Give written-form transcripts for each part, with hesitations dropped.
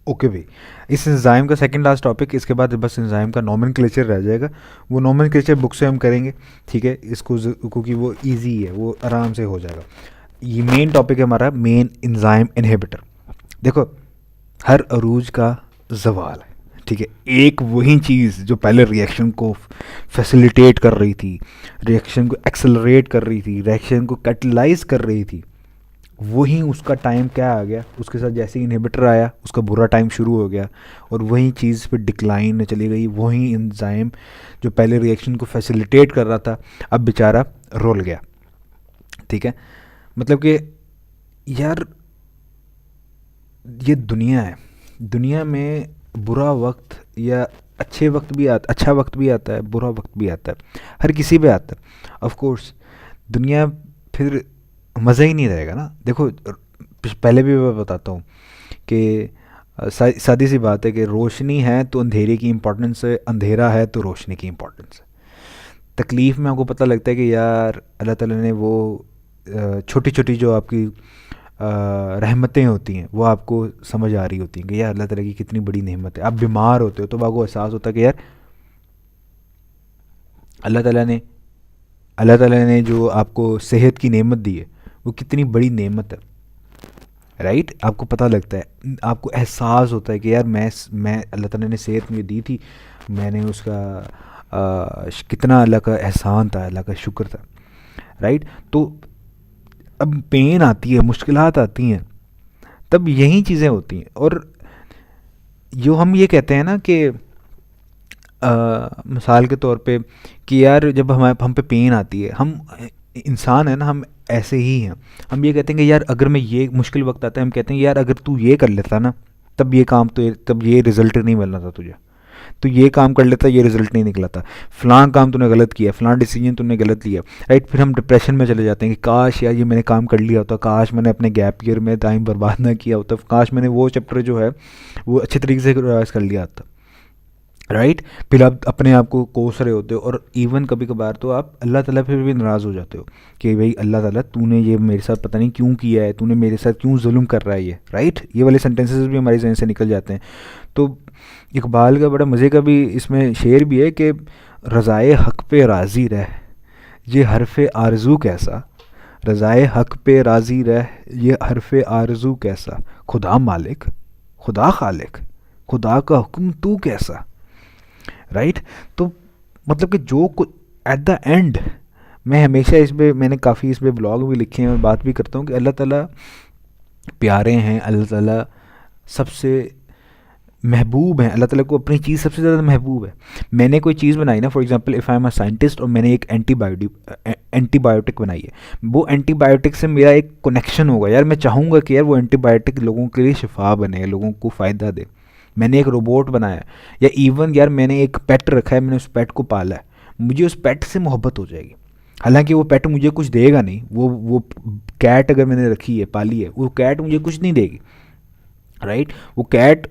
Okay भाई, इस enzyme का सेकंड लास्ट टॉपिक, इसके बाद बस एंजाइम का नोमेनक्लेचर रह जाएगा। वो नोमेनक्लेचर बुक से हम करेंगे, ठीक है, इसको क्योंकि वो इजी है, वो आराम से हो जाएगा। ये मेन टॉपिक है हमारा, मेन एंजाइम इनहिबिटर। देखो, हर अरूज का जवाल है, ठीक है। एक वही चीज़ जो पहले रिएक्शन को फैसिलिटेट कर रही थी, रिएक्शन को एक्सेलरेट कर रही थी, रिएक्शन को कैटलाइज कर रही थी, वही उसका टाइम क्या आ गया, उसके साथ जैसे ही इनहिबिटर आया उसका बुरा टाइम शुरू हो गया, और वही चीज़ फिर डिक्लाइन में चली गई। वही एंजाइम जो पहले रिएक्शन को फैसिलिटेट कर रहा था, अब बेचारा रोल गया, ठीक है। मतलब कि यार, ये दुनिया है, दुनिया में बुरा वक्त या अच्छा वक्त भी आता है, बुरा वक्त भी आता है, हर किसी पे आता है ऑफ कोर्स। दुनिया फिर मज़ा ही नहीं रहेगा ना। देखो, पहले भी मैं बताता हूँ कि सादी सी बात है कि रोशनी है तो अंधेरे की इम्पोर्टेंस है, अंधेरा है तो रोशनी की इम्पोर्टेंस है। तकलीफ़ में आपको पता लगता है कि यार अल्लाह ताला ने वो छोटी छोटी जो आपकी रहमतें होती हैं वो आपको समझ आ रही होती हैं कि यार अल्लाह ताला की कितनी बड़ी नेमत है। आप बीमार होते हो तो आपको एहसास होता है कि यार अल्लाह ताला ने अल्लाह ताला ने जो आपको सेहत की नेमत दी है वो कितनी बड़ी नेमत है, राइट। आपको पता लगता है, आपको एहसास होता है कि यार मैं अल्लाह ताला ने सेहत मुझे दी थी, मैंने उसका कितना अल्लाह का एहसान था, अल्लाह का शुक्र था, राइट। तो अब पेन आती है, मुश्किलात आती हैं, तब यही चीज़ें होती हैं। और जो हम ये कहते हैं ना कि मिसाल के तौर पे कि यार जब हम पे पेन आती है, हम इंसान है ना, हम ऐसे ही हैं। हम ये कहते हैं कि यार अगर मैं ये मुश्किल वक्त आता है, हम कहते हैं यार अगर तू ये कर लेता ना, तब ये रिजल्ट नहीं मिलना था तुझे, तो ये काम कर लेता, ये रिजल्ट नहीं निकला था, फ़लाँ काम तूने गलत किया, फ़लाँ डिसीजन तूने गलत लिया, राइट। फिर हम डिप्रेशन में चले जाते हैं कि काश यार ये मैंने काम कर लिया होता, काश मैंने अपने गैप ईयर में टाइम बर्बाद ना किया होता, काश मैंने वो चैप्टर जो है वो अच्छे तरीके से रिवाइज कर लिया होता, राइट। फिर आप अपने आप को कोस रहे होते हो, और इवन कभी कभार तो आप अल्लाह ताला फिर भी नाराज़ हो जाते हो कि भाई अल्लाह ताला तूने ये मेरे साथ पता नहीं क्यों किया है, तूने मेरे साथ क्यों जुल्म कर रहा है ये, राइट। ये वाले सेंटेंसेस भी हमारी जहन से निकल जाते हैं। तो इकबाल का बड़ा मज़े का भी इसमें शेर भी है कि रज़ाए हक पे राज़ी रह, ये हरफ़ आरज़ू कैसा, रज़ाए हक पे राज़ी रह, ये हरफ़ आरज़ू कैसा, खुदा मालिक, खुदा खालिक, खुदा का हुक्म तू कैसा, राइट। तो मतलब कि जो कुछ एट द एंड, मैं हमेशा मैंने काफ़ी इस पर ब्लॉग भी लिखे हैं और बात भी करता हूँ कि अल्लाह ताला प्यारे हैं, अल्लाह ताला सबसे महबूब हैं, अल्लाह ताला को अपनी चीज़ सबसे ज़्यादा महबूब है। मैंने कोई चीज़ बनाई ना, for example if I am a scientist और मैंने एक एंटीबायोटिक बनाई है, वो एंटीबायोटिक से मेरा एक कनेक्शन होगा यार, मैं चाहूँगा कि यार वो एंटीबायोटिक लोगों के लिए शिफा बने, लोगों को फ़ायदा दे। मैंने एक रोबोट बनाया, या इवन यार मैंने एक पेट रखा है, मैंने उस पेट को पाला है, मुझे उस पेट से मोहब्बत हो जाएगी। हालांकि वो पेट मुझे कुछ देगा नहीं, वो कैट अगर मैंने रखी है, पाली है, वो कैट मुझे कुछ नहीं देगी, राइट। वो कैट,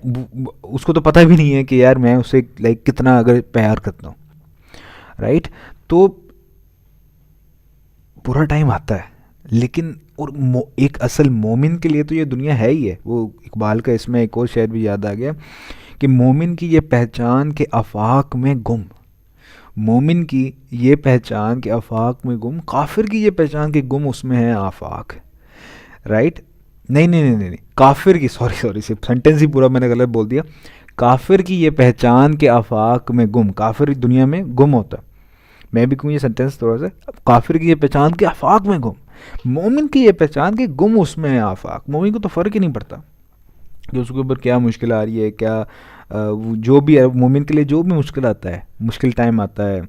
उसको तो पता भी नहीं है कि यार मैं उसे लाइक कितना अगर प्यार करता हूँ, राइट। तो बुरा टाइम आता है, लेकिन और एक असल मोमिन के लिए तो ये दुनिया है ही है। वो इकबाल का इसमें एक और शेर भी याद आ गया कि मोमिन की ये पहचान के आफाक में गुम, मोमिन की ये पहचान के आफाक में गुम, काफिर की ये पहचान के गुम उसमें है आफाक, राइट। नहीं नहीं नहीं नहीं नहीं, काफिर की, सॉरी सॉरी, सिर्फ सेंटेंस ही पूरा मैंने गलत बोल दिया। काफिर की ये पहचान के आफाक में गुम, काफिर दुनिया में गुम होता है। मैं भी कहूँ ये सेंटेंस थोड़ा सा, काफिर की ये पहचान के आफाक में गुम, मोमिन की ये पहचान के गुम उसमें है आफाक। मोमिन को तो फ़र्क ही नहीं पड़ता कि उसके ऊपर क्या मुश्किल आ रही है, क्या जो भी है, मोमिन के लिए जो भी मुश्किल आता है, मुश्किल टाइम आता है,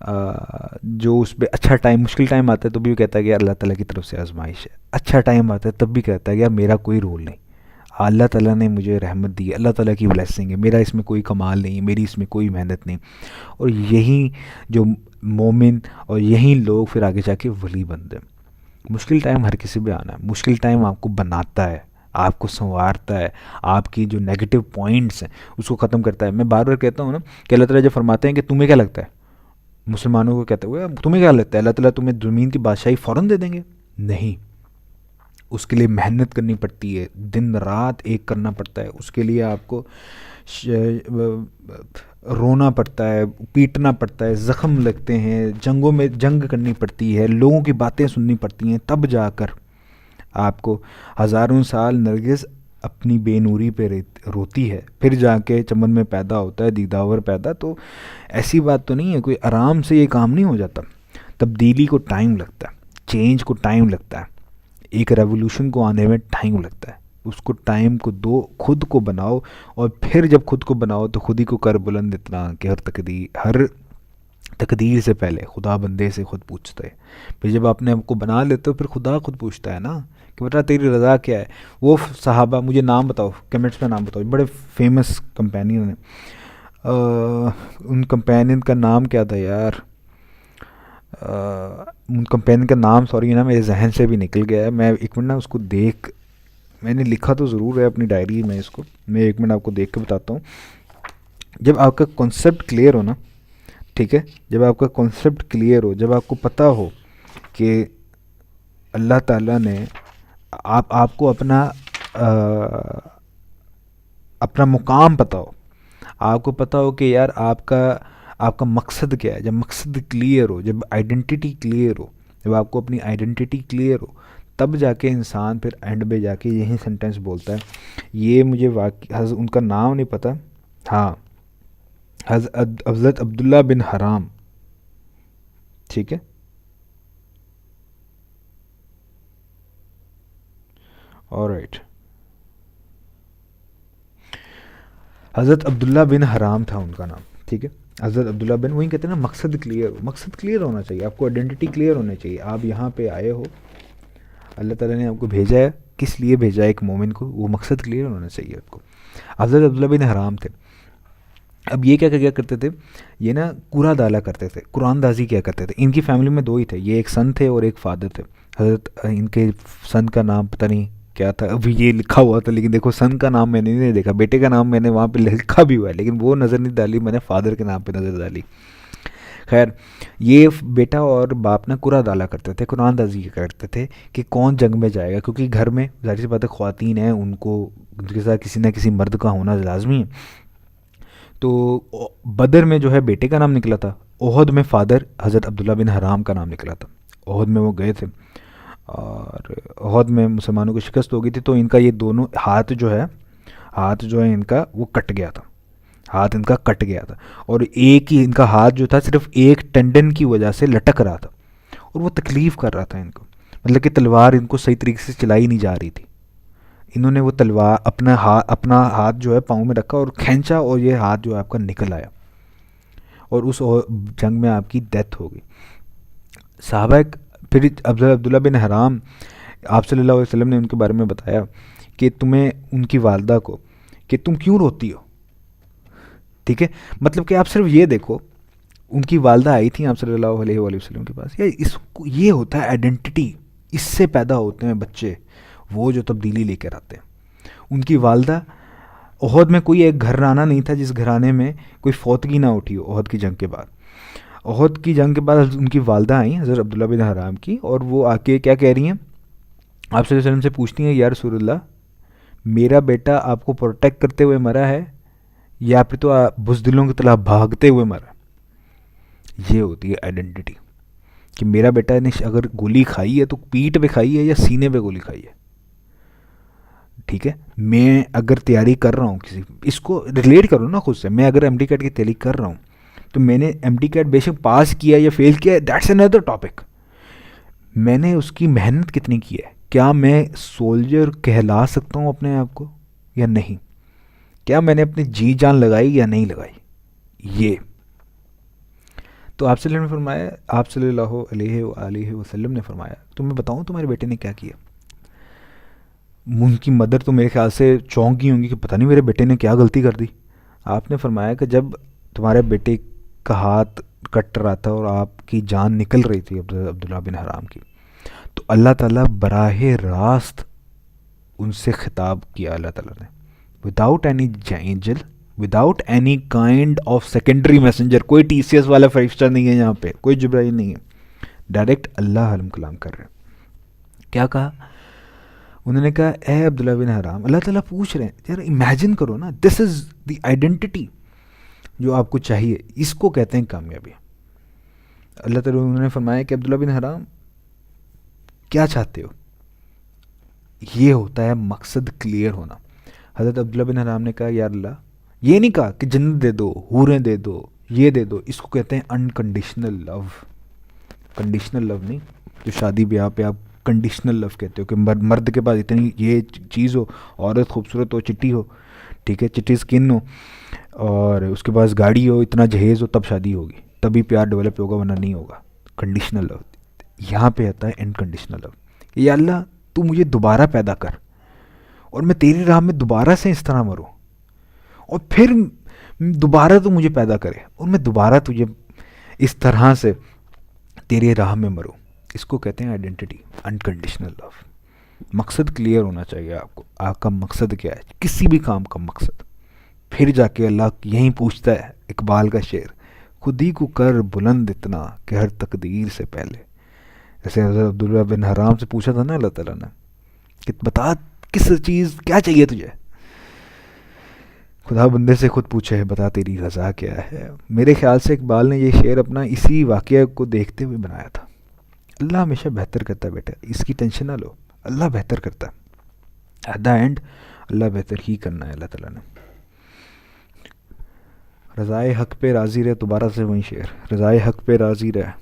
जो उस पर अच्छा टाइम, मुश्किल टाइम आता है तो भी वो कहता है कि यार अल्लाह ताला की तरफ से आजमाइश है। अच्छा टाइम आता है तब भी कहता है कि यार मेरा कोई रोल नहीं, अल्लाह ताला ने मुझे रहमत दी है, अल्लाह ताला की ब्लेसिंग है, मेरा इसमें कोई कमाल नहीं, मेरी इसमें कोई मेहनत नहीं। और यही जो मोमिन और यही लोग फिर आगे जाके वली बनते हैं। मुश्किल टाइम हर किसी पे आना है, मुश्किल टाइम आपको बनाता है, आपको संवारता है, आपकी जो नेगेटिव पॉइंट्स हैं उसको ख़त्म करता है। मैं बार बार कहता हूँ ना कि अल्लाह ताला जब फरमाते हैं कि तुम्हें क्या लगता है, मुसलमानों को कहते हुए तुम्हें क्या लगता है अल्लाह ताला तुम्हें ज़मीन की बादशाही फ़ौरन दे देंगे? नहीं, उसके लिए मेहनत करनी पड़ती है, दिन रात एक करना पड़ता है, उसके लिए आपको रोना पड़ता है, पीटना पड़ता है, ज़ख्म लगते हैं, जंगों में जंग करनी पड़ती है, लोगों की बातें सुननी पड़ती हैं, तब जाकर आपको हज़ारों साल नरगिस अपनी बेनूरी पे रोती है, फिर जाके चमन में पैदा होता है दीदावर पैदा। तो ऐसी बात तो नहीं है, कोई आराम से ये काम नहीं हो जाता। तब्दीली को टाइम लगता है, चेंज को टाइम लगता है, एक रेवोल्यूशन को आने में टाइम लगता है। उसको टाइम को दो, खुद को बनाओ, और फिर जब खुद को बनाओ तो खुद ही को कर बुलंद इतना कि हर तकदीर से पहले खुदा बंदे से खुद पूछता है। फिर जब आपने आपको बना लेते हो फिर खुदा खुद पूछता है ना कि बेटा तेरी रज़ा क्या है। वो सहाबा, मुझे नाम बताओ, कमेंट्स में नाम बताओ, बड़े फेमस कंपेनियन हैं। उन कंपेनियन का नाम क्या था यार, उन कंपेनियन का नाम सॉरी ना मेरे जहन से भी निकल गया है। मैं एक मिनट ना उसको मैंने लिखा तो ज़रूर है अपनी डायरी में, इसको मैं एक मिनट आपको देख के बताता हूँ। जब आपका कॉन्सेप्ट क्लियर हो ना, ठीक है, जब आपका कॉन्सेप्ट क्लियर हो, जब आपको पता हो कि अल्लाह ताला ने आपको अपना मुकाम पता हो, आपको पता हो कि यार आपका मकसद क्या है, जब मकसद क्लियर हो, जब आइडेंटिटी क्लियर हो, जब आपको अपनी आइडेंटिटी क्लियर हो, तब जाके इंसान फिर एंड में जाके यही सेंटेंस बोलता है। ये मुझे उनका नाम नहीं पता, हाँ, हज़रत अब्दुल्ला बिन हराम, ठीक है, ऑलराइट, हज़रत अब्दुल्ला बिन हराम था उनका नाम, ठीक है, हज़रत अब्दुल्ला बिन, वही कहते हैं ना मकसद क्लियर हो। मकसद क्लियर होना चाहिए, आपको आइडेंटिटी क्लियर होनी चाहिए। आप यहाँ पे आए हो, अल्लाह ताला ने आपको भेजा है, किस लिए भेजा है एक मोमिन को, वो मकसद क्लियर होना चाहिए आपको। हज़रत अब्दुल्ला बिन हराम थे। अब ये क्या करते थे, ये ना कूड़ा डाला करते थे, कुरानदाजी क्या करते थे। इनकी फैमिली में दो ही थे, ये एक सन थे और एक फादर थे। हज़रत इनके सन का नाम पता नहीं क्या था, अभी ये लिखा हुआ था लेकिन देखो सन का नाम मैंने नहीं देखा, बेटे का नाम मैंने वहाँ पे लिखा भी हुआ है लेकिन वो नज़र नहीं डाली, मैंने फादर के नाम पे नज़र डाली। खैर, ये बेटा और बाप ना कुरा डाला करते थे, कुरानदाजी करते थे कि कौन जंग में जाएगा, क्योंकि घर में जाहिर सी बात है ख्वातीन हैं, उनको उनके साथ किसी ना किसी मर्द का होना लाजमी है। तो बदर में जो है बेटे का नाम निकला था, ओहद में फ़ादर हज़रत अब्दुल्ला बिन हराम का नाम निकला था। ओहद में वो गए थे और ओहद में मुसलमानों की शिकस्त हो गई थी, तो इनका ये दोनों हाथ जो है इनका वो कट गया था, हाथ इनका कट गया था, और एक ही इनका हाथ जो था सिर्फ एक टेंडन की वजह से लटक रहा था और वो तकलीफ़ कर रहा था इनको, मतलब कि तलवार इनको सही तरीके से चलाई नहीं जा रही थी। इन्होंने वो तलवार अपना हाथ जो है पाँव में रखा और खींचा, और ये हाथ जो है आपका निकल आया और उस जंग में आपकी डेथ हो गई। साहबा फिर अब्दुल्ला बिन हराम, आप सल्लल्लाहु अलैहि वसल्लम ने उनके बारे में बताया कि तुम्हें, उनकी वालदा को, कि तुम क्यों रोती हो, ठीक है, मतलब कि आप सिर्फ ये देखो, उनकी वालदा आई थी आप सल्लल्लाहु अलैहि वसल्लम के पास, ये होता है आइडेंटिटी, इससे पैदा होते हैं बच्चे, वो जो तब्दीली लेकर आते हैं। उनकी वालदा, ओहद में कोई एक घराना नहीं था जिस घराने में कोई फौतगी ना उठी हो ओहद की जंग के बाद। ओहद की जंग के बाद उनकी वालदा आई हज़रत अब्दुल्ला बिन हराम की, और वो आके क्या कह रही हैं, आप सल्लल्लाहु अलैहि वसल्लम से पूछती हैं, या रसूलल्लाह, मेरा बेटा आपको प्रोटेक्ट करते हुए मरा है या फिर तो बुज़दिलों की तरह भागते हुए मरा। ये होती है आइडेंटिटी, कि मेरा बेटा ने अगर गोली खाई है तो पीठ पे खाई है या सीने पे गोली खाई है, ठीक है। मैं अगर तैयारी कर रहा हूँ किसी, इसको रिलेट करो ना खुद से, मैं अगर एमडी कैट की तैयारी कर रहा हूँ तो मैंने एमडी कैट बेशक पास किया या फेल किया, दैट्स अनदर टॉपिक, मैंने उसकी मेहनत कितनी की है, क्या मैं सोल्जर कहला सकता हूँ अपने आप को या नहीं, क्या मैंने अपनी जी जान लगाई या नहीं लगाई। ये तो आप सल्लल्लाहु अलैहि वसल्लम ने फरमाया, तो मैं बताऊँ तुम्हारे बेटे ने क्या किया। उनकी मदर तो मेरे ख्याल से चौंक गई होंगी कि पता नहीं मेरे बेटे ने क्या गलती कर दी। आपने फरमाया कि जब तुम्हारे बेटे का हाथ कट रहा था और आपकी जान निकल रही थी अब्दुल्ला बिन हराम की, तो अल्लाह ताला बराहे रास्त उनसे खिताब किया, अल्लाह ताला ने, without any angel, without any kind of secondary messenger, कोई टीसीएस वाला फरिश्ता नहीं है यहाँ पे, कोई जिब्राइल नहीं है, डायरेक्ट अल्लाह अलम कलाम कर रहे हैं। क्या कहा, उन्होंने कहा ए अब्दुल्ला बिन हराम, अल्लाह ताला पूछ रहे हैं, यार इमेजिन करो ना, दिस इज़ द आइडेंटिटी जो आपको चाहिए, इसको कहते हैं कामयाबी। अल्लाह ताला उन्होंने फरमाया कि अब्दुल्ला बिन हराम क्या चाहते हो, ये होता है मकसद क्लियर होना। हज़रत अब्दुल्ला बिन हराम ने कहा यार अल्लाह, ये नहीं कहा कि जन्नत दे दो, हूरें दे दो, ये दे दो, इसको कहते हैं अनकंडीशनल लव। कंडीशनल लव नहीं, जो शादी ब्याह पे आप कंडीशनल लव कहते हो कि मर्द के पास इतनी ये चीज़ हो, औरत खूबसूरत हो, चिट्टी हो, ठीक है, चिट्टी स्किन हो, और उसके पास गाड़ी हो, इतना जहेज़ हो, तब शादी होगी, तभी प्यार डेवलप होगा, वरना नहीं होगा। Conditional love. यहाँ पे आता है अनकंडीशनल लव। या अल्लाह तू मुझे दोबारा पैदा कर और मैं तेरी राह में दोबारा से इस तरह मरूँ, और फिर दोबारा तू मुझे पैदा करे और मैं दोबारा तुझे इस तरह से तेरे राह में मरूँ। इसको कहते हैं आइडेंटिटी, अनकंडीशनल लव। मकसद क्लियर होना चाहिए आपको, आपका मकसद क्या है, किसी भी काम का मकसद। फिर जाके अल्लाह यही पूछता है, इकबाल का शेर, खुद ही को कर बुलंद इतना कि हर तकदीर से पहले। जैसे हज़रत अब्दुल्ला बिन हराम से पूछा था ना अल्लाह ताला ने कि बता किस चीज़ क्या चाहिए तुझे, खुदा बंदे से खुद पूछे बता तेरी रज़ा क्या है। मेरे ख्याल से इकबाल ने ये शेर अपना इसी वाक़या को देखते हुए बनाया था। अल्लाह हमेशा बेहतर करता है बेटा, इसकी टेंशन ना लो, अल्लाह बेहतर करता है। एट द एंड अल्लाह बेहतर ही करना है अल्लाह ताला ने। रज़ाए हक़ पे राज़ी रहे, दोबारा से वही शेर, रज़ाए हक़ पे राज़ी रहे,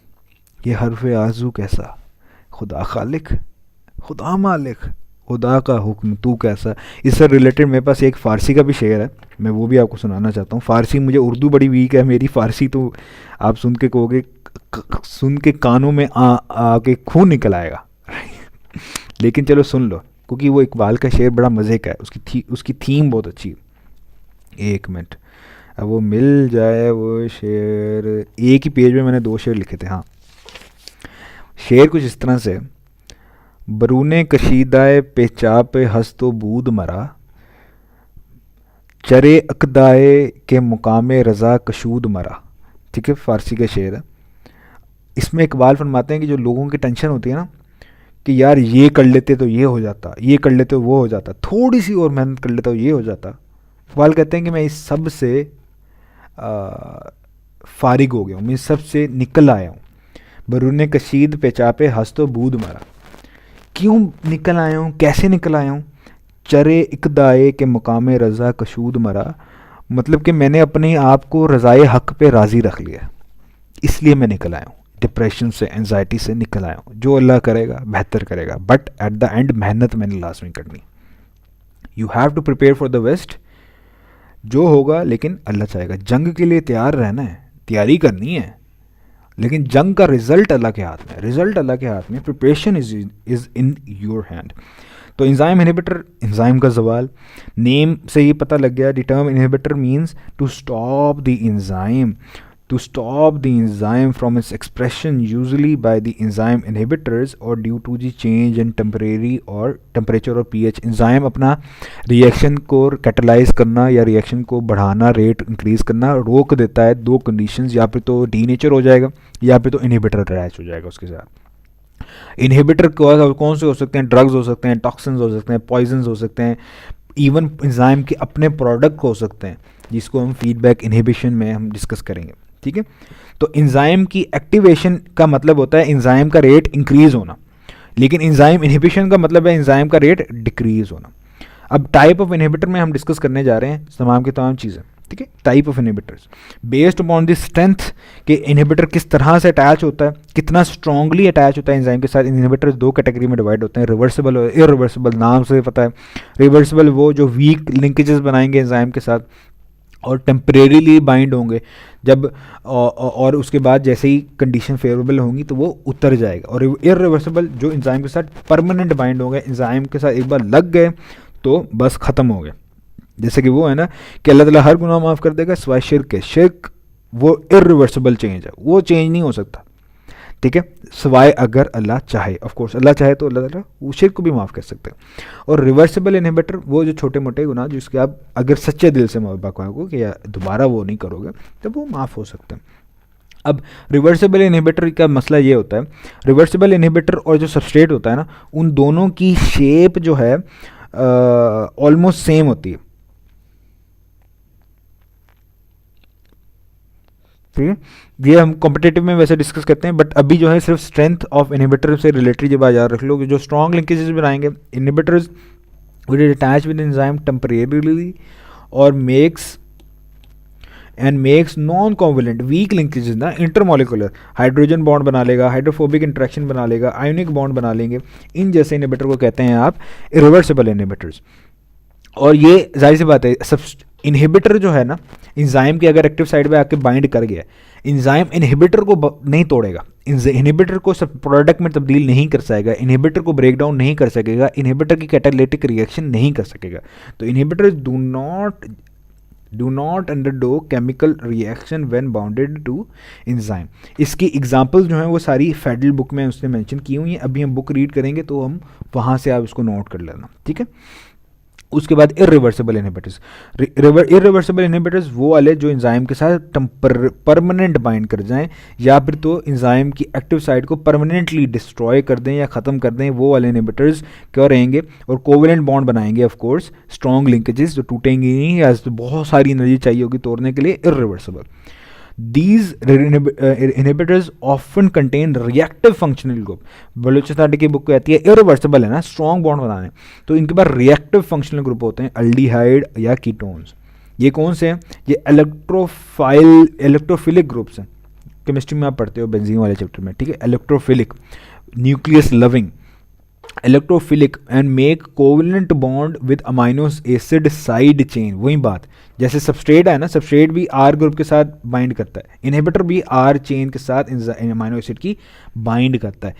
ये हर्फ़ आज़ू कैसा, खुदा खालिक खुदा मालिक, खुदा का हुक्म तू कैसा। इससे रिलेटेड मेरे पास एक फ़ारसी का भी शेर है, मैं वो भी आपको सुनाना चाहता हूँ। फ़ारसी मुझे, उर्दू बड़ी वीक है मेरी, फ़ारसी तो आप सुन के कहोगे, सुन के कानों में आके खून निकल आएगा लेकिन चलो सुन लो, क्योंकि वो इकबाल का शेर बड़ा मज़े का है, उसकी थीम बहुत अच्छी है। एक मिनट, अब वो मिल जाए वो शेर, एक ही पेज में मैंने 2 शेर लिखे थे। हाँ, शेर कुछ इस तरह से, बरूने कशीदाए पेचाप हस्तो बूद मरा, चरे अकदाए के मुकामे रज़ा कशूद मरा। ठीक है, फ़ारसी का शेर है। इसमें इकबाल फरमाते हैं कि जो लोगों की टेंशन होती है ना कि यार ये कर लेते तो ये हो जाता, ये कर लेते तो वो हो जाता, थोड़ी सी और मेहनत कर लेता तो ये हो जाता, इकबाल कहते हैं कि मैं इस सब से फारिग हो गया हूँ, मैं इस सब से निकल आया हूँ। बरूने कशीद पेचापे हस्तो बूद मरा, क्यों निकल आया हूँ, कैसे निकल आया हूँ। चरे इकदाए के मुकामे रज़ा कशूद मरा, मतलब कि मैंने अपने आप को रज़ाए हक़ पे राज़ी रख लिया, इसलिए मैं निकल आया हूँ, डिप्रेशन से, एंजाइटी से निकल आया हूँ। जो अल्लाह करेगा बेहतर करेगा, बट एट द एंड मेहनत मैंने लाजमी करनी। You have to prepare for the best, जो होगा लेकिन अल्लाह चाहेगा। जंग के लिए तैयार रहना है, तैयारी करनी है, लेकिन जंग का रिजल्ट अल्लाह के हाथ में, रिजल्ट अल्लाह के हाथ में, preparation is in your hand. तो एंजाइम इनहिबिटर, एंजाइम का जवाल, नेम से ये पता लग गया, the term inhibitor means to stop the enzyme, to stop the enzyme from its expression, usually by the enzyme inhibitors or due to the change in temporary or temperature or pH। enzyme अपना reaction को catalyse करना या reaction को बढ़ाना, rate increase करना रोक देता है 2 कंडीशंस, या फिर तो डीनेचर हो जाएगा या फिर तो इनहिबिटर अटैच हो जाएगा उसके साथ। इनहिबिटर कौन से हो सकते हैं, ड्रग्स हो सकते हैं, टॉक्सिन्स हो सकते हैं, पॉइजन्स हो सकते हैं, इवन एंजाइम के अपने प्रोडक्ट हो सकते हैं, जिसको हम फीडबैक इनहिबिशन में हम डिस्कस करेंगे। ठीक है, तो एंजाइम की एक्टिवेशन का मतलब होता है एंजाइम का रेट इंक्रीज होना, लेकिन एंजाइम इनहिबिशन का मतलब है एंजाइम का रेट डिक्रीज होना। अब टाइप ऑफ इनहिबिटर में हम डिस्कस करने जा रहे हैं तमाम की तमाम चीज़ें। ठीक है, type of inhibitors based upon the strength के इनहिबिटर किस तरह से अटैच होता है, कितना स्ट्रांगली अटैच होता है एंजाइम के साथ। इनहिबिटर्स 2 कैटेगरी में डिवाइड होते हैं, रिवर्सिबल और इरिवर्सिबल। नाम से पता है, रिवर्सिबल वो जो वीक लिंकेजेस बनाएंगे एंजाइम के साथ और टेम्परेरीली बाइंड होंगे, जब और उसके बाद जैसे ही कंडीशन फेवरेबल होंगी तो वो उतर जाएगा। और इरिवर्सिबल जो एंजाइम के साथ परमानेंट बाइंड हो गए, एंजाइम के साथ एक बार लग गए तो बस ख़त्म हो गए। जैसे कि वो है ना कि अल्लाह ताला हर गुनाह माफ़ कर देगा सिवाय शिर्क के। शिर्क वो इरिवर्सिबल चेंज है, वो चेंज नहीं हो सकता। ठीक है, सिवाय अगर अल्लाह चाहे, ऑफ कोर्स अल्लाह चाहे तो अल्लाह ताला वो शिर्क को भी माफ़ कर सकते हैं। और रिवर्सिबल इनहिबिटर वो जो छोटे मोटे गुनाह जिसके आप अगर सच्चे दिल से मोहब्बत करोगे कि या दोबारा वो नहीं करोगे तो वो माफ़ हो सकते हैं। अब रिवर्सिबल इनहिबिटर का मसला ये होता है, रिवर्सिबल इनहिबिटर और जो सबस्ट्रेट होता है ना, उन दोनों की शेप जो है ऑलमोस्ट सेम होती है, ठीक है। ये हम कॉम्पिटेटिव में वैसे डिस्कस करते हैं, बट अभी जो है सिर्फ स्ट्रेंथ ऑफ इनहिबिटर से रिलेटेड जब याद रख लो कि जो स्ट्रॉन्ग लिंकेजेस बनाएंगे inhibitors will attach with enzyme temporarily और makes non covalent weak linkages ना इंटरमोलिकुलर, हाइड्रोजन बॉन्ड बना लेगा, हाइड्रोफोबिक इंटरेक्शन बना लेगा, आयोनिक बॉन्ड बना लेंगे, इन जैसे इनहिबिटर को कहते हैं आप इरिवर्सिबल इनहिबिटर्स। और ये जाहिर सी बात है, सब इनहिबिटर जो है ना, इंजाइम के अगर एक्टिव साइड पे आके बाइंड कर गया, इंजाइम इनहिबिटर को नहीं तोड़ेगा, इनहिबिटर को सब प्रोडक्ट में तब्दील नहीं कर सकेगा, इनहिबिटर को ब्रेक डाउन नहीं कर सकेगा, इनहिबिटर की कैटालिटिक रिएक्शन नहीं कर सकेगा। तो inhibitors do not undergo chemical reaction when bounded to enzyme. इसकी एग्जांपल जो है वो सारी फेडरल बुक में उसने मेंशन की हुई हैं, अभी हम बुक रीड करेंगे तो हम वहाँ से आप इसको नोट कर लेना, ठीक है। उसके बाद इरिवर्सिबल इनहिबिटर्स, इरिवर्सिबल इनहिबिटर्स वो वाले जो इंजाइम के साथ परमानेंट बाइंड कर जाएं, या फिर तो इंजाइम की एक्टिव साइट को परमानेंटली डिस्ट्रॉय कर दें या ख़त्म कर दें, वो वाले इनहिबिटर्स क्या रहेंगे, और कोवेलेंट बॉन्ड बनाएंगे ऑफ कोर्स, स्ट्रॉन्ग लिंकेजेस जो टूटेंगी नहीं, या तो बहुत सारी एनर्जी चाहिए होगी तोड़ने के लिए, irreversible. These inhibitors often contain reactive functional group। Balochistani की बुक कहती है इरिवर्सिबल है ना, स्ट्रॉन्ग बॉन्ड बनाने, तो इनके पास रिएक्टिव फंक्शनल ग्रुप होते हैं, अल्डिहाइड या कीटोन्स। ये कौन से हैं? ये इलेक्ट्रोफिलिक ग्रुप्स हैं, केमिस्ट्री में आप पढ़ते हो बेंजीन वाले चैप्टर में, ठीक है। Electrophilic, nucleus loving, electrophilic and make covalent bond with amino acid side chain. वही बात, जैसे सबस्ट्रेट है ना, सबस्ट्रेट भी आर ग्रुप के साथ बाइंड करता है, इनहिबिटर भी आर चेन के साथ अमाइनो एसिड की बाइंड करता है।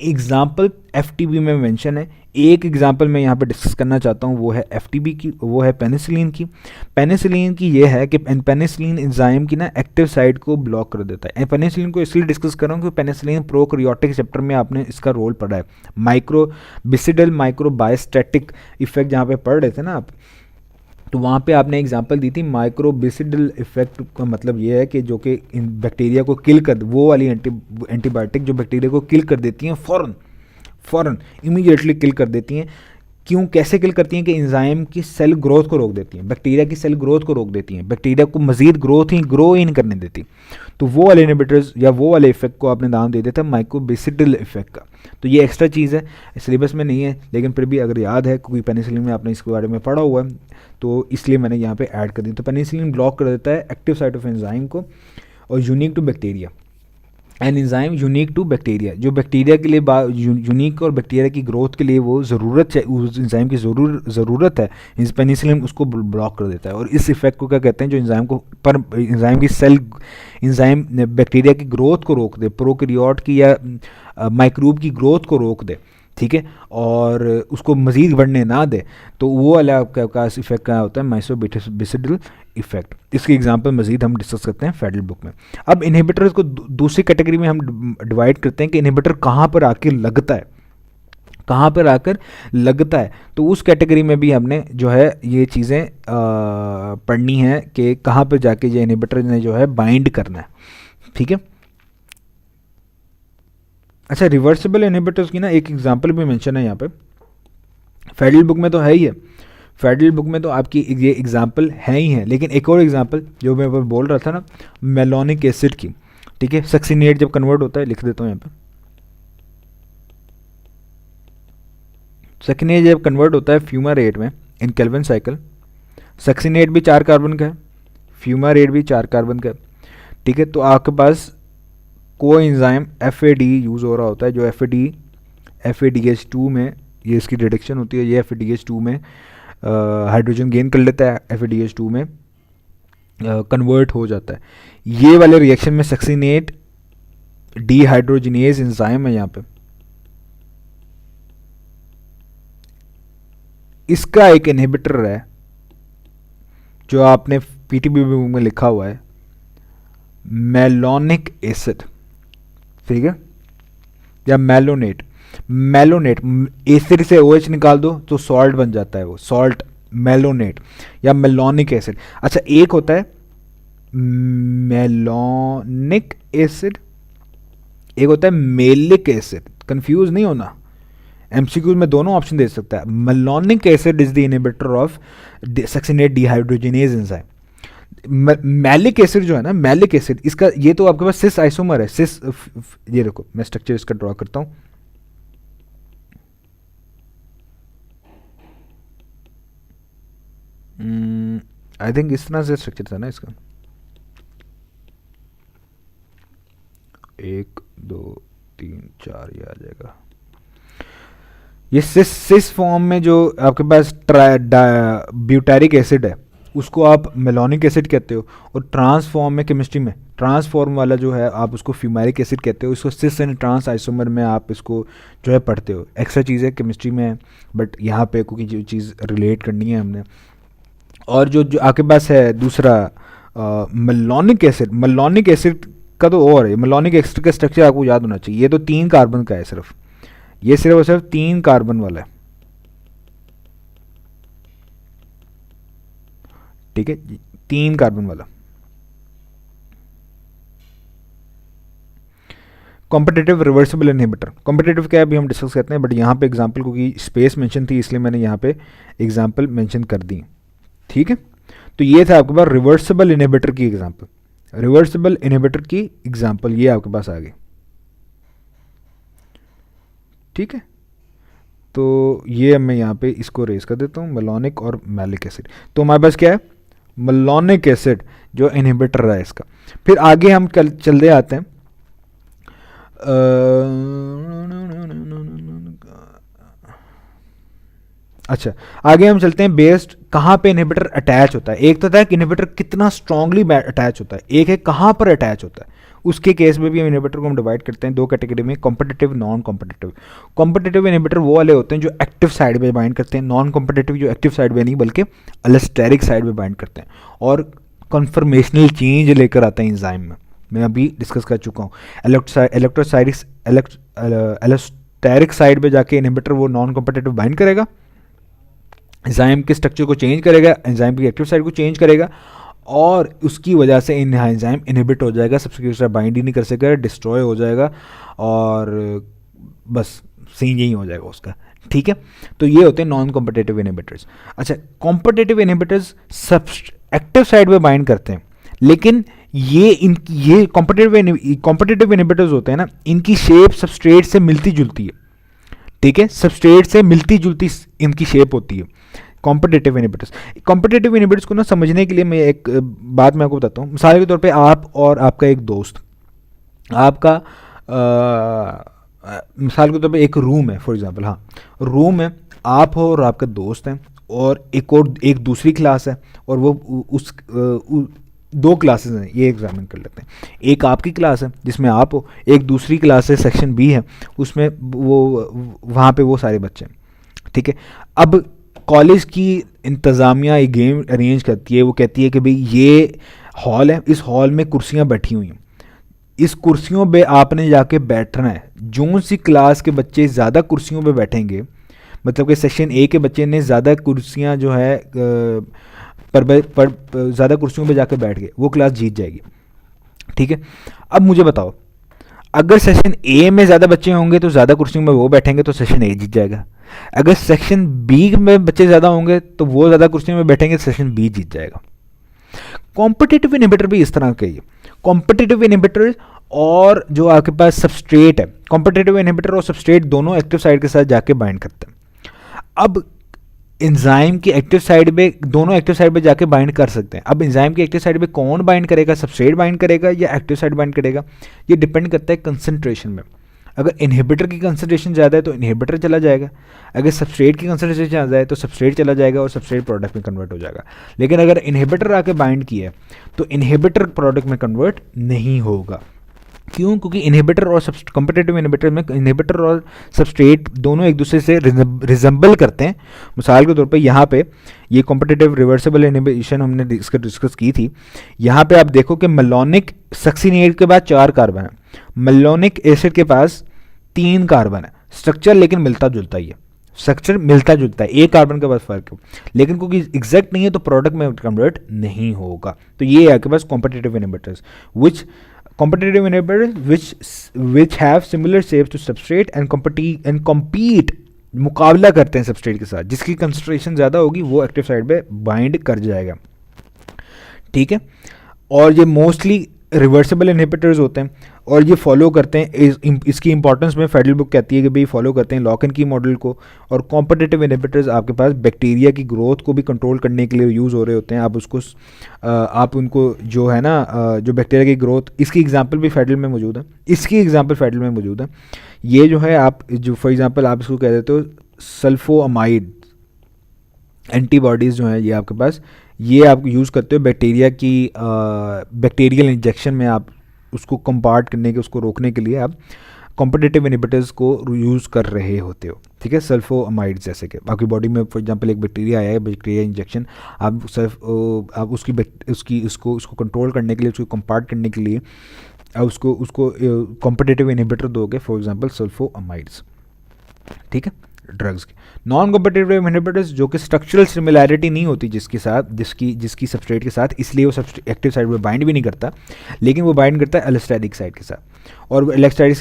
एग्जाम्पल एफटीबी में मेंशन है, एक एग्जाम्पल मैं यहाँ पे डिस्कस करना चाहता हूँ, वो है एफटीबी की, वो है पेनिसिलिन की। पेनिसिलिन की ये है कि पेनिसिलिन एंजाइम की ना एक्टिव साइट को ब्लॉक कर देता है। पेनिसिलिन को इसलिए डिस्कस कर रहा हूँ कि पेनिसिलिन प्रोकैरियोटिक चैप्टर में आपने इसका रोल पढ़ा है, माइक्रोबिसिडल माइक्रोबायोस्टैटिक इफेक्ट जहाँ पे पढ़ रहे थे ना आप, तो वहाँ पे आपने एग्जांपल दी थी माइक्रोबिसिडल इफेक्ट का मतलब ये है कि जो कि बैक्टीरिया को किल कर, वो वाली एंटीबायोटिक जो बैक्टीरिया को किल कर देती हैं, फ़ौरन इमीडिएटली किल कर देती हैं। क्यों, कैसे किल करती हैं कि एंजाइम की सेल ग्रोथ को रोक देती हैं, बैक्टीरिया की सेल ग्रोथ को रोक देती हैं, बैक्टीरिया को मजीद ग्रो ही नहीं करने देती। तो वो वाले इनहिबिटर्स या वो वाले इफेक्ट को आपने नाम दे दिया था माइक्रोबिसिडल इफेक्ट का। तो ये एक्स्ट्रा चीज़ है, सिलेबस में नहीं है, लेकिन फिर भी अगर याद है, क्योंकि पेनिसिलिन में आपने इसके बारे में पढ़ा हुआ है, तो इसलिए मैंने यहाँ पे ऐड कर दी। तो पेनिसिलिन ब्लॉक कर देता है एक्टिव साइट ऑफ एंजाइम को, और unique to bacteria, an enzyme unique to bacteria, जो बैक्टीरिया के लिए यूनिक और बैक्टीरिया की ग्रोथ के लिए वो ज़रूरत है, उस एंजाइम की ज़रूरत है, इस पेनिसिलिन उसको ब्लॉक कर देता है। और इस इफेक्ट को क्या कहते हैं, जो एंजाइम को एंजाइम की सेल, एंजाइम बैक्टीरिया की ग्रोथ को रोक दे, प्रोकैरियोट की या माइक्रोब की ग्रोथ को रोक दे, ठीक है, और उसको मज़ीद बढ़ने ना दे, तो वो वाला आपका इफेक्ट क्या होता है, माइक्रोबिसिडल इफेक्ट। इसकी एग्जांपल मज़ीद हम डिस्कस करते हैं फेडरल बुक में। अब इनहिबिटर्स को दूसरी कैटेगरी में हम डिवाइड करते हैं कि इनहिबिटर कहाँ पर आकर लगता है, कहाँ पर आकर लगता है। तो उस कैटेगरी में भी हमने जो है ये चीज़ें पढ़नी है कि कहाँ पर जाके ये इनहिबिटर ने जो है बाइंड करना है, ठीक है। अच्छा, रिवर्सिबल इनहिबिटर्स की ना एक एग्जांपल भी मेंशन है यहाँ पे, फेडरल बुक में तो है ही है, फेडरल बुक में तो आपकी ये एग्जांपल है ही है, लेकिन एक और एग्जांपल जो मैं बोल रहा था ना, मेलोनिक एसिड की, ठीक है, सक्सिनेट जब कन्वर्ट होता है, लिख देता हूँ यहाँ पे, सक्सिनेट जब कन्वर्ट होता है फ्यूमारेट में इन केल्विन साइकिल, सक्सिनेट भी 4 कार्बन का है, फ्यूमारेट भी 4 कार्बन का है, ठीक है। तो आपके पास को एंजाइम FAD यूज़ हो रहा होता है, जो FADH2 में ये इसकी रिडक्शन होती है, ये FADH2 में हाइड्रोजन गेन कर लेता है, FADH2 में कन्वर्ट हो जाता है। ये वाले रिएक्शन में सक्सिनेट डीहाइड्रोजिनेज एंजाइम है यहाँ पे, इसका एक इनहिबिटर है जो आपने PTB में लिखा हुआ है, मेलोनिक एसिड, ठीक है, या मेलोनेट एसिड से OH निकाल दो तो सॉल्ट बन जाता है, वो सॉल्ट, मेलोनेट या मेलोनिक एसिड। अच्छा, एक होता है मेलोनिक एसिड, एक होता है मेलिक एसिड, कंफ्यूज नहीं होना, एमसीक्यू में दोनों ऑप्शन दे सकता है। Malonic acid is the inhibitor of succinate dehydrogenase enzyme. Malic acid जो है ना, मैलिक एसिड, इसका ये तो आपके पास सिस आइसोमर है, सिस, ये देखो मैं स्ट्रक्चर इसका ड्रॉ करता हूं। आई थिंक इस तरह से स्ट्रक्चर था ना इसका, 1 2 3 4 ये आ जाएगा। ये सिस फॉर्म में जो आपके पास ब्यूटारिक एसिड है उसको आप मेलोनिक एसिड कहते हो, और ट्रांस फॉर्म में केमिस्ट्री में ट्रांस फॉर्म वाला जो है आप उसको फ्यूमेरिक एसिड कहते हो। इसको सिस एंड ट्रांस आइसोमर में आप इसको जो है पढ़ते हो। एक्स्ट्रा चीज़ें केमिस्ट्री में है, बट यहाँ पे क्योंकि जो चीज़ रिलेट करनी है हमने। और जो आपके पास है दूसरा मेलोनिक एसिड, मेलोनिक एसिड का तो और है, मेलोनिक एसिड का स्ट्रक्चर आपको याद होना चाहिए। ये तो 3 कार्बन का है सिर्फ, ये सिर्फ और सिर्फ 3 कार्बन वाला है, ठीक है, 3 कार्बन वाला। कॉम्पिटिटिव रिवर्सिबल इनहिबिटर, कॉम्पिटिटिव क्या है अभी हम डिस्कस करते हैं, बट यहाँ पे एग्जांपल क्योंकि स्पेस मेंशन थी इसलिए मैंने यहाँ पे एग्जांपल मेंशन कर दी, ठीक है। तो ये था आपके पास रिवर्सिबल इनहिबिटर की एग्जांपल, रिवर्सिबल इनहिबिटर की एग्जांपल ये आपके पास आ गई, ठीक है। तो ये मैं यहाँ पे इसको रेस कर देता हूँ, मेलोनिक और मैलिक एसिड। तो हमारे पास क्या है, मेलोनिक एसिड जो इनहिबिटर है इसका। फिर आगे हम चलते आते हैं, अच्छा आगे हम चलते हैं बेस्ड कहाँ पे इनहिबिटर अटैच होता है। एक तो था कि इनहिबिटर कितना स्ट्रांगली अटैच होता है, एक है कहाँ पर अटैच होता है। उसके केस में भी हम इनहिबिटर को हम डिवाइड करते हैं 2 कैटेगरी में, competitive, non competitive. Competitive inhibitor वो वाले होते हैं जो एक्टिव साइड पे बाइंड करते हैं, नॉन कॉम्पिटिटिव जो एक्टिव साइड पे नहीं बल्कि अलेस्टेरिक साइड पे बाइंड करते हैं और कन्फर्मेशनल चेंज लेकर आते हैं एंजाइम में। मैं अभी डिस्कस कर चुका हूँ। एलेस्टेरिक साइड पे जाके इनहिबिटर वो नॉन कॉम्पिटिटिव बाइंड करेगा, एंजाइम के स्ट्रक्चर को चेंज करेगा, एंजाइम की एक्टिव साइड को चेंज करेगा, और उसकी वजह से एंजाइम इनहिबिट हो जाएगा, सबसे बाइंड ही नहीं कर सकेगा, डिस्ट्रॉय हो जाएगा, और बस सीन यही हो जाएगा उसका, ठीक है। तो ये होते हैं नॉन कॉम्पिटिटिव इनहिबिटर्स। अच्छा, कॉम्पिटिटिव इनहिबिटर्स सब एक्टिव साइड पे बाइंड करते हैं, लेकिन ये कॉम्पिटिटिव इनहिबिटर्स होते हैं ना, इनकी शेप सबस्ट्रेट से मिलती जुलती है, ठीक है, सबस्ट्रेट से मिलती जुलती इनकी शेप होती है कॉम्पिटिटिव इनहिबिटर्स। कॉम्पिटिटिव इनहिबिटर्स को ना समझने के लिए मैं एक बात मैं आपको बताता हूँ। मिसाल के तौर पे आप और आपका एक दोस्त, आपका मिसाल के तौर पे एक रूम है, फॉर एग्जांपल, हाँ रूम है, आप हो और आपका दोस्त हैं, और एक दूसरी क्लास है, और वो उस 2 क्लासेस हैं, ये एग्जामिन कर लेते हैं। एक आपकी क्लास है जिसमें आप हो, एक दूसरी क्लास है सेक्शन बी है, उसमें वहाँ पे वो सारे बच्चे हैं, ठीक है। अब कॉलेज की इंतज़ामिया एक गेम अरेंज करती है, वो कहती है कि भाई ये हॉल है, इस हॉल में कुर्सियाँ बैठी हुई हैं, इस कुर्सियों पे आपने जाके बैठना है। जो सी क्लास के बच्चे ज़्यादा कुर्सियों पे बैठेंगे, मतलब कि सेक्शन ए के बच्चे ने ज़्यादा कुर्सियाँ जो है पर ज़्यादा कुर्सियों पे जाके बैठ गए, वो क्लास जीत जाएगी, ठीक है। अब मुझे बताओ, अगर सेक्शन ए में ज़्यादा बच्चे होंगे तो ज़्यादा कुर्सियों में वो बैठेंगे तो सेक्शन ए जीत जाएगा। अगर सेक्शन बी में बच्चे ज़्यादा होंगे तो वो ज़्यादा कुर्सियों में बैठेंगे तो सेक्शन बी जीत जाएगा। कॉम्पिटिटिव इनहिबिटर भी इस तरह का ही है। कॉम्पिटिटिव इनहिबिटर और जो आपके पास सबस्ट्रेट है, कॉम्पिटिटिव इनहिबिटर और सबस्ट्रेट दोनों एक्टिव साइड के साथ जाके बाइंड करते हैं। अब एंजाइम की एक्टिव साइड पे, दोनों एक्टिव साइड पे जाके बाइंड कर सकते हैं। अब एंजाइम की एक्टिव साइड पे कौन बाइंड करेगा, सबस्ट्रेट बाइंड करेगा या एक्टिव साइड बाइंड करेगा, ये डिपेंड करता है कंसंट्रेशन में। अगर इनहिबिटर की कंसंट्रेशन ज़्यादा है तो इनहिबिटर चला जाएगा, अगर सबस्ट्रेट की कंसंट्रेशन ज़्यादा है तो सबस्ट्रेट चला जाएगा और सबस्ट्रेट प्रोडक्ट में कन्वर्ट हो जाएगा। लेकिन अगर इनहिबिटर आके बाइंड किया है तो इनहिबिटर प्रोडक्ट में कन्वर्ट नहीं होगा। क्यों? क्योंकि इनहिबिटर और कॉम्पिटिटिव इनहिबिटर में इनहिबिटर और सबस्ट्रेट दोनों एक दूसरे से रिजेंबल करते हैं। मिसाल के तौर पे यहाँ पे ये कॉम्पिटिटिव रिवर्सिबल इनहिबिशन हमने डिस्कस की थी। यहाँ पे आप देखो कि मेलोनिक सक्सिनेट के बाद 4 कार्बन है, मेलोनिक एसिड के पास 3 कार्बन है। स्ट्रक्चर लेकिन मिलता जुलता ही है, स्ट्रक्चर मिलता जुलता है, 1 कार्बन के पास फर्क है, लेकिन क्योंकि एग्जैक्ट नहीं है तो प्रोडक्ट में कन्वर्ट नहीं होगा। तो ये है आपके पास competitive inhibitors which competitive inhibitors which have similar shapes to substrate and compete, मुकाबला करते हैं सबस्ट्रेट के साथ, जिसकी कंसंट्रेशन ज़्यादा होगी वो एक्टिव साइड पे बाइंड कर जाएगा, ठीक है। और ये मोस्टली रिवर्सिबल इनहिबिटर्स होते हैं और ये फॉलो करते हैं, इसकी इंपॉर्टेंस में फेडरल बुक कहती है कि भाई फॉलो करते हैं लॉक एंड की मॉडल को। और कॉम्पिटिटिव इनहिबिटर्स आपके पास बैक्टीरिया की ग्रोथ को भी कंट्रोल करने के लिए यूज़ हो रहे होते हैं। आप उनको जो है ना जो बैक्टीरिया की ग्रोथ, इसकी एग्जांपल भी फेडरल में मौजूद है, ये जो है आप जो फॉर एग्जांपल आप इसको कह देते हो सल्फोअमाइड एंटीबॉडीज़ जो हैं ये आपके पास, ये आप यूज़ करते हो बैक्टीरिया की बैक्टीरियल इंजेक्शन में, आप उसको कंपार्ट करने के, उसको रोकने के लिए आप कॉम्पिटिटिव इनहिबिटर्स को यूज़ कर रहे होते हो, ठीक है। सल्फोअमाइड्स जैसे कि आपकी बॉडी में फॉर एग्जांपल एक बैक्टीरिया आया है, बैक्टीरिया इंजेक्शन, आप उसको कंट्रोल करने के लिए, उसको कंपार्ट करने के लिए आप उसको कॉम्पिटिटिव इनहिबिटर दोगे, फॉर एग्जांपल सल्फोअमाइड्स, ठीक है, ड्रग्स के। नॉन कॉम्पिटिटिव इनहिबिटर्स जो कि स्ट्रक्चरल सिमिलैरिटी नहीं होती जिसकी सबस्ट्रेट के साथ, इसलिए वो एक्टिव साइड में बाइंड भी नहीं करता, लेकिन वो बाइंड करता है एलोस्टेरिक साइड के साथ। और एलोस्टेरिक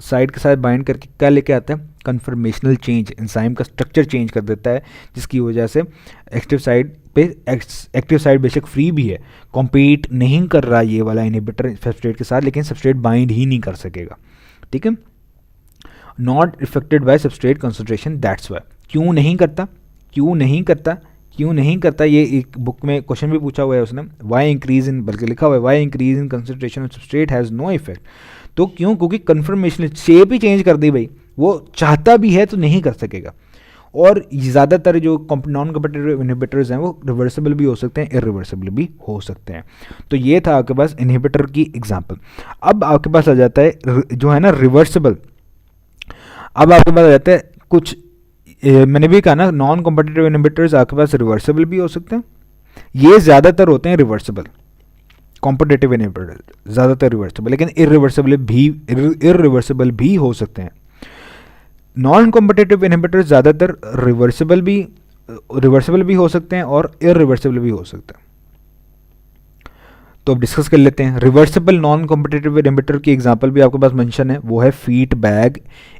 साइड के साथ बाइंड करके क्या लेके आता है, कन्फर्मेशनल चेंज, एंजाइम का स्ट्रक्चर चेंज कर देता है, जिसकी वजह से एक्टिव साइड बेशक फ्री भी है, कॉम्पीट नहीं कर रहा ये वाला इनहिबिटर सबस्ट्रेट के साथ, लेकिन सबस्ट्रेट बाइंड ही नहीं कर सकेगा, ठीक है। Not affected by substrate concentration, that's why. क्यों नहीं करता, ये एक बुक में क्वेश्चन भी पूछा हुआ है उसने, वाई इंक्रीज इन, बल्कि लिखा हुआ है why increase in concentration of substrate has no effect. तो क्यों, क्योंकि कन्फर्मेशन शेप ही चेंज कर दी भाई, वो चाहता भी है तो नहीं कर सकेगा। और ज़्यादातर जो नॉन कॉम्पिटिटिव इनहिबिटर्स हैं वो रिवर्सिबल भी हो सकते हैं, इरिवर्सिबल भी हो सकते हैं। तो ये था आपके पास इनहिबिटर की एग्जांपल। अब आपके पास आ जाता है जो है ना रिवर्सिबल, अब आपके पास आ जाता है कुछ, मैंने भी कहा ना नॉन कॉम्पिटिटिव इनहिबिटर्स आपके पास रिवर्सिबल भी हो सकते हैं, ये ज़्यादातर होते हैं रिवर्सिबल, कॉम्पिटिटिव इनहिबिटर ज़्यादातर रिवर्सिबल, लेकिन इरिवर्सिबल भी हो सकते हैं। नॉन कॉम्पिटिटिव इनहिबिटर्स ज़्यादातर रिवर्सिबल भी हो सकते हैं और इरिवर्सिबल भी हो सकते हैं। तो अब डिस्कस कर लेते हैं। रिवर्सिबल नॉन कॉम्पिटिटिव इनहिबिटर की एग्जांपल भी आपके पास मेंशन है, वो है फीडबैक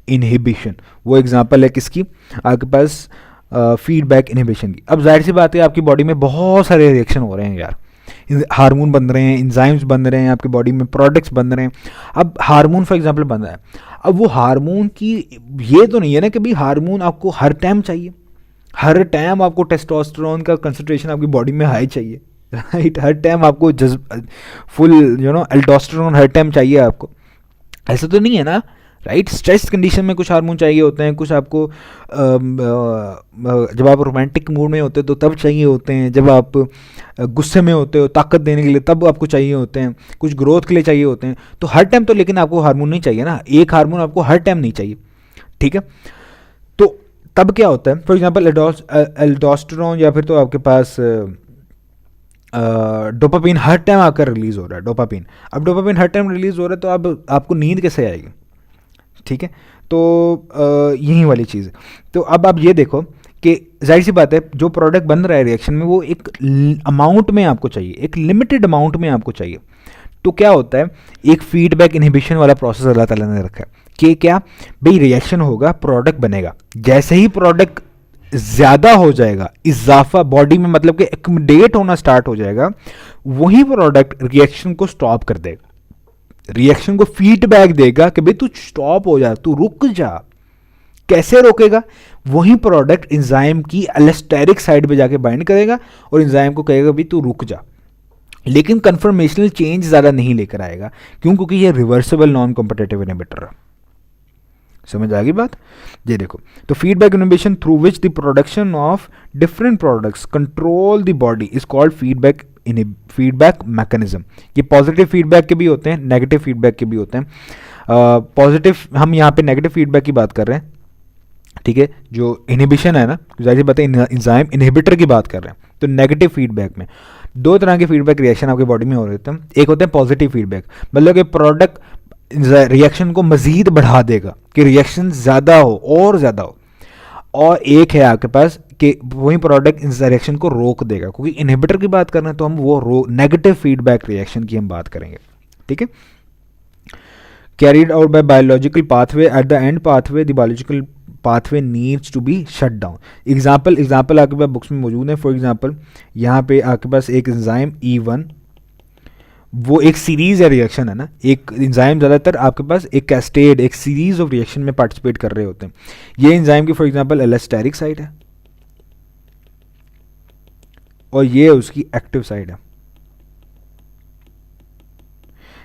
इनहिबिशन। वो एग्जांपल है किसकी, आपके पास फीडबैक इनहिबिशन की। अब जाहिर सी बात है आपकी बॉडी में बहुत सारे रिएक्शन हो रहे हैं यार, हार्मोन बन रहे हैं, इंजाइम्स बन रहे हैं, आपकी बॉडी में प्रोडक्ट्स बन रहे हैं। अब हार्मोन फॉर एग्जांपल बन रहा है, अब वो हार्मोन की ये तो नहीं है ना कि भाई हार्मोन आपको हर टाइम चाहिए, हर टाइम आपको टेस्टोस्टेरोन का कंसंट्रेशन आपकी बॉडी में हाई चाहिए, राइट, हर टाइम आपको फुल एल्डोस्टेरोन हर टाइम चाहिए आपको, ऐसा तो नहीं है ना, राइट। स्ट्रेस कंडीशन में कुछ हार्मोन चाहिए होते हैं, कुछ आपको जब आप रोमांटिक मूड में होते हो तो तब चाहिए होते हैं, जब आप गुस्से में होते हो ताकत देने के लिए तब आपको चाहिए होते हैं, कुछ ग्रोथ के लिए चाहिए होते हैं। तो हर टाइम तो लेकिन आपको हार्मोन नहीं चाहिए ना, एक हार्मोन आपको हर टाइम नहीं चाहिए, ठीक है। तो तब क्या होता है, फॉर एग्जाम्पल एल्डोस्टेरोन या फिर तो आपके पास डोपामिन हर टाइम आकर रिलीज़ हो रहा है, डोपामिन। अब डोपामिन हर टाइम रिलीज़ हो रहा है तो अब आपको नींद कैसे आएगी, ठीक है। तो यही वाली चीज़ है। तो अब आप ये देखो कि जाहिर सी बात है जो प्रोडक्ट बन रहा है रिएक्शन में वो एक अमाउंट में आपको चाहिए, एक लिमिटेड अमाउंट में आपको चाहिए। तो क्या होता है, एक फीडबैक इनहिबिशन वाला प्रोसेस अल्लाह ताला ने रखा है कि क्या भाई रिएक्शन होगा, प्रोडक्ट बनेगा, जैसे ही प्रोडक्ट ज़्यादा हो जाएगा, इजाफा बॉडी में मतलब कि एक्युमुलेट होना स्टार्ट हो जाएगा, वही प्रोडक्ट रिएक्शन को स्टॉप कर देगा, रिएक्शन को फीडबैक देगा कि भाई तू स्टॉप हो जा, तू रुक जा। कैसे रोकेगा, वही प्रोडक्ट एंजाइम की एलोस्टेरिक साइड पे जाके बाइंड करेगा और एंजाइम को कहेगा भाई तू रुक जा, लेकिन कन्फर्मेशनल चेंज ज़्यादा नहीं लेकर आएगा। क्यों, क्योंकि ये रिवर्सिबल नॉन कॉम्पिटिटिव इनहिबिटर है। समझ आ गई बात, ये देखो। तो feedback inhibition through which the production of different products control the body is called feedback mechanism. ये पॉजिटिव फीडबैक के भी होते हैं, नेगेटिव फीडबैक के भी होते हैं। पॉजिटिव हम यहाँ पे नेगेटिव फीडबैक की बात कर रहे हैं, ठीक है। जो इनहिबिशन है ना, जाहिर बात है एंजाइम इनहिबिटर की बात कर रहे हैं। तो नेगेटिव फीडबैक में दो तरह के फीडबैक रिएक्शन आपकी बॉडी में हो रहे हैं। एक होते हैं पॉजिटिव फीडबैक, मतलब कि प्रोडक्ट रिएक्शन को मजीद बढ़ा देगा कि रिएक्शन ज़्यादा हो और ज़्यादा हो, और एक है आपके पास कि वही प्रोडक्ट इस रिएक्शन को रोक देगा। क्योंकि इनहिबिटर की बात कर रहे हैं तो हम वो नेगेटिव फीडबैक रिएक्शन की हम बात करेंगे। ठीक है। Carried out by biological pathway, at the end pathway the biological pathway needs to be shut down. Example आपके पास बुक्स में मौजूद है। फॉर एग्जाम्पल यहाँ पे आपके पास एक एंजाइम E1, वो एक सीरीज या रिएक्शन है ना, एक एंजाइम ज़्यादातर आपके पास एक कैस्केड, एक सीरीज ऑफ रिएक्शन में पार्टिसिपेट कर रहे होते हैं। ये एंजाइम की फॉर एग्जाम्पल एलेस्टेरिक साइड है और ये उसकी एक्टिव साइड है।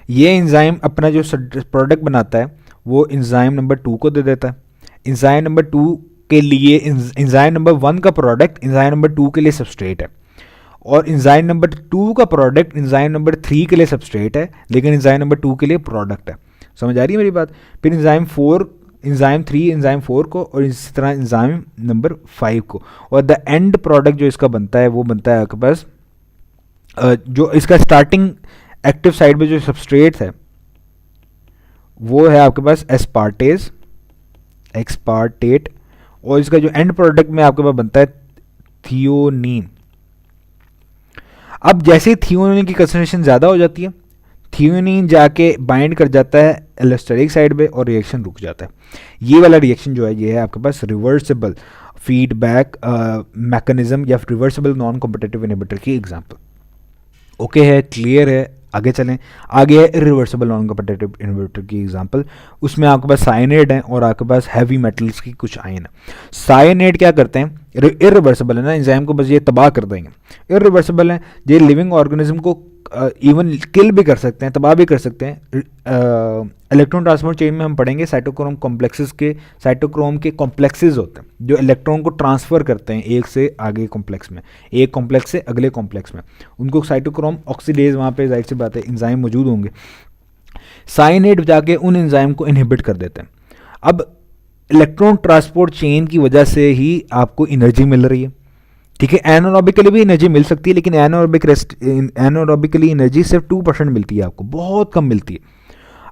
ये एंजाइम अपना जो प्रोडक्ट बनाता है वो एंजाइम नंबर 2 को दे देता है। एंजाइम नंबर 2 के लिए एंजाइम नंबर 1 का प्रोडक्ट एंजाइम नंबर 2 के लिए सबस्ट्रेट है, और एंजाइम नंबर 2 का प्रोडक्ट एंजाइम नंबर 3 के लिए सबस्ट्रेट है, लेकिन एंजाइम नंबर 2 के लिए प्रोडक्ट है। समझ आ रही है मेरी बात? फिर एंजाइम 3 एंजाइम 4 को, और इसी तरह एंजाइम नंबर 5 को, और द एंड प्रोडक्ट जो इसका बनता है वो बनता है आपके पास जो इसका स्टार्टिंग एक्टिव साइड पे जो सबस्ट्रेट है वो है आपके पास एक्सपार्टेट, और इसका जो एंड प्रोडक्ट में आपके पास बनता है थियोनीन। अब जैसे ही थियोनीन की कंसंट्रेशन ज़्यादा हो जाती है, थियोनीन जाके बाइंड कर जाता है एलोस्टेरिक साइड पे और रिएक्शन रुक जाता है। ये वाला रिएक्शन जो है ये है आपके पास रिवर्सिबल फीडबैक मैकेनिज्म या रिवर्सिबल नॉन कॉम्पिटिटिव इनहिबिटर की एग्जांपल। ओके है, क्लियर है? आगे चलें। आगे है इरिवर्सिबल नॉन कॉम्पिटिटिव इनहिबिटर की एग्जांपल। उसमें आपके पास साइनेड है और आपके पास हैवी मेटल्स की कुछ आयन है। साइनेड क्या करते हैं? इरिवर्सिबल है ना, एंजाइम को बस ये तबाह कर देंगे। इरिवर्सिबल है, ये लिविंग ऑर्गेनिज्म को इवन किल भी कर सकते हैं, तबाह भी कर सकते हैं। इलेक्ट्रॉन ट्रांसपोर्ट चेन में हम पढ़ेंगे साइटोक्रोम के कॉम्प्लेक्सेस होते हैं जो इलेक्ट्रॉन को ट्रांसफ़र करते हैं एक से आगे कॉम्प्लेक्स में, एक कॉम्प्लेक्स से अगले कॉम्प्लेक्स में। उनको साइटोक्रोम ऑक्सीडेज, वहाँ पे जाहिर सी बात है एंजाइम मौजूद होंगे। साइनेड जाके उन एंजाइम को इनहिबिट कर देते हैं। अब इलेक्ट्रॉन ट्रांसपोर्ट चेन की वजह से ही आपको एनर्जी मिल रही है, ठीक है। एनारोबिकली भी एनर्जी मिल सकती है, लेकिन एनारोबिकली एनर्जी सिर्फ 2% मिलती है, आपको बहुत कम मिलती है।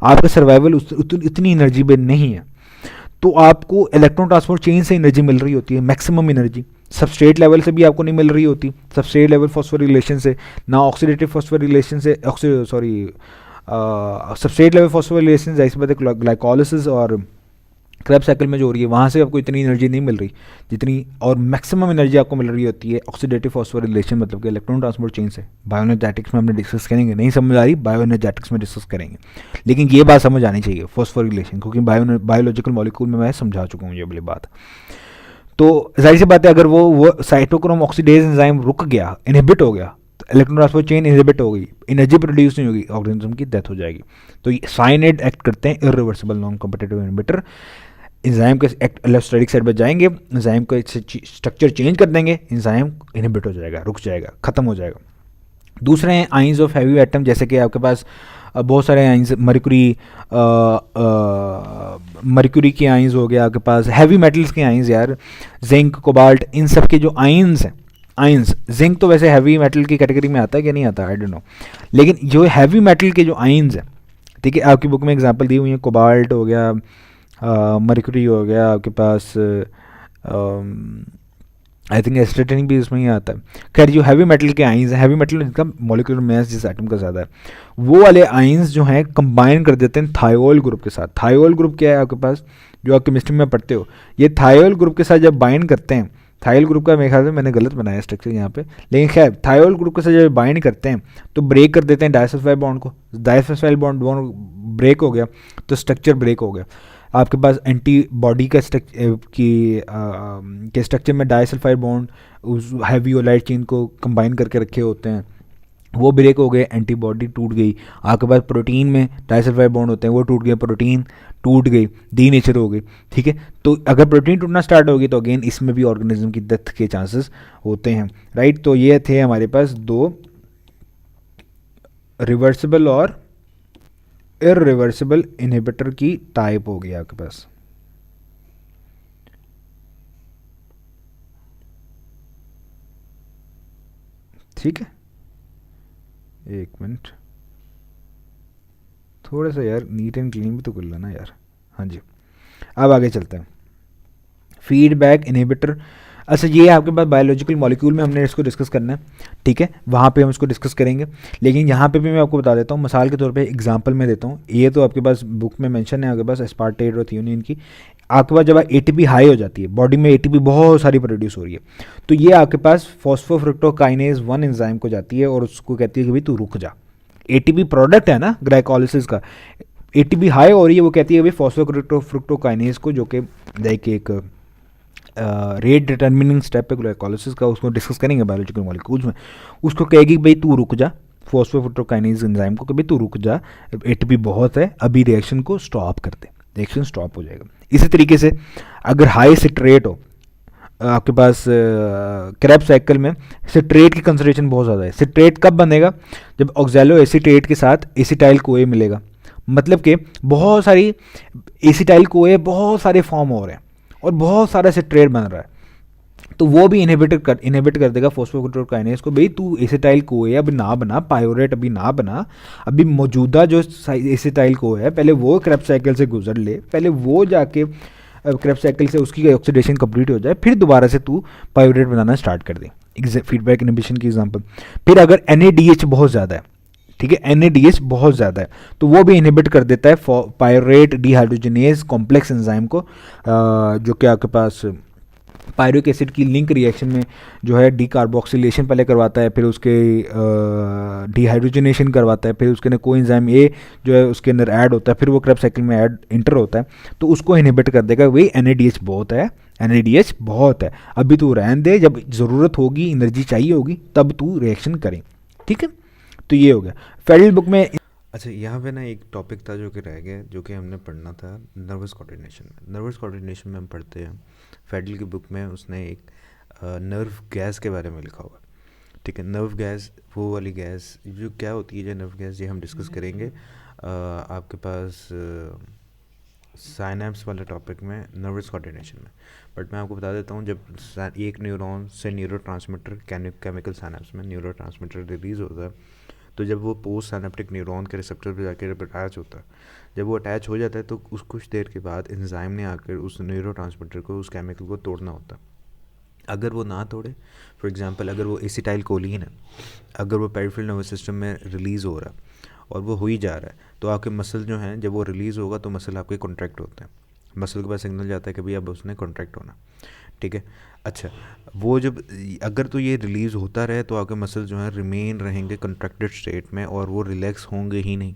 आपका सर्वाइवल इतनी एनर्जी में नहीं है, तो आपको इलेक्ट्रॉन ट्रांसपोर्ट चेन से एनर्जी मिल रही होती है, मैक्सिमम एनर्जी। सबस्ट्रेट लेवल से भी आपको नहीं मिल रही होती, सबस्ट्रेट लेवल फॉस्फोरिलेशन से ना, ऑक्सीडेटिव फॉस्फोरिलेशन से, सबस्ट्रेट लेवल फॉस्फोरिलेशन जैसे बात है ग्लाइकोलिसिस और क्रैब साइकिल में जो हो रही है, वहाँ से आपको इतनी एनर्जी नहीं मिल रही जितनी, और मैक्सिमम एनर्जी आपको मिल रही होती है ऑक्सीडेटिव फॉस्फोरिलेशन, मतलब कि इलेक्ट्रॉन ट्रांसपोर्ट चेन से। बायोएनर्जेटिक्स में हमने डिस्कस करेंगे, नहीं समझ आ रही बायोएनर्जेटिक्स में डिस्कस करेंगे, लेकिन ये बात समझ आनी चाहिए फॉस्फोरिलेशन, क्योंकि बायोलॉजिकल मॉलिक्यूल में मैं समझा चुका हूँ ये वाली बात। तो जाहिर सी बात है अगर वो साइटोक्रोम ऑक्सीडेज एंजाइम रुक गया, इनहिबिट हो गया, इलेक्ट्रॉन ट्रांसपोर्ट चेन इनहिबिट हो गई, एनर्जी प्रोड्यूस नहीं होगी, ऑर्गेनिज्म की डेथ हो जाएगी। तो साइनेड एक्ट करते हैं irreversible non competitive inhibitor. Enzyme के एलोस्टेरिक साइड पर जाएंगे, एंजाइम का स्ट्रक्चर चेंज कर देंगे, एंजाइम इनहिबिट हो जाएगा, रुक जाएगा, खत्म हो जाएगा। दूसरे हैं आइंस ऑफ हैवी एटम, जैसे कि आपके पास बहुत सारे आइंस, मर्क्यूरी के आइंस हो गया आपके पास, हैवी मेटल्स के आइंस यार, जिंक, कोबाल्ट, इन सब के जो आइंस हैं, आइंस, जिंक तो वैसे हैवी मेटल की कैटेगरी में आता है कि नहीं आता, आई डोंट नो, लेकिन जो हैवी मेटल के जो आइंस हैं, ठीक है, आपकी बुक में एग्जांपल दी हुई है, कोबाल्ट हो गया, मर्क्यूरी हो गया आपके पास, आई थिंक एस्ट्रेटिन भी इसमें ही आता है। खैर जो हैवी मेटल के आइंस हैं, हैवी मेटल जिनका मॉलिक्यूलर मास जिस एटम का ज़्यादा है, वो वाले आइंस जो हैं कंबाइन कर देते हैं थायोल ग्रुप के साथ। थायोल ग्रुप क्या है आपके पास, जो आप केमिस्ट्री में पढ़ते हो, ये थायोल ग्रुप के साथ जब बाइंड करते हैं, थायोल ग्रुप का मेरे ख्याल से मैंने गलत बनाया स्ट्रक्चर यहाँ पे, लेकिन खैर थायोल ग्रुप के साथ जब बाइंड करते हैं तो ब्रेक कर देते हैं डाइसल्फाइड बॉन्ड को, डाइसल्फाइड बॉन्ड ब्रेक हो गया तो स्ट्रक्चर ब्रेक हो गया। आपके पास एंटीबॉडी का के स्ट्रक्चर में डाइसल्फाइड बॉन्ड उस हैवी ओलाइट चेन को कंबाइन करके रखे होते हैं, वो ब्रेक हो गए, एंटीबॉडी टूट गई। आपके पास प्रोटीन में डाइसल्फाइड बॉन्ड होते हैं, वो टूट गए, प्रोटीन टूट गई, डी नेचर हो गई, ठीक है। तो अगर प्रोटीन टूटना स्टार्ट होगी तो अगेन इसमें भी ऑर्गेनिज्म की डेथ के चांसेस होते हैं, राइट। तो ये थे हमारे पास दो रिवर्सिबल और इरिवर्सिबल इनहिबिटर की टाइप हो गई आपके पास। ठीक है, एक मिनट, थोड़ा सा यार नीट एंड क्लीन भी तो कर लेना यार। हाँ जी, अब आगे चलते हैं। फीडबैक इनहिबिटर, अच्छा, ये आपके पास बायोलॉजिकल मॉलिक्यूल में हमने इसको डिस्कस करना है, ठीक है, वहाँ पे हम इसको डिस्कस करेंगे। लेकिन यहाँ पे भी मैं आपको बता देता हूँ, मिसाल के तौर पे एग्जांपल में देता हूँ। ये तो आपके पास बुक में मेंशन है, आपके पास एस्पार्टेट और थियोनिन की। आपके पास जब एटीपी हाई हो जाती है, बॉडी में एटीपी बहुत सारी प्रोड्यूस हो रही है, तो ये आपके पास फॉस्फोफ्रुक्टोकाइनेज 1 एंजाइम को जाती है और उसको कहती है कि भाई तू रुक जा। एटीपी प्रोडक्ट है ना ग्लाइकोलिसिस का, एटीपी हाई हो रही है, वो कहती है भाई फॉस्फोफ्रुक्टोकाइनेज को, जो कि लाइक एक रेट डिटर्मिनिंग स्टेप है ग्लाइकोलिसिस का, उसको डिस्कस करेंगे बायोलॉजिकल मॉलिक्यूल्स में। उसको कहेगी कि भाई तू रुक जा, फॉस्फोफ्रुक्टोकाइनेज एंजाइम को, कि भाई तू रुक जा, एटीपी बहुत है, अभी रिएक्शन को स्टॉप कर दे, रिएक्शन स्टॉप हो जाएगा। इसी तरीके से अगर हाई सिट्रेट हो आपके पास, क्रैब साइकिल में सिट्रेट की कंसंट्रेशन बहुत ज़्यादा है। सिट्रेट कब बनेगा? जब ऑक्सैलो एसीटेट के साथ एसिटाइल कोए मिलेगा, मतलब कि बहुत सारी एसिटाइल कोए बहुत सारे फॉर्म हो रहे हैं और बहुत सारा सिट्रेट बन रहा है, तो वो भी इनहिबिट कर देगा फॉस्फोग्लूटामाइनेज को। भाई तू एसिटाइल कोए अभी ना बना, पायोरेट अभी ना बना, अभी मौजूदा जो एसिटाइल कोए है पहले वो क्रेब्स साइकिल से गुजर ले, पहले वो जाके क्रेब्स साइकिल से उसकी ऑक्सीडेशन कंप्लीट हो जाए, फिर दोबारा से तू पायोरेट बनाना स्टार्ट कर दे। फीडबैक इनहिबिशन की एग्जांपल। फिर अगर NADH बहुत ज़्यादा है, ठीक है, NADH बहुत ज़्यादा है, तो वो भी इनहिबिट कर देता है पायरेट डिहाइड्रोजनेज कॉम्प्लेक्स एंजाइम को, जो कि आपके पास पायरिक एसिड की लिंक रिएक्शन में जो है डीकार्बोक्सिलेशन पहले करवाता है, फिर उसके डिहाइड्रोजनेशन करवाता है, फिर उसके अंदर कोएंजाइम ए जो है उसके अंदर ऐड होता है, फिर वो क्रेब्स साइकिल में ऐड इंटर होता है, तो उसको इनहिबिट कर देगा। वही NADH बहुत है, NADH बहुत है, अभी तू रहने दे, जब ज़रूरत होगी, एनर्जी चाहिए होगी, तब तू रिएक्शन करें, ठीक है। तो ये हो गया फेडल बुक में। अच्छा, यहाँ पे ना एक टॉपिक था जो कि रह गया, जो कि हमने पढ़ना था नर्वस कोऑर्डिनेशन में। नर्वस कोऑर्डिनेशन में हम पढ़ते हैं फेडल की बुक में, उसने एक नर्व गैस के बारे में लिखा हुआ है, ठीक है। नर्व गैस, वो वाली गैस जो क्या होती है, जो नर्व गैस, ये हम डिस्कस करेंगे आपके पास साइनेप्स वाले टॉपिक में, नर्वस कोऑर्डिनेशन में। बट मैं आपको बता देता हूँ, जब एक न्यूरॉन से न्यूरोट्रांसमीटर केमिकल साइनेप्स में न्यूरोट्रांसमीटर रिलीज़ होता है, तो जब वो पोस्ट साइनेप्टिक न्यूरॉन के रिसेप्टर पे जाकर जब अटैच होता है, जब वो अटैच हो जाता है, तो उस कुछ देर के बाद एंजाइम ने आकर उस न्यूरोट्रांसमीटर को, उस केमिकल को तोड़ना होता है। अगर वो ना तोड़े, फॉर एग्जांपल अगर वो एसिटाइल कोलिन है, अगर वो पेरिफेरल नर्वस सिस्टम में रिलीज़ हो रहा है और वो हो ही जा रहा है, तो आपके मसल जो हैं, जब वो रिलीज़ होगा तो मसल आपके कॉन्ट्रैक्ट होते हैं, मसल के पास सिग्नल जाता है कि भाई अब उसने कॉन्ट्रैक्ट होना, ठीक है। अच्छा, वो जब अगर तो ये रिलीज़ होता रहे तो आपके मसल जो हैं रिमेन रहेंगे कंट्रैक्टेड स्टेट में और वो रिलैक्स होंगे ही नहीं,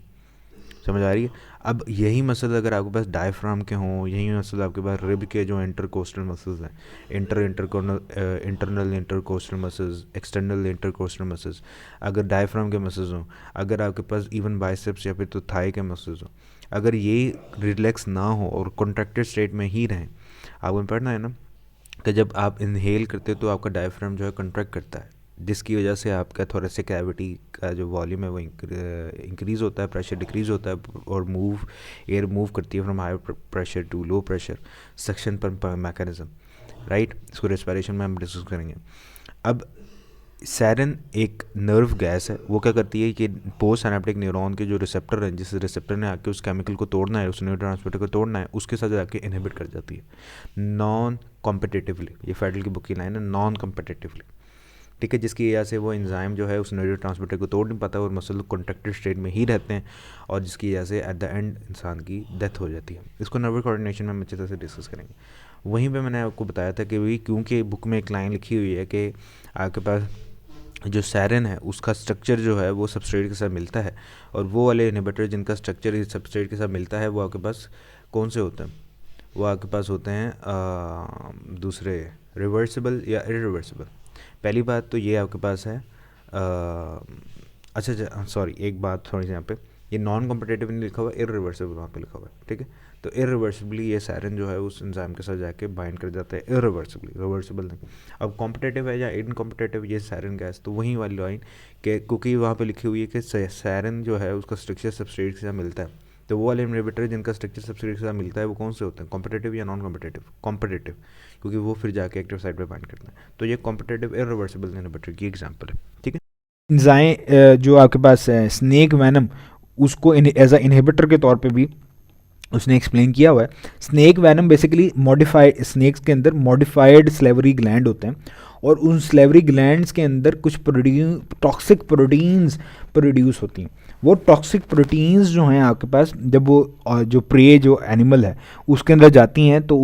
समझ आ रही है। अब यही मसल अगर आपके पास डायफ्राम के हों, यही मसल आपके पास रिब के जो इंटरकोस्टल मसल्स हैं, internal intercostal muscles, external intercostal muscles, अगर डायफ्राम के मसल्स हों, अगर आपके पास इवन बाइसेप्स या फिर तो थाई के मसल्स हों, अगर ये रिलैक्स ना हो और कॉन्ट्रैक्टेड स्टेट में ही रहें, आपको पढ़ना है ना कि जब आप इनहेल करते हो तो आपका डायफ्राम जो है कॉन्ट्रैक्ट करता है, जिसकी वजह से आपका थोरेसिक कैविटी का जो वॉल्यूम है वो इंक्रीज़ होता है, प्रेशर डिक्रीज़ होता है और एयर मूव करती है from high pressure to low pressure, suction pump mechanism, right. इसको रेस्पिरेशन में हम डिस्कस करेंगे। अब सैरिन एक नर्व गैस है, वो क्या करती है कि पोस्ट सिनेप्टिक न्यूरॉन के जो रिसेप्टर हैं, जिस रिसेप्टर ने आके उस केमिकल को तोड़ना है, उस न्यूरोट्रांसमीटर को तोड़ना है, उसके साथ जाके इनहिबिट कर जाती है नॉन कॉम्पिटिटिवली। ये फेडल की बुक की लाइन है, नॉन कॉम्पिटिटिवली, ठीक है, जिसकी वजह से वो एंजाइम जो है उस न्यूरोट्रांसमीटर को तोड़ नहीं पाता और मसल कॉन्ट्रैक्टेड स्टेट में ही रहते हैं, और जिसकी वजह से एट द एंड इंसान की डेथ हो जाती है। इसको नर्वस कोऑर्डिनेशन में हम अच्छी तरह से डिस्कस करेंगे। वहीं पे मैंने आपको बताया था कि भाई क्योंकि बुक में एक लाइन लिखी हुई है कि आपके पास जो सैरिन है उसका स्ट्रक्चर जो है वो सबस्ट्रेट के साथ मिलता है, और वो वाले इनहिबिटर जिनका स्ट्रक्चर सबस्ट्रेट के साथ मिलता है वो आपके पास कौन से होते हैं, वो आपके पास होते हैं दूसरे रिवर्सिबल या इरिवर्सिबल। पहली बात तो ये आपके पास है अच्छा सॉरी, एक बात थोड़ी सी यहाँ पे, ये नॉन कॉम्पिटिटिव नहीं लिखा हुआ, इरिवर्सिबल वहाँ पे लिखा हुआ है, ठीक है। तो इरिवर्सिबली ये सैरिन जो है उस एंजाइम के साथ जाके बाइंड कर जाता है, इरिवर्सिबली, रिवर्सिबल नहीं। अब कॉम्पिटिटिव है या इनकॉम्पिटिटिव ये सैरिन गैस, तो वही वाली लाइन कि क्योंकि वहाँ पे लिखी हुई है कि सैरिन जो है उसका स्ट्रक्चर सबस्ट्रेट के साथ मिलता है, तो वो वाले इनहिबिटर जिनका स्ट्रक्चर सबस्ट्रेट के साथ मिलता है वो कौन से होते हैं, कॉम्पिटिटिव या नॉन कॉम्पिटिटिव, कॉम्पिटिटिव, क्योंकि वो फिर जाके एक्टिव साइट पे बाइंड करते हैं। तो ये कॉम्पिटिटिव इरिवर्सिबल इनहिबिटर की एग्जांपल है, ठीक है। एंजाइम जो आपके पास है स्नेक वैनम, उसको एज अ इनहिबिटर के तौर पे भी उसने एक्सप्लेन किया हुआ है। Snake venom basically modified, snakes के अंदर मॉडिफाइड स्लेवरी ग्लैंड होते हैं और उन स्लेवरी ग्लैंड्स के अंदर कुछ टॉक्सिक प्रोटीन्स प्रोड्यूस होती हैं। वो टॉक्सिक प्रोटीन्स जो हैं आपके पास, जब वो जो प्रे जो एनिमल है उसके अंदर जाती हैं तो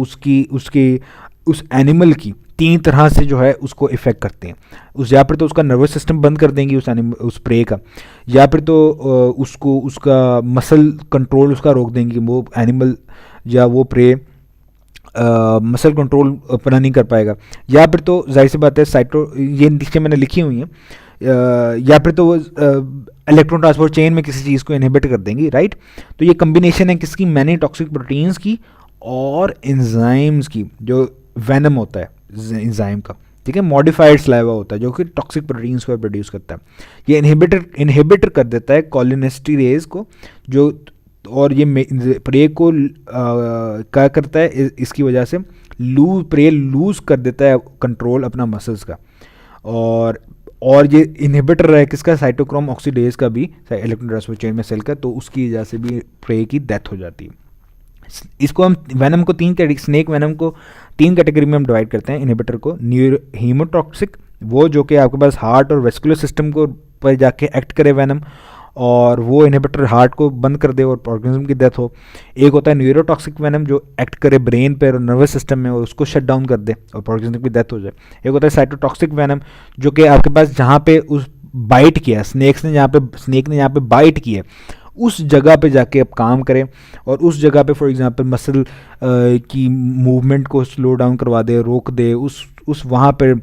उस एनिमल की 3 तरह से जो है उसको इफ़ेक्ट करते हैं। या फिर तो उसका नर्वस सिस्टम बंद कर देंगी उस प्रे का, या फिर तो उसको उसका मसल कंट्रोल उसका रोक देंगी, वो एनिमल या वो प्रे मसल कंट्रोल अपना नहीं कर पाएगा। या फिर तो जाहिर सी बात है ये नीचे मैंने लिखी हुई हैं, या फिर तो वो इलेक्ट्रॉन ट्रांसपोर्ट चेन में किसी चीज़ को इनहिबिट कर देंगी, राइट। तो ये कम्बिनेशन है किसकी, मैनी टॉक्सिक प्रोटीन्स की और एंजाइम्स की, जो वेनम होता है एंजाइम का, ठीक है, मॉडिफाइड सलाइवा होता है जो कि टॉक्सिक प्रोटीन्स को प्रोड्यूस करता है। ये इनहिबिटर कर देता है कोलिनेस्टेरेज को, जो और ये प्रे को क्या करता है, इसकी वजह से प्रे लूज कर देता है कंट्रोल अपना मसल्स का। और ये इनहिबिटर है किसका, साइटोक्रोम ऑक्सीडेज का भी, इलेक्ट्रॉन ट्रांसपोर्ट चेन में सेल का, तो उसकी वजह से भी प्रे की डेथ हो जाती है। इसको हम वेनम को स्नेक वेनम को 3 कैटेगरी में हम डिवाइड करते हैं इनहिबिटर को। हीमोटॉक्सिक, वो जो कि आपके पास हार्ट और वेस्कुलर सिस्टम को पर जाके एक्ट करे वेनम, और वो इनहिबिटर हार्ट को बंद कर दे और ऑर्गेनिज्म की डेथ हो। एक होता है न्यूरोटॉक्सिक वेनम जो एक्ट करे ब्रेन पे और नर्वस सिस्टम में और उसको शट डाउन कर दे और ऑर्गेनिज्म की डेथ हो जाए। एक होता है साइटोटॉक्सिक वेनम जो कि आपके पास जहाँ पे उस बाइट किया स्नेक ने जहाँ पे बाइट किया उस जगह पे जाके अब काम करें और उस जगह पे फॉर एग्जांपल मसल की मूवमेंट को स्लो डाउन करवा दे, रोक दे, उस वहाँ पर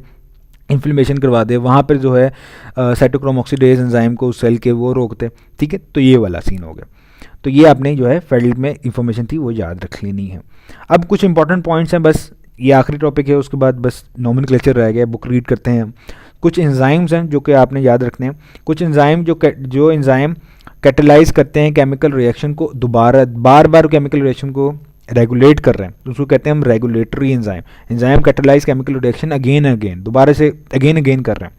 इन्फ्लेमेशन करवा दे, वहाँ पर जो है साइटोक्रोम ऑक्सीडेज एंजाइम को उस सेल के वो रोकते, ठीक है। तो ये वाला सीन हो गया। तो ये आपने जो है फील्ड में इंफॉर्मेशन थी वो याद रख लेनी है। अब कुछ इंपॉर्टेंट पॉइंट्स हैं, बस ये आखिरी टॉपिक है, उसके बाद बस नॉमेनक्लेचर रह गया, बुक रीड करते हैं। कुछ एंजाइम्स हैं जो कि आपने याद रखने हैं। कुछ एंजाइम जो एंजाइम कैटेलाइज करते हैं केमिकल रिएक्शन को, बार बार केमिकल रिएक्शन को रेगुलेट कर रहे हैं, उसको कहते हैं हम regulatory enzyme catalyse chemical reaction again again, दोबारा से अगेन अगेन कर रहे हैं,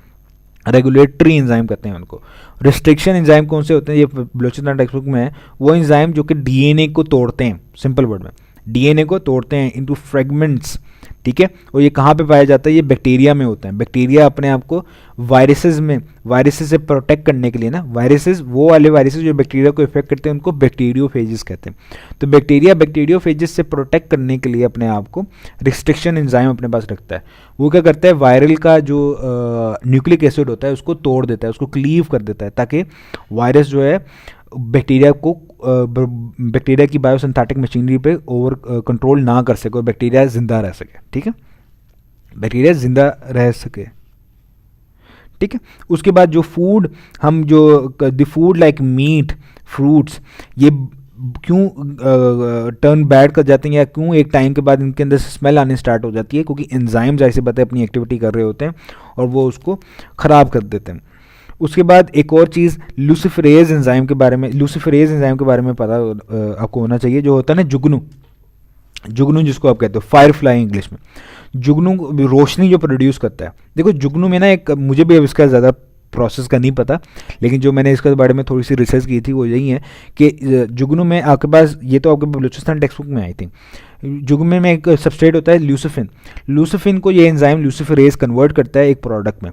रेगुलेटरी एंजाइम कहते हैं उनको। रिस्ट्रिक्शन एंजाइम कौन से होते हैं, ये बलोचिस्तान टेक्स्ट बुक में है, वो एंजाइम जो कि डीएनए को तोड़ते हैं, सिंपल वर्ड में डीएनए को तोड़ते हैं इनटू फ्रेगमेंट्स, ठीक है। और ये कहाँ पे पाया जाता है, ये बैक्टीरिया में होता है। बैक्टीरिया अपने आप को वायरसेस से प्रोटेक्ट करने के लिए ना, वो वाले वायरसेस जो बैक्टीरिया को इफेक्ट करते हैं उनको बैक्टीरियोफेजेस कहते हैं। तो बैक्टीरिया बैक्टीरियोफेजेस से प्रोटेक्ट करने के लिए अपने आप को रिस्ट्रिक्शन एंजाइम अपने पास रखता है। वो क्या करता है, वायरल का जो न्यूक्लिक एसिड होता है उसको तोड़ देता है, उसको क्लीव कर देता है, ताकि वायरस जो है बैक्टीरिया की बायोसिंथेटिक मशीनरी पे ओवर कंट्रोल ना कर सके और बैक्टीरिया जिंदा रह सके, ठीक है, बैक्टीरिया जिंदा रह सके, ठीक है। उसके बाद जो फूड हम जो the food like meat fruits, ये क्यों टर्न बैड कर जाते हैं या क्यों एक टाइम के बाद इनके अंदर से स्मेल आने स्टार्ट हो जाती है, क्योंकि एंजाइम जैसे बताए अपनी एक्टिविटी कर रहे होते हैं और वो उसको ख़राब कर देते हैं। उसके बाद एक और चीज़ लूसिफरेज एंजाइम के बारे में पता आपको होना चाहिए, जो होता है ना जुगनू जिसको आप कहते हो फायरफ्लाई इंग्लिश में। जुगनू रोशनी जो प्रोड्यूस करता है, देखो जुगनू में ना एक, मुझे भी अब इसका ज़्यादा प्रोसेस का नहीं पता, लेकिन जो मैंने इसके बारे में थोड़ी सी रिसर्च की थी वो यही है कि जुगनू में आपके पास, ये तो आपके बलूचिस्तान टेक्स्ट बुक में आई थी, जुगनू में एक सबस्ट्रेट होता है ल्यूसिफिन को ये एंजाइम लूसिफरेज कन्वर्ट करता है एक प्रोडक्ट में,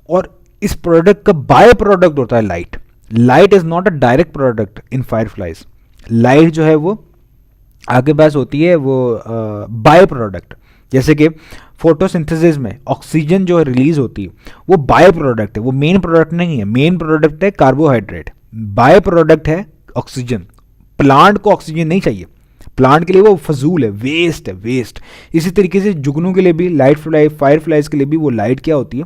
और इस प्रोडक्ट का बाय प्रोडक्ट होता है light is not a direct product in fireflies. Light जो है वो आगे पास होती है वो बाय प्रोडक्ट, जैसे कि फोटोसिंथेसिस में ऑक्सीजन जो रिलीज होती है वो बाय प्रोडक्ट है, वो मेन प्रोडक्ट नहीं है। मेन प्रोडक्ट है कार्बोहाइड्रेट, बाय प्रोडक्ट है ऑक्सीजन। प्लांट को ऑक्सीजन नहीं चाहिए, प्लांट के लिए वो फजूल है, वेस्ट। इसी तरीके से जुगनू के लिए भी फायरफ्लाइज के लिए भी वो लाइट क्या होती है,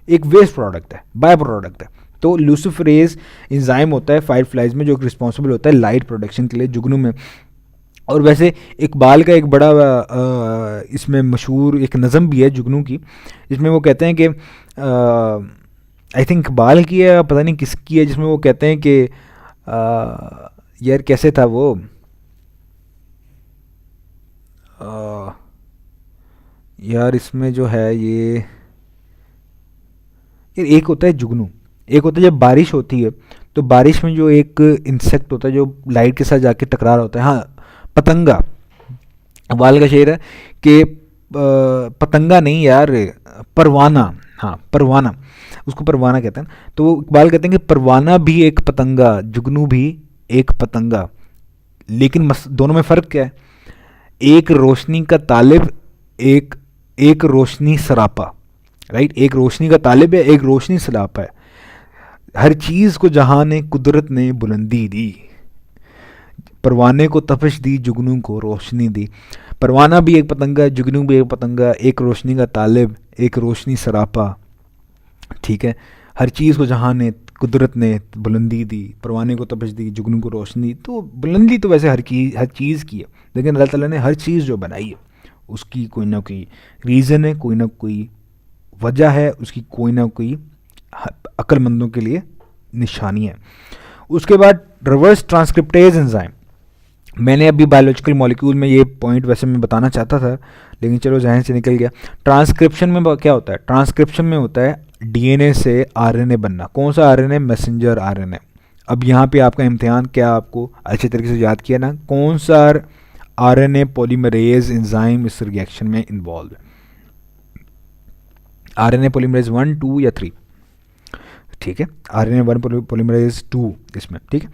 एक वेस्ट प्रोडक्ट है, बाय प्रोडक्ट है। तो लूसिफरेज एंजाइम होता है फायरफ्लाइज में जो रिस्पॉन्सिबल होता है लाइट प्रोडक्शन के लिए जुगनू में। और वैसे इकबाल का एक बड़ा इसमें मशहूर एक नज़म भी है जुगनू की, जिसमें वो कहते हैं कि आई थिंक इकबाल की है, पता नहीं किसकी है, जिसमें वो कहते हैं कि यार कैसे था वो, यार इसमें जो है ये एक होता है जुगनू, एक होता है जब बारिश होती है तो बारिश में जो एक इंसेक्ट होता है जो लाइट के साथ जाके टकरा रहा होता है, हाँ पतंगा, इकबाल का शेर है कि पतंगा नहीं यार, परवाना, हाँ परवाना, उसको परवाना कहते हैं। तो वो इकबाल कहते हैं कि परवाना भी एक पतंगा, जुगनू भी एक पतंगा, लेकिन दोनों में फ़र्क क्या है? एक रोशनी का तालिब, एक एक रोशनी सरापा, राइट? एक रोशनी का तालिब है, एक रोशनी सरापा है। हर चीज़ को जहाँ ने कुदरत ने बुलंदी दी, परवाने को तपश दी, जुगनू को रोशनी दी। परवाना भी एक पतंगा है, जुगनू भी एक पतंगा, एक रोशनी का तालिब, एक रोशनी सरापा, ठीक है। हर चीज़ को जहाँ ने कुदरत ने बुलंदी दी, परवाने को तपश दी, जुगनू को रोशनी। तो बुलंदी तो वैसे हर चीज़ की है, लेकिन अल्लाह ताला ने हर चीज़ जो बनाई है उसकी कोई ना कोई रीज़न है, कोई ना कोई वजह है, उसकी कोई ना कोई अक्लमंदों के लिए निशानी है। उसके बाद रिवर्स ट्रांसक्रिप्टेज एंजाइम। मैंने अभी बायोलॉजिकल मॉलिक्यूल में ये पॉइंट वैसे मैं बताना चाहता था, लेकिन चलो जहन से निकल गया। ट्रांसक्रिप्शन में क्या होता है? ट्रांसक्रिप्शन में होता है डीएनए से आरएनए बनना। कौन सा आरएनए? Messenger RNA. अब यहाँ पे आपका इम्तिहान क्या, आपको अच्छे तरीके से याद किया ना, कौन सा आरएनए पॉलीमरेज एंजाइम इस रिएक्शन में इन्वॉल्व है? आरएनए पॉलीमरेज 1, 2 या 3? ठीक है, आरएनए 1 पॉलीमरेज 2 इसमें, ठीक है।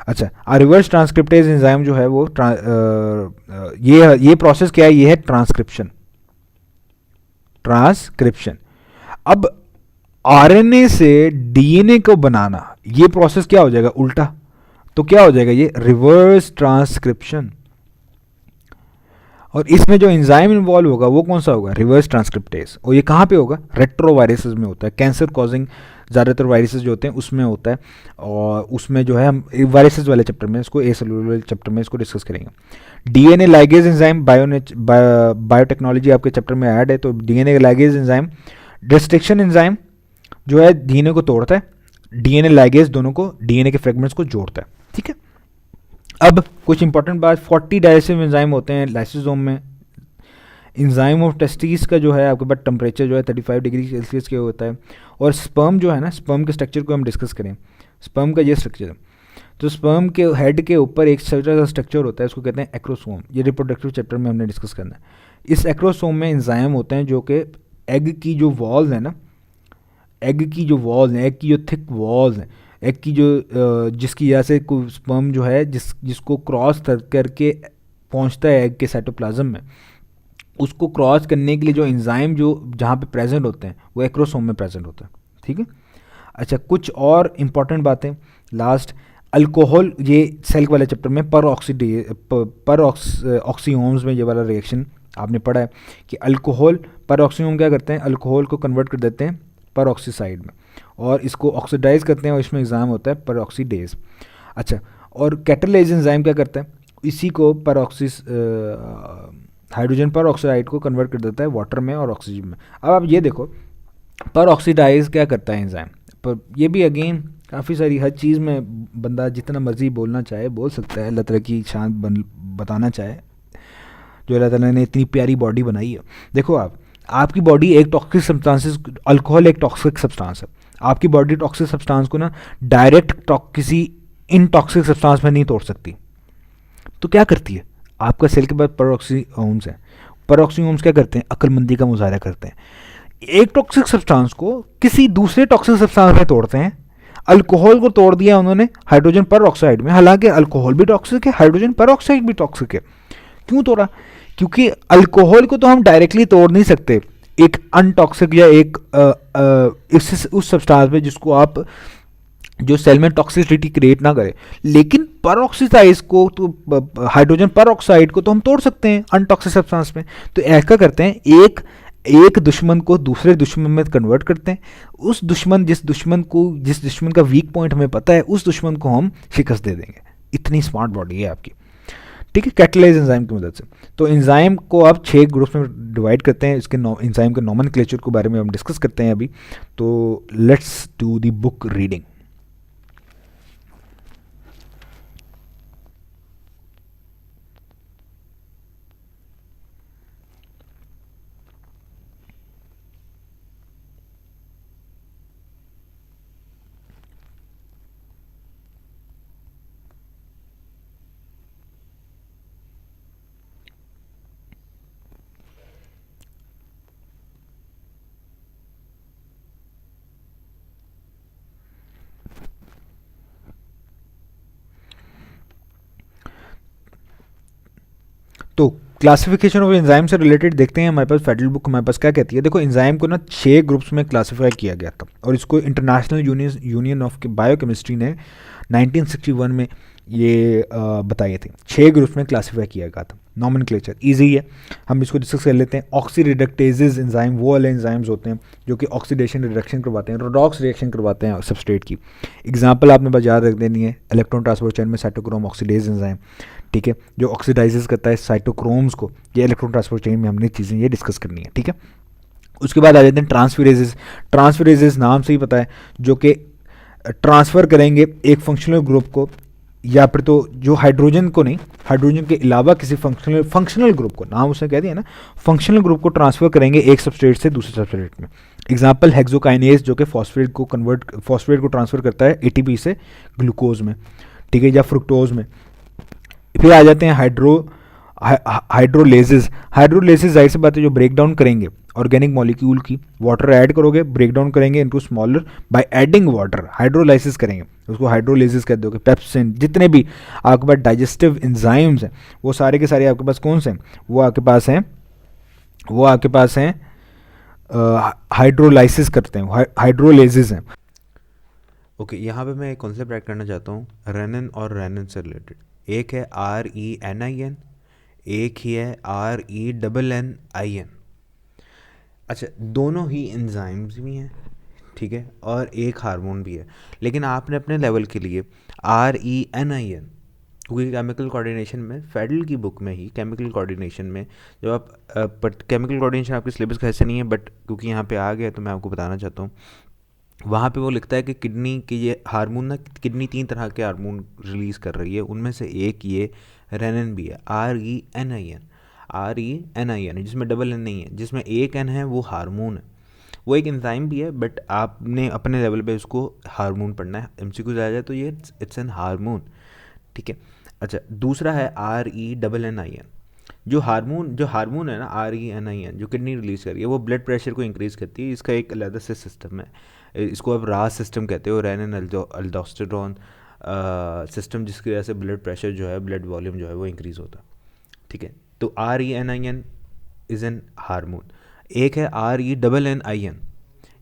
अच्छा, रिवर्स ट्रांसक्रिप्टेज एंजाइम जो है वो ये प्रोसेस क्या है? ये है ट्रांसक्रिप्शन। ट्रांसक्रिप्शन। अब आरएनए से डीएनए को बनाना, ये प्रोसेस क्या हो जाएगा? उल्टा। तो क्या हो जाएगा? ये रिवर्स ट्रांसक्रिप्शन। और इसमें जो एंजाइम इन्वॉल्व होगा वो कौन सा होगा? Reverse transcriptase. और ये कहाँ पे होगा? रेट्रोवायरसेस में होता है। कैंसर कॉजिंग ज़्यादातर वायरसेस जो होते हैं उसमें होता है, और उसमें जो है हम वायरसेस वाले चैप्टर में इसको, ए सेलुलर चैप्टर में इसको डिस्कस करेंगे। डीएनए लाइगेज एंजाइम बायोटेक्नोलॉजी आपके चैप्टर में ऐड है, तो DNA ligase enzyme destruction enzyme जो है डीएनए को तोड़ता है, डीएनए लाइगेज दोनों को, डीएनए के फ्रेगमेंट्स को जोड़ता है, ठीक है। अब कुछ इंपॉर्टेंट बात, 40 डायजेस्टिव एंजाइम होते हैं लाइसोसोम में। इंजाइम ऑफ टेस्टिस का जो है आपके पास टेम्परेचर जो है 35 डिग्री सेल्सियस के होता है। और स्पर्म जो है ना, स्पर्म के स्ट्रक्चर को हम डिस्कस करें। स्पर्म का ये स्ट्रक्चर है, तो स्पर्म के हेड के ऊपर एक छोटा सा स्ट्रक्चर होता है, उसको कहते हैं एक्रोसोम। ये रिप्रोडक्टिव चैप्टर में हमने डिस्कस करना है। इस एक्रोसोम में एंजाइम होते हैं जो कि एग की जो वॉल्स है ना, एग की जो वॉल्स हैं, एग की जो थिक वॉल्स हैं, एग की जो जिसकी वजह से कोई स्पर्म जो है जिसको क्रॉस करके पहुंचता है एग के साइटोप्लाज्म में, उसको क्रॉस करने के लिए जो एंजाइम जो जहाँ पे प्रेजेंट होते हैं वो एक्रोसोम में प्रेजेंट होता है, ठीक है। अच्छा, कुछ और इम्पॉर्टेंट बातें लास्ट। अल्कोहल, ये सेल वाले चैप्टर में पर ऑक्सीओम्स में ये वाला रिएक्शन आपने पढ़ा है कि अल्कोहल पर ऑक्सीओम क्या करते हैं? अल्कोहल को कन्वर्ट कर देते हैं पर ऑक्सीसाइड में, और इसको ऑक्सीडाइज करते हैं, और इसमें एग्जाम होता है पर ऑक्सीडेज। अच्छा, और कैटलेज एंजाइम क्या करता है? इसी को पर हाइड्रोजन पर ऑक्साइड को कन्वर्ट कर देता है वाटर में और ऑक्सीजन में। अब आप ये देखो, पर ऑक्सीडाइज क्या करता है एंजाइम? पर ये भी अगेन काफ़ी सारी, हर चीज़ में बंदा जितना मर्जी बोलना चाहे बोल सकता है, अल्लाह ताला की शान बताना चाहे, जो अल्लाह ताला ने इतनी प्यारी बॉडी बनाई है। देखो आपकी बॉडी एक टॉक्सिक सब्सटेंसेस, अल्कोहल एक टॉक्सिक सब्सटेंस है, आपकी बॉडी टॉक्सिक सब्सटेंस को ना डायरेक्ट किसी इनटॉक्सिक सब्सटेंस में नहीं तोड़ सकती। तो क्या करती है? आपका सेल के पास पेरोक्सीओम्स है। पेरोक्सीओम्स क्या करते हैं? अक्लमंदी का मुजाहरा करते हैं, एक टॉक्सिक सब्सटेंस को किसी दूसरे टॉक्सिक सब्सटेंस में तोड़ते हैं। अल्कोहल को तोड़ दिया उन्होंने हाइड्रोजन पर ऑक्साइड में, हालांकि अल्कोहल भी टॉक्सिक है, हाइड्रोजन पर ऑक्साइड भी टॉक्सिक है। क्यों तोड़ा? क्योंकि अल्कोहल को तो हम डायरेक्टली तोड़ नहीं सकते एक अनटॉक्सिक या एक उस सब्सटेंस में जिसको आप, जो सेल में टॉक्सिसिटी क्रिएट ना करे, लेकिन परऑक्सीडाइज को तो, हाइड्रोजन परऑक्साइड को तो हम तोड़ सकते हैं अनटॉक्सिक सब्सटेंस में। तो ऐसा करते हैं, एक दुश्मन को दूसरे दुश्मन में कन्वर्ट करते हैं। जिस दुश्मन का वीक पॉइंट हमें पता है, उस दुश्मन को हम शिकस्त दे देंगे। इतनी स्मार्ट बॉडी है आपकी, ठीक है, कैटलाइज एंजाइम की मदद से। तो एंजाइम को आप 6 ग्रुप्स में डिवाइड करते हैं। इसके एंजाइम के नॉमेनक्लेचर के बारे में हम डिस्कस करते हैं अभी। तो let's do the book reading. Classification of enzyme से रिलेटेड देखते हैं हमारे पास फेडरल बुक हमारे पास क्या कहती है। देखो एंजाइम को ना 6 ग्रुप्स में क्लासिफाई किया गया था और इसको इंटरनेशनल यूनियन ऑफ बायोकेमिस्ट्री ने 1961 में ये बताए थे। 6 ग्रुप्स में क्लासिफाई किया गया था। नॉमेनक्लेचर ईजी है, हम इसको डिस्कस कर लेते हैं। ऑक्सी रिडक्टेजेस एंजाइम वो वाले एंजाइम्स होते हैं जो कि ऑक्सीडेशन रिडक्शन करवाते हैं, रेडॉक्स रिएक्शन करवाते हैं सबस्ट्रेट की। एग्जांपल आपने बस याद रख देनी है, इलेक्ट्रॉन ट्रांसपोर्ट चेन में साइटोक्रोम ऑक्सीडेज एंजाइम, ठीक है, जो ऑक्सीडाइजेस करता है साइटोक्रोम्स को। ये इलेक्ट्रॉन ट्रांसपोर्ट चेन में हमने चीज़ें ये डिस्कस करनी है, ठीक है। उसके बाद आ जाते हैं ट्रांसफेरेजेस। ट्रांसफेरेजेस नाम से ही पता है, जो कि ट्रांसफ़र करेंगे एक फंक्शनल ग्रुप को, या फिर तो जो हाइड्रोजन को नहीं, हाइड्रोजन के अलावा किसी फंक्शनल ग्रुप को, नाम उसने कह दिया ना, फंक्शनल ग्रुप को ट्रांसफ़र करेंगे एक सबस्ट्रेट से दूसरे सबस्ट्रेट में। एग्जांपल हेक्सोकाइनेज जो कि फॉस्फेट को ट्रांसफ़र करता है एटीपी से ग्लूकोज में, ठीक है, या फ्रुक्टोज में। फिर आ जाते हैं हाइड्रोलेसिस। हाइड्रोलेसिस जाहिर सी बात है जो ब्रेक डाउन करेंगे ऑर्गेनिक मॉलिक्यूल की, वाटर ऐड करोगे, ब्रेक डाउन करेंगे into smaller by adding water, hydrolysis करेंगे, उसको हाइड्रोलेसिस कह दोगे। पेप्सिन, जितने भी आपके पास डाइजेस्टिव एंजाइम्स हैं वो सारे के सारे आपके पास कौन से हैं, वो आपके पास हैं हाइड्रोलाइसिस करते हैं, हाइड्रोलेसिस हैं। ओके, यहाँ पे मैं एक कॉन्सेप्ट ऐड करना चाहता हूँ रेनिन और रेनिन से रिलेटेड। एक है RENIN, एक ही है RENNIN। अच्छा, दोनों ही एंजाइम्स भी हैं, ठीक है, और एक हार्मोन भी है, लेकिन आपने अपने लेवल के लिए RENIN, क्योंकि केमिकल कोऑर्डिनेशन में फेडरल की बुक में ही केमिकल कोऑर्डिनेशन में जब आप केमिकल कोऑर्डिनेशन आपके सिलेबस का ऐसे नहीं है, बट क्योंकि यहाँ पे आ गया तो मैं आपको बताना चाहता हूँ। वहाँ पे वो लिखता है कि किडनी के ये हार्मोन ना, किडनी 3 तरह के हार्मोन रिलीज़ कर रही है, उनमें से एक ये रेनिन भी है, RENIN, जिसमें डबल एन नहीं है, जिसमें एक एन है, वो हार्मोन है। वो एक एंजाइम भी है, बट आपने अपने लेवल पे उसको हार्मोन पढ़ना है। MCQ आ जाए तो ये इट्स एन हार्मोन, ठीक है। अच्छा, दूसरा है RENNIN। जो हार्मोन है ना RENIN, जो किडनी रिलीज़ कर रही है, वो ब्लड प्रेशर को इंक्रीज़ करती है। इसका एक अलग से सिस्टम है, इसको आप रास सिस्टम कहते हो, रेनिन अल्डोस्टेरोन सिस्टम, जिसकी वजह से ब्लड प्रेशर जो है, ब्लड वॉल्यूम जो है वो इंक्रीज़ होता है, ठीक है। तो RENIN इज़ एन हार्मोन। एक है RENNIN,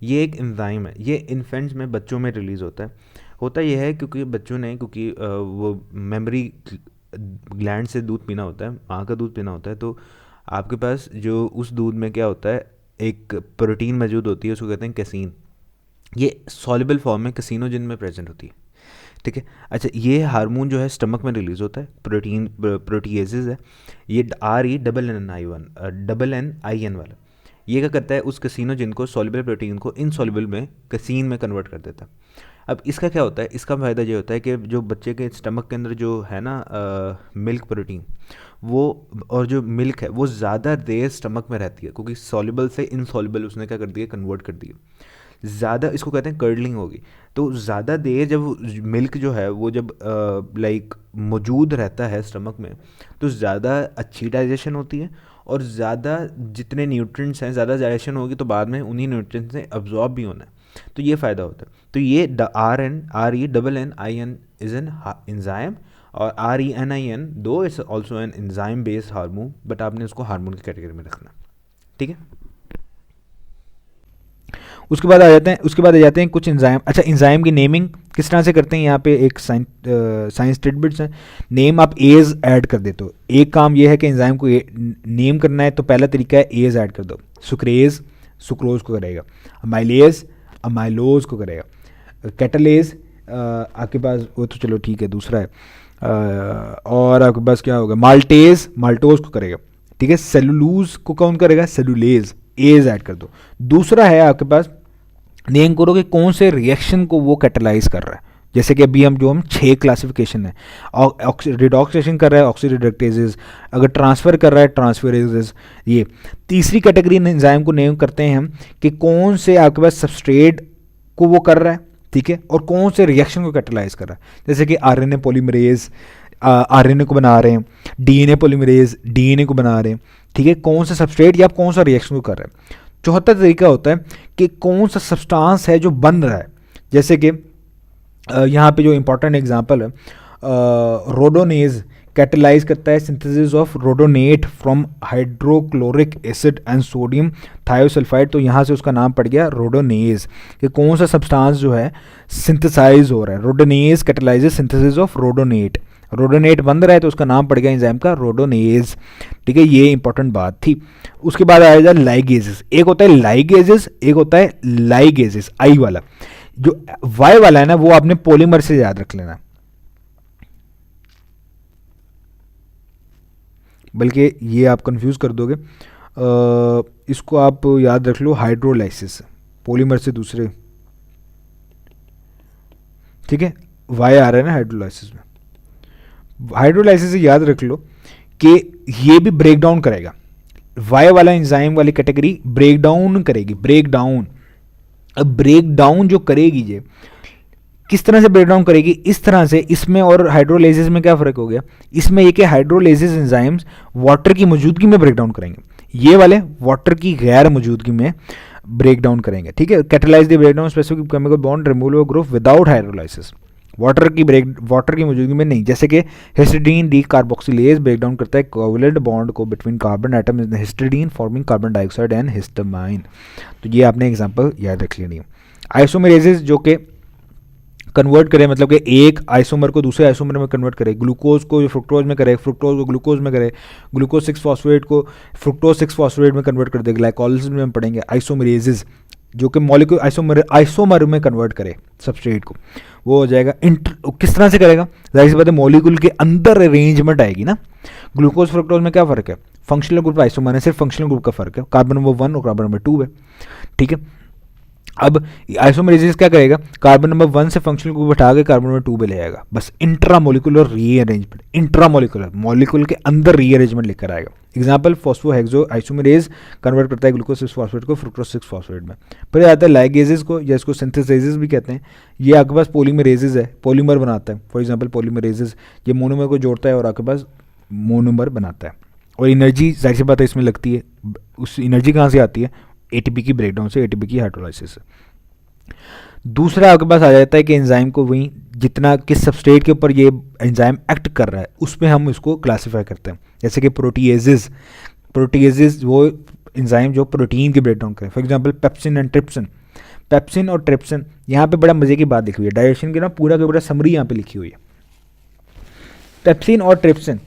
ये एक एंजाइम है, ये इन्फेंट्स में, बच्चों में रिलीज़ होता यह है क्योंकि बच्चों ने, क्योंकि वो मेमोरी ग्लैंड से दूध पीना होता है, माँ का दूध पीना होता है, तो आपके पास जो उस दूध में क्या होता है, एक प्रोटीन मौजूद होती है, उसको कहते हैं कैसीन। ये सॉल्युबल फॉर्म में कैसीनोजिन में प्रेजेंट होती है, ठीक है। अच्छा, ये हार्मोन जो है स्टमक में रिलीज़ होता है, प्रोटीएजेस है, ये RENNIN वाला। ये क्या करता है, उस कैसीनोजिन को, सॉल्युबल प्रोटीन को इनसॉल्युबल में कैसीन में कन्वर्ट कर देता है। अब इसका क्या होता है, इसका फ़ायदा ये होता है कि जो बच्चे के स्टमक के अंदर जो है ना मिल्क प्रोटीन, वो और जो मिल्क है वो ज़्यादा देर स्टमक में रहती है, क्योंकि सॉल्युबल से इनसॉल्युबल उसने क्या कर दिया, कन्वर्ट कर दिया। ज़्यादा, इसको कहते हैं कर्डलिंग होगी। तो ज़्यादा देर जब मिल्क जो है वो जब लाइक मौजूद रहता है स्टमक में, तो ज़्यादा अच्छी डाइजेशन होती है, और ज़्यादा जितने न्यूट्रिएंट्स हैं, ज़्यादा डाइजेशन होगी तो बाद में उन्हीं न्यूट्रिएंट्स से अब्जॉर्ब भी होना है, तो ये फ़ायदा होता है। तो ये RENNIN इज़ एन एंजाइम, और RENIN दो it's also an enzyme based hormone, but आपने उसको हार्मोन की कैटेगरी में रखना, ठीक है। उसके बाद आ जाते हैं कुछ एंजाइम। अच्छा, एंजाइम की नेमिंग किस तरह से करते हैं, यहाँ पे एक साइंस टिडबिट्स हैं। नेम आप एज ऐड कर देते हो। एक काम ये है कि एंजाइम को नेम करना है, तो पहला तरीका है एज ऐड कर दो। सुक्रेज सुक्रोज को करेगा, अमाइलेज अमाइलोज को करेगा, कैटालेज आपके पास वो तो चलो ठीक है दूसरा है, और आपके पास क्या होगा, माल्टेज माल्टोज को करेगा, ठीक है। सेलुलोज को कौन करेगा, सेलुलेज, एज ऐड कर दो। दूसरा है आपके पास नेम करो कि कौन से रिएक्शन को वो कैटलाइज कर रहा है, जैसे कि अभी हम 6 क्लासिफिकेशन है, रिडॉक्सेशन कर रहा है ऑक्सीरिडक्टेजेस, अगर ट्रांसफ़र कर रहा है ट्रांसफेरेजेस। ये तीसरी कैटेगरी एंजाइम को नेम करते हैं हम कि कौन से आपके पास सबस्ट्रेट को वो कर रहा है, ठीक है, और कौन से रिएक्शन को कैटलाइज कर रहा है। जैसे कि RNA पॉलीमरेज RNA को बना रहे हैं, DNA पॉलीमरेज DNA को बना रहे हैं, ठीक है, कौन सा सबस्ट्रेट या कौन सा रिएक्शन को कर रहा है। चौथा तरीका होता है कि कौन सा सब्सटेंस है जो बन रहा है, जैसे कि यहाँ पे जो इंपॉर्टेंट एग्जांपल है रोडोनेज कैटेलाइज करता है synthesis of rhodanate from hydrochloric acid and sodium thiosulphide. तो यहाँ से उसका नाम पड़ गया रोडोनेज, कि कौन सा सब्सटेंस जो है सिंथेसाइज हो रहा है। रोडोनेज कैटेलाइजेस सिंथेसिस ऑफ रोडोनेट, रोडोनेट बन रहा है तो उसका नाम पड़ गया एंजाइम का रोडोनेज। ठीक है, ये इंपॉर्टेंट बात थी। उसके बाद आया जाए लाइगेजेस। एक होता है लाइगेजेस, एक होता है लाइगेजेस, आई वाला। जो वाई वाला है ना वो आपने पॉलीमर से याद रख लेना, बल्कि ये आप कंफ्यूज कर दोगे। इसको आप याद रख लो हाइड्रोलाइसिस, पॉलीमर से दूसरे। ठीक है, वाई आ रहा है ना हाइड्रोलाइसिस में, हाइड्रोलाइसिस से याद रख लो कि ये भी ब्रेक डाउन करेगा। वाई वाला एंजाइम वाली कैटेगरी ब्रेक डाउन करेगी, ब्रेक डाउन। अब ब्रेक डाउन जो करेगी ये किस तरह से ब्रेक डाउन करेगी, इस तरह से। इसमें और हाइड्रोलाइसिस में क्या फ़र्क हो गया, इसमें ये कि हाइड्रोलाइसिस एंजाइम्स वाटर की मौजूदगी में ब्रेक डाउन करेंगे, ये वाले वाटर की गैर मौजूदगी में ब्रेक डाउन करेंगे। ठीक है, catalyse the break down specific chemical bond removal group without hydrolysis, water की मौजूदगी में नहीं। जैसे कि histidine D carboxylase break down करता है कोवलेंट बॉन्ड को between carbon atom in histidine forming carbon dioxide and histamine. तो ये आपने एग्जांपल याद रख लेनी है। आइसोमेरेजेस जो कि कन्वर्ट करे, मतलब कि एक आइसोमर को दूसरे आइसोमर में कन्वर्ट करे, ग्लूकोज को फ्रुक्टोज में करे, फ्रुक्टोज को ग्लूकोज में करे, ग्लूकोज 6 फॉस्फेट को फ्रुक्टोज 6 फॉस्फेट में कन्वर्ट कर दे, ग्लाइकोलिसिस में पढ़ेंगे। आइसोमेरेजेस जो कि मॉलिक्यूल आइसोमर में कन्वर्ट करे सबस्ट्रेट को, वो हो जाएगा किस तरह से करेगा, जाहिर सी बात है मॉलिक्यूल के अंदर अरेंजमेंट आएगी ना। ग्लूकोज फ्रुक्टोज में क्या फ़र्क है, फंक्शनल ग्रुप आइसोमर है, सिर्फ फंक्शनल ग्रुप का फ़र्क है, कार्बन नंबर 1 और कार्बन नंबर 2 है। ठीक है, अब आइसोमेरेसिस क्या करेगा, कार्बन नंबर 1 से फंक्शनल ग्रुप हटा के कार्बन नंबर 2 पे ले आएगा, बस इंट्रामोलिकुलर रीअरेंजमेंट, इंट्रामोलिकुलर मॉलिक्यूल के अंदर रीअरेंजमेंट लेकर आएगा। एग्जांपल फॉस्फोहेक्सो आइसोमेरेज कन्वर्ट करता है ग्लूकोज 6 फॉस्फेट को फ्रुक्टोज 6 फॉस्फेट में। फिर आता है लाइगेजेस को, या इसको सिंथेसाइजेस भी कहते हैं। ये आपके पास पॉलीमरेजेस है, पॉलीमर बनाता है। फॉर एग्जाम्पल पॉलीमरेजेस ये मोनोमर को जोड़ता है और आपके पास मोनोमर बनाता है। और एनर्जी जाहिर सी बात है इसमें लगती है, उस एनर्जी कहाँ से आती है, एटीपी की ब्रेकडाउन से, एटीपी की हाइड्रोलाइसिस से। दूसरा आपके पास आ जाता है कि एंजाइम को वही जितना किस सबस्ट्रेट के ऊपर ये एंजाइम एक्ट कर रहा है उसमें हम इसको क्लासिफाई करते हैं। जैसे कि प्रोटीएजेस, प्रोटीएजेस वो एंजाइम जो प्रोटीन की ब्रेकडाउन करें। For example pepsin and trypsin, pepsin और ट्रिप्सिन। यहाँ पे बड़ा मजे की बात लिखी हुई है, डाइजेशन की ना पूरा का पूरा समरी यहाँ पे लिखी हुई है। पेप्सिन और ट्रिप्सिन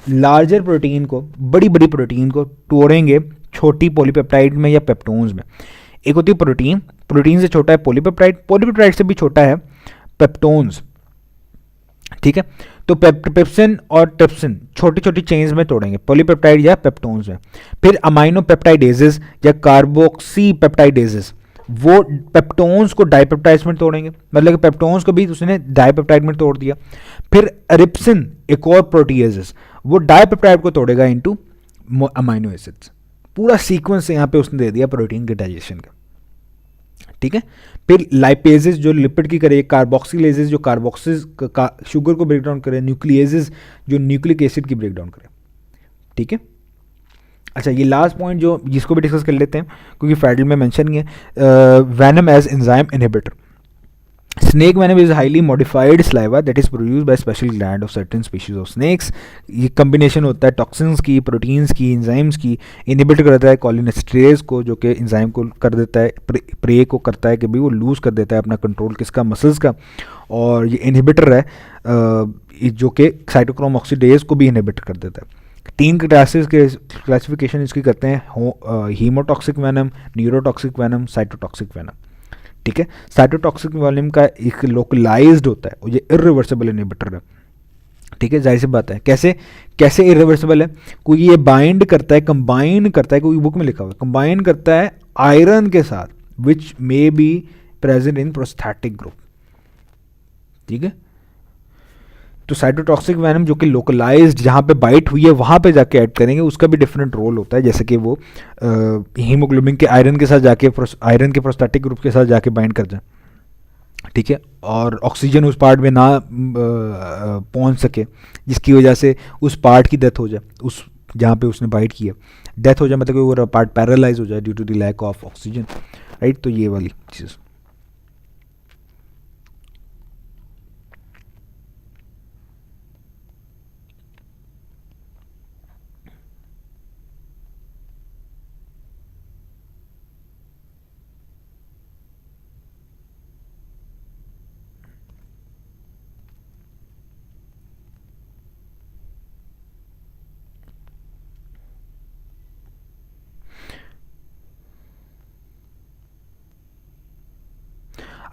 लार्जर प्रोटीन को, बड़ी बड़ी प्रोटीन को तोड़ेंगे छोटी पॉलीपेप्टाइड में या पेप्टोन्स में। एक होती है प्रोटीन, प्रोटीन से छोटा है पॉलीपेप्टाइड, पॉलीपेप्टाइड से भी छोटा है पेप्टोन्स। ठीक है, तो पेप्सिन और ट्रिप्सिन छोटी छोटी चेन्स में तोड़ेंगे, पॉलीपेप्टाइड या पेप्टोन्स में। फिर अमाइनो पेप्टाइडेजेस या कार्बोक्सी पेप्टाइडेजेस वो पेप्टोन्स को डाइपेप्टाइड्स में तोड़ेंगे, मतलब कि पेप्टोन्स को भी उसने डाइपेप्टाइड में तोड़ दिया। फिर रिप्सिन एक और प्रोटीएजेस वो डाइपेप्टाइड को तोड़ेगा इनटू अमाइनो एसिड्स। पूरा सीक्वेंस यहाँ पे उसने दे दिया प्रोटीन के डाइजेशन का। ठीक है, फिर लाइपेजेस जो लिपिड की करे, कार्बोक्सिलेजेस जो कार्बोक्सिस का शुगर को ब्रेक डाउन करे, न्यूक्लिएजेस जो न्यूक्लिक एसिड की ब्रेक डाउन करे। ठीक है, अच्छा ये लास्ट पॉइंट जो जिसको भी डिस्कस कर लेते हैं क्योंकि फैडल में मेंशन ही है, venom as enzyme inhibitor. Snake venom is highly modified saliva that is produced by special gland of certain species of snakes. ये कम्बिनेशन होता है टॉक्सिन्स की, प्रोटीन्स की, एंजाइम्स की। इनहिबिट करता है कॉलिनेस्टरेज को जो कि एंजाइम को कर देता है, प्रे को करता है कि भाई वो लूज कर देता है अपना कंट्रोल किसका, मसल्स का। और ये इनहिबिटर है जो कि साइटोक्रोम ऑक्सीडेज को भी इनहिबिट कर देता है। 3 क्लासिफिकेशन इसकी करते हैं, haemotoxic venom, neurotoxic venom, cytotoxic venom. ठीक है, साइटोटॉक्सिक वेनम का एक लोकलाइज्ड होता है और ये इरिवर्सिबल इनहिबिटर है। ठीक है, जाहिर सी बात है कैसे कैसे इरिवर्सिबल है, कोई ये बाइंड करता है, कंबाइन करता है, कोई बुक में लिखा हुआ है कंबाइन करता है आयरन के साथ which may be present in prosthetic group. ठीक है, तो साइटोटॉक्सिक वेनम जो कि लोकलाइज्ड जहाँ पे बाइट हुई है वहाँ पे जाके ऐड करेंगे, उसका भी डिफरेंट रोल होता है। जैसे कि वो हीमोग्लोबिन के आयरन के साथ जाके, आयरन के प्रोस्टैटिक ग्रुप के साथ जाके बाइंड कर जाए। ठीक है, और ऑक्सीजन उस पार्ट में ना पहुँच सके जिसकी वजह से उस पार्ट की डेथ हो जाए, उस जहाँ पे उसने बाइट किया डेथ हो जाए, मतलब कि वो पार्ट पैरालाइज हो जाए due to the lack of oxygen. Right, तो ये वाली चीज़।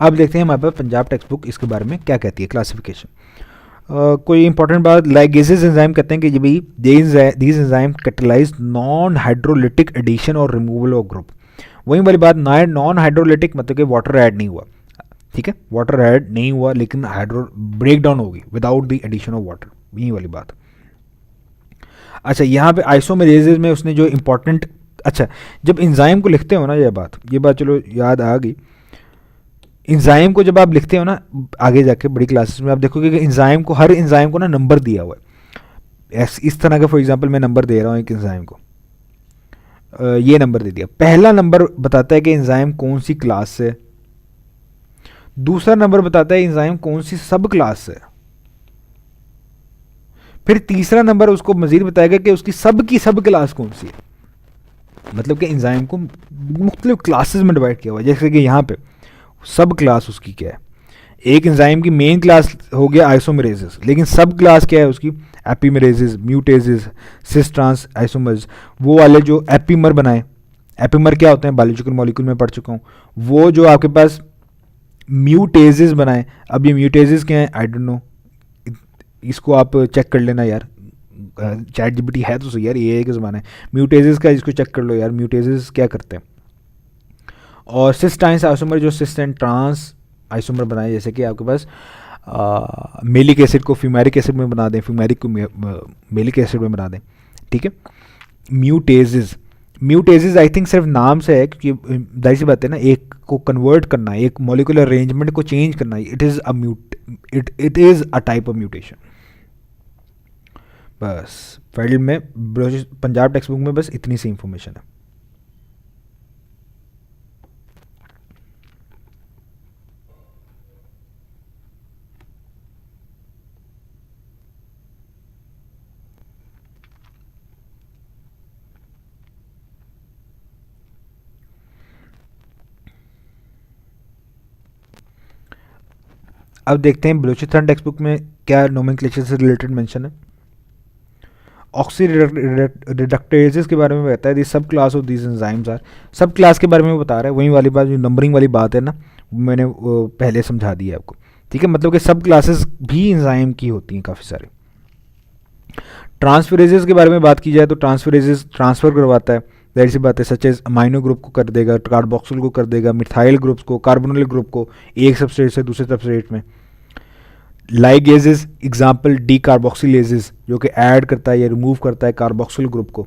अब देखते हैं हमारे पास पंजाब टेक्स्ट बुक इसके बारे में क्या कहती है, क्लासिफिकेशन। कोई इंपॉर्टेंट बात, लाइगेसेस एंजाइम कहते हैं कि जी भाई these enzyme catalyse non hydrolytic addition और रिमूवल ऑफ ग्रुप। वही वाली बात, नॉन हाइड्रोलिटिक मतलब कि वाटर ऐड नहीं हुआ, ठीक है, वाटर ऐड नहीं हुआ लेकिन हाइड्रो ब्रेक डाउन होगी without the addition of water, यही वाली बात। अच्छा, यहाँ पे आइसोमेरेजेस में उसने जो इंपॉर्टेंट, अच्छा जब इंजाइम को लिखते हो ना, ये बात चलो याद आ गई। इंजाइम को जब आप लिखते हो ना आगे जाके बड़ी क्लासेस में, आप देखोगे कि हर इंजाइम को ना नंबर दिया हुआ है, इस तरह का। फॉर एग्जांपल मैं नंबर दे रहा हूँ एक इंजाइम को, ये नंबर दे दिया। पहला नंबर बताता है कि इंजाइम कौन सी क्लास से, दूसरा नंबर बताता है इंजाइम कौन सी सब क्लास से, फिर तीसरा नंबर उसको मजीद बताएगा कि उसकी सब क्लास कौन सी है। मतलब कि इंजाइम को मुख्तलिफ क्लासेस में डिवाइड किया हुआ है। जैसे कि यहाँ पे सब क्लास उसकी क्या है, एक एंजाइम की मेन क्लास हो गया आइसोमेरेजेस, लेकिन सब क्लास क्या है उसकी, एपीमेरेजेस, म्यूटेजेस, सिस ट्रांस आइसोमर्स। वो वाले जो एपीमर बनाए, एपीमर क्या होते हैं बायोलॉजिकल मॉलिक्यूल में पढ़ चुका हूँ। वो जो आपके पास म्यूटेजेस बनाए, अब ये म्यूटेजेस क्या है आई डोंट नो, इसको आप चेक कर लेना यार, चैट जीपीटी है तो सही यार, ये के ज़माना है। म्यूटेजेस का इसको चेक कर लो यार, म्यूटेजेस क्या करते हैं। और सिस ट्रांस आइसोमर, जो सिस एंड ट्रांस आइसोमर बनाए, जैसे कि आपके पास मेलिक एसिड को फ्यूमेरिक एसिड में बना दें, फ्यूमेरिक को मेलिक एसिड में बना दें, ठीक है। म्यूटेजेस आई थिंक सिर्फ नाम से है, क्योंकि जाहिर सी बात है ना, एक को कन्वर्ट करना, एक मॉलिक्यूलर अरेंजमेंट को चेंज करना, it is a type of mutation. बस फील्ड में पंजाब टेक्स्ट बुक में बस इतनी सी इंफॉर्मेशन है। अब देखते हैं बलूचिस्तान टेक्स्ट बुक में क्या नोमेनक्लेचर से रिलेटेड मेंशन है। ऑक्सी रिडक्टेजेस के बारे में बताता है, the sub class of these enzymes are, sub class के बारे में बता रहा है। वही वाली बात जो नंबरिंग वाली बात है ना, मैंने वो पहले समझा दी है आपको, ठीक है। मतलब कि सब क्लासेस भी एंजाइम की होती हैं काफ़ी सारे। ट्रांसफरेजेस के बारे में बात की जाए तो ट्रांसफरेजेस ट्रांसफ़र करवाता है, जाहिर सी बात है, सच एज अमाइनो ग्रुप को कर देगा, कार्बोक्सिल को कर देगा, मिथाइल ग्रुप्स को, कार्बोनिल ग्रुप को एक सबस्ट्रेट से दूसरे सबस्ट्रेट में। लाइगेजेस एग्जांपल डी कार्बोक्सिलेजेस, जो कि ऐड करता है या रिमूव करता है कार्बोक्सिल ग्रुप को,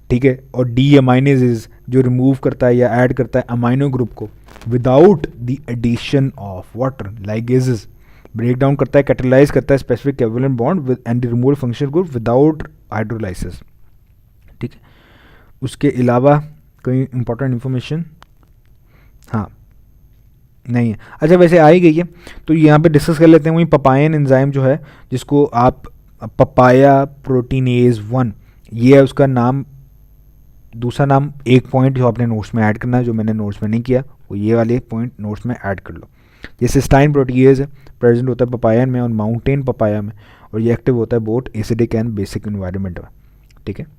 ठीक है। और डी अमाइनेजेस, जो रिमूव करता है या ऐड करता है अमाइनो ग्रुप को without the addition of water. Ligases break down करता है, कैटलाइज करता है specific covalent bond with and removal functional group without hydrolysis, ठीक है। उसके अलावा कोई इंपॉर्टेंट इन्फॉर्मेशन, हाँ नहीं है। अच्छा वैसे आ ही गई है तो यहाँ पे डिस्कस कर लेते हैं। वही पपायन एंजाइम जो है, जिसको आप पपाया प्रोटीनेज 1, ये है उसका नाम। दूसरा नाम, एक पॉइंट जो आपने नोट्स में ऐड करना है, जो मैंने नोट्स में नहीं किया, वो ये वाले पॉइंट नोट्स में ऐड कर लो। ये सिस्टाइन प्रोटीएज है, प्रेजेंट होता है पपायन में और माउंटेन पपाया में, और ये एक्टिव होता है both acidic and basic environment में, ठीक है।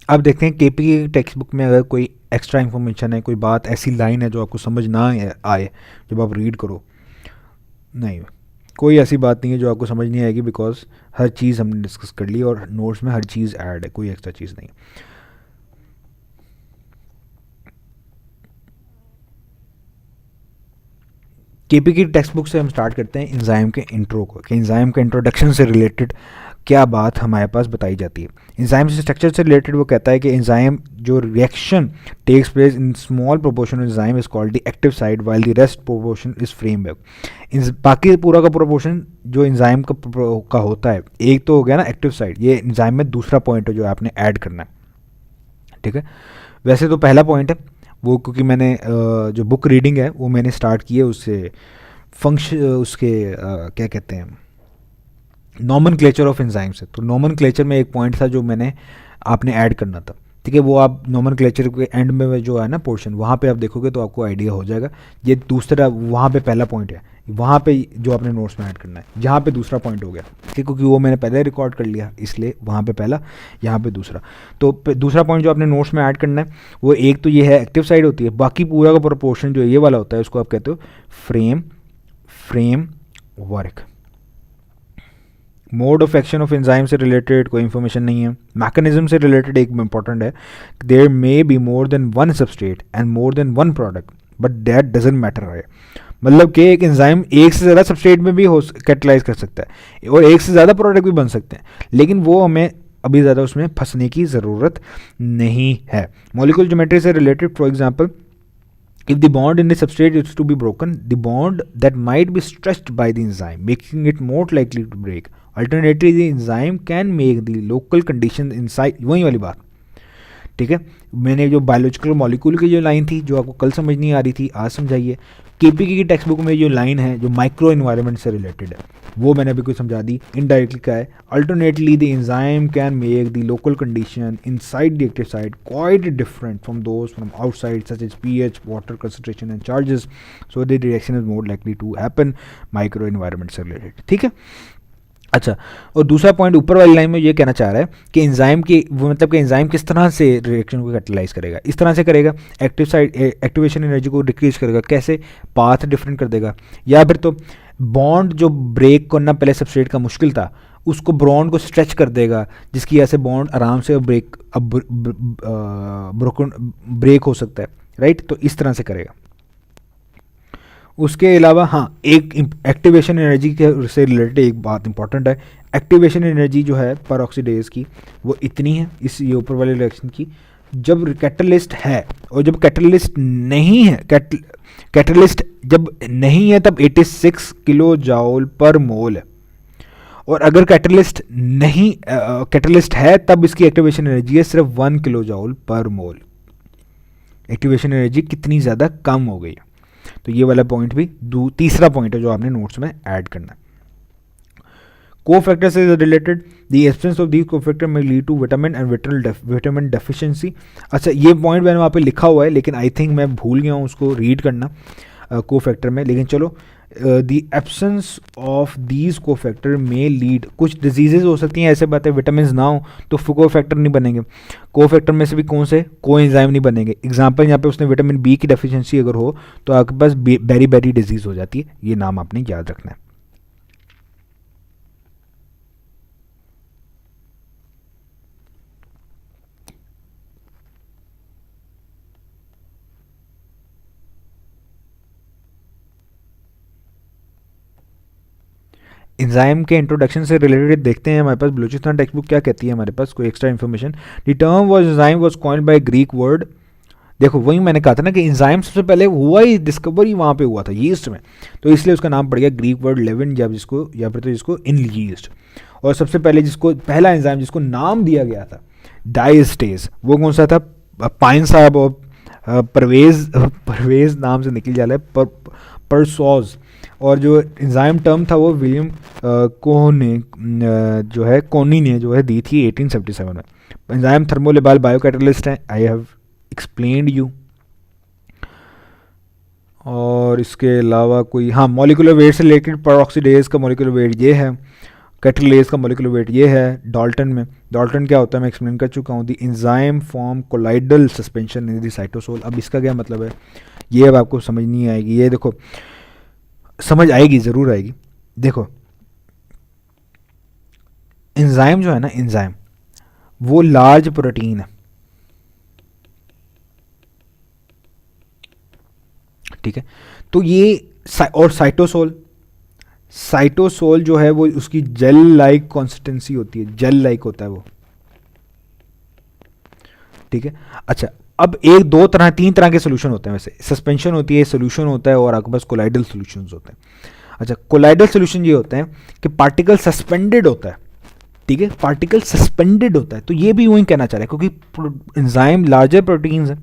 अब देखते हैं केपी की टेक्स्ट बुक में अगर कोई एक्स्ट्रा इन्फॉर्मेशन है, कोई बात ऐसी लाइन है जो आपको समझ ना आए जब आप रीड करो। नहीं, कोई ऐसी बात नहीं है जो आपको समझ नहीं आएगी, बिकॉज हर चीज़ हमने डिस्कस कर ली और नोट्स में हर चीज़ ऐड है, कोई एक्स्ट्रा चीज़ नहीं। केपी की टेक्स्ट बुक से हम स्टार्ट करते हैं एंजाइम के इंट्रो को, कि एंजाइम के इंट्रोडक्शन से रिलेटेड क्या बात हमारे पास बताई जाती है। एंजाइम से स्ट्रक्चर से रिलेटेड वो कहता है कि एंजाइम जो reaction takes place in small proportion of enzyme is called the active side while the rest proportion is framework. बाकी पूरा का पूरा पोर्शन जो एंजाइम का होता है, एक तो हो गया ना एक्टिव साइड, ये एंजाइम में दूसरा पॉइंट है जो आपने ऐड करना है, ठीक है। वैसे तो पहला पॉइंट है वो क्योंकि मैंने जो बुक रीडिंग है वो मैंने स्टार्ट की है उससे उसके क्या कहते हैं, नॉमनक्लेचर ऑफ एंजाइम से। तो नॉमनक्लेचर में एक पॉइंट था जो मैंने आपने ऐड करना था, ठीक है। वो आप नॉमनक्लेचर के एंड में जो है ना पोर्शन, वहाँ पे आप देखोगे तो आपको आइडिया हो जाएगा। ये दूसरा, वहाँ पे पहला पॉइंट है, वहाँ पे जो आपने नोट्स में ऐड करना है, जहाँ पे दूसरा पॉइंट हो गया, ठीक है, क्योंकि वो मैंने पहले रिकॉर्ड कर लिया इसलिए वहाँ पे पहला, यहाँ पे दूसरा। तो दूसरा पॉइंट जो आपने नोट्स में ऐड करना है वो एक तो ये है एक्टिव साइड होती है, बाकी पूरा का पूरा पोर्शन जो ये वाला होता है उसको आप कहते हो framework. Mode of action of enzyme से रिलेटेड कोई इन्फॉर्मेशन नहीं है। मैकेनिज्म से रिलेटेड एक इंपॉर्टेंट है, there may be more than one substrate and more than one product but that doesn't matter है। मतलब कि एक एंजाइम एक से ज़्यादा सबस्ट्रेट में भी हो कैटलाइज कर सकता है और एक से ज़्यादा प्रोडक्ट भी बन सकते हैं, लेकिन वो हमें अभी ज़्यादा उसमें फंसने की ज़रूरत नहीं है। मॉलिक्यूलर ज्योमेट्री से related for example, if the bond in the substrate is to be broken, the bond that might be stretched by the enzyme, making it more likely to break. Alternatively, the enzyme can make the local conditions inside, वही वाली बात, ठीक है। मैंने जो biological molecule की जो line थी जो आपको कल समझ नहीं आ रही थी, आज समझाइए। केपीके की टेक्स्ट बुक में जो लाइन है जो माइक्रो एनवायरनमेंट से रिलेटेड है, वो मैंने अभी कुछ समझा दी। इनडायरेक्टली क्या है, alternately the enzyme can make the local condition inside the active site quite different from those from outside such as pH, water concentration and charges, so the reaction is more likely to happen micro environment से related, ठीक है। अच्छा, और दूसरा point ऊपर वाली line में ये कहना चाह रहा है कि एंजाइम की वो मतलब कि एंजाइम किस तरह से रिएक्शन को कैटलाइज करेगा, इस तरह से करेगा, एक्टिव साइड एक्टिवेशन एनर्जी को डिक्रीज करेगा, कैसे, पाथ डिफरेंट कर देगा, या फिर तो बॉन्ड जो ब्रेक करना पहले सबस्ट्रेट का मुश्किल था उसको बॉन्ड को स्ट्रेच कर देगा, जिसकी वजह से बॉन्ड आराम से ब्रेक हो सकता है, राइट। तो इस तरह से करेगा। उसके अलावा हाँ, एक एक्टिवेशन एनर्जी के से रिलेटेड एक बात इंपॉर्टेंट है। एक्टिवेशन एनर्जी जो है परऑक्सीडेज की वो इतनी है इस ये ऊपर वाले रिएक्शन की, जब कैटलिस्ट है और जब कैटलिस्ट नहीं है, कैटलिस्ट जब नहीं है तब 86 किलो जॉल पर मोल है, और अगर कैटलिस्ट नहीं कैटलिस्ट है तब इसकी एक्टिवेशन एनर्जी है सिर्फ 1 किलो जॉल पर मोल। एक्टिवेशन एनर्जी कितनी ज़्यादा कम हो गई है। तो ये वाला पॉइंट भी तीसरा पॉइंट है जो आपने नोट्स में ऐड करना है। कोफैक्टर से related, the absence of these cofactor may lead to vitamin and vitamin deficiency. अच्छा, ये पॉइंट मैंने वहाँ पे लिखा हुआ है लेकिन आई थिंक मैं भूल गया हूँ उसको रीड करना कोफैक्टर में, लेकिन चलो, the absence of these cofactor may lead, कुछ डिजीजेज हो सकती हैं ऐसे बात है, विटामिन ना हो तो कोफैक्टर नहीं बनेंगे। कोफैक्टर में से भी कौन से, कोएंजाइम नहीं बनेंगे। एग्जांपल यहाँ पे उसने विटामिन बी की डेफिशिएंसी अगर हो तो आपके पास बेरी डिजीज हो जाती है, ये नाम आपने याद रखना है। एंजाइम के इंट्रोडक्शन से रिलेटेड देखते हैं हमारे पास बलूचिस्तान टेक्स्ट बुक क्या कहती है, हमारे पास कोई extra information. The term was enzyme was coined by Greek word. देखो वही मैंने कहा था ना कि एंजाइम सबसे पहले हुआ ही डिस्कवरी वहाँ पे हुआ था यीस्ट में, तो इसलिए उसका नाम पड़ गया ग्रीक वर्ड लेविन, या जिसको या फिर तो जिसको इन यीस्ट। और सबसे पहले जिसको पहला एंजाइम जिसको नाम दिया गया था डायस्टेज, वो कौन सा था, पाइन साहब और परवेज नाम से निकल जा रहा है, परसोज। और जो एंजाइम टर्म था वो विलियम कोनी ने जो है दी थी 1877 में। एंजाइम थर्मोलेबाल बायोकैटलिस्ट है, आई हैव एक्सप्लेन्ड यू। और इसके अलावा कोई हाँ, मॉलिक्यूलर वेट से रिलेटेड परऑक्सीडेज का मॉलिक्यूलर वेट ये है, कैटलेज का मॉलिक्यूलर वेट ये है। डाल्टन में, डाल्टन क्या होता है मैं एक्सप्लेन कर चुका हूँ। The enzyme form colloidal suspension in the cytosol. अब इसका क्या मतलब है ये अब आपको समझ नहीं आएगी, ये देखो समझ आएगी, ज़रूर आएगी। देखो एंजाइम जो है ना, एंजाइम वो लार्ज प्रोटीन है, ठीक है। तो ये और साइटोसोल जो है वो उसकी जेल लाइक कंसिस्टेंसी होती है, जेल लाइक होता है वो, ठीक है। अच्छा, अब एक दो तरह तीन तरह के सोल्यूशन होते हैं, वैसे सस्पेंशन होती है, सोल्यूशन होता है, और आपके पास कोलाइडल सोल्यूशंस होते हैं। अच्छा, कोलाइडल सोल्यूशन ये होते हैं कि पार्टिकल सस्पेंडेड होता है, ठीक है, पार्टिकल सस्पेंडेड होता है। तो ये भी वही कहना चाह रहा है क्योंकि एंजाइम लार्जर प्रोटीन्स है,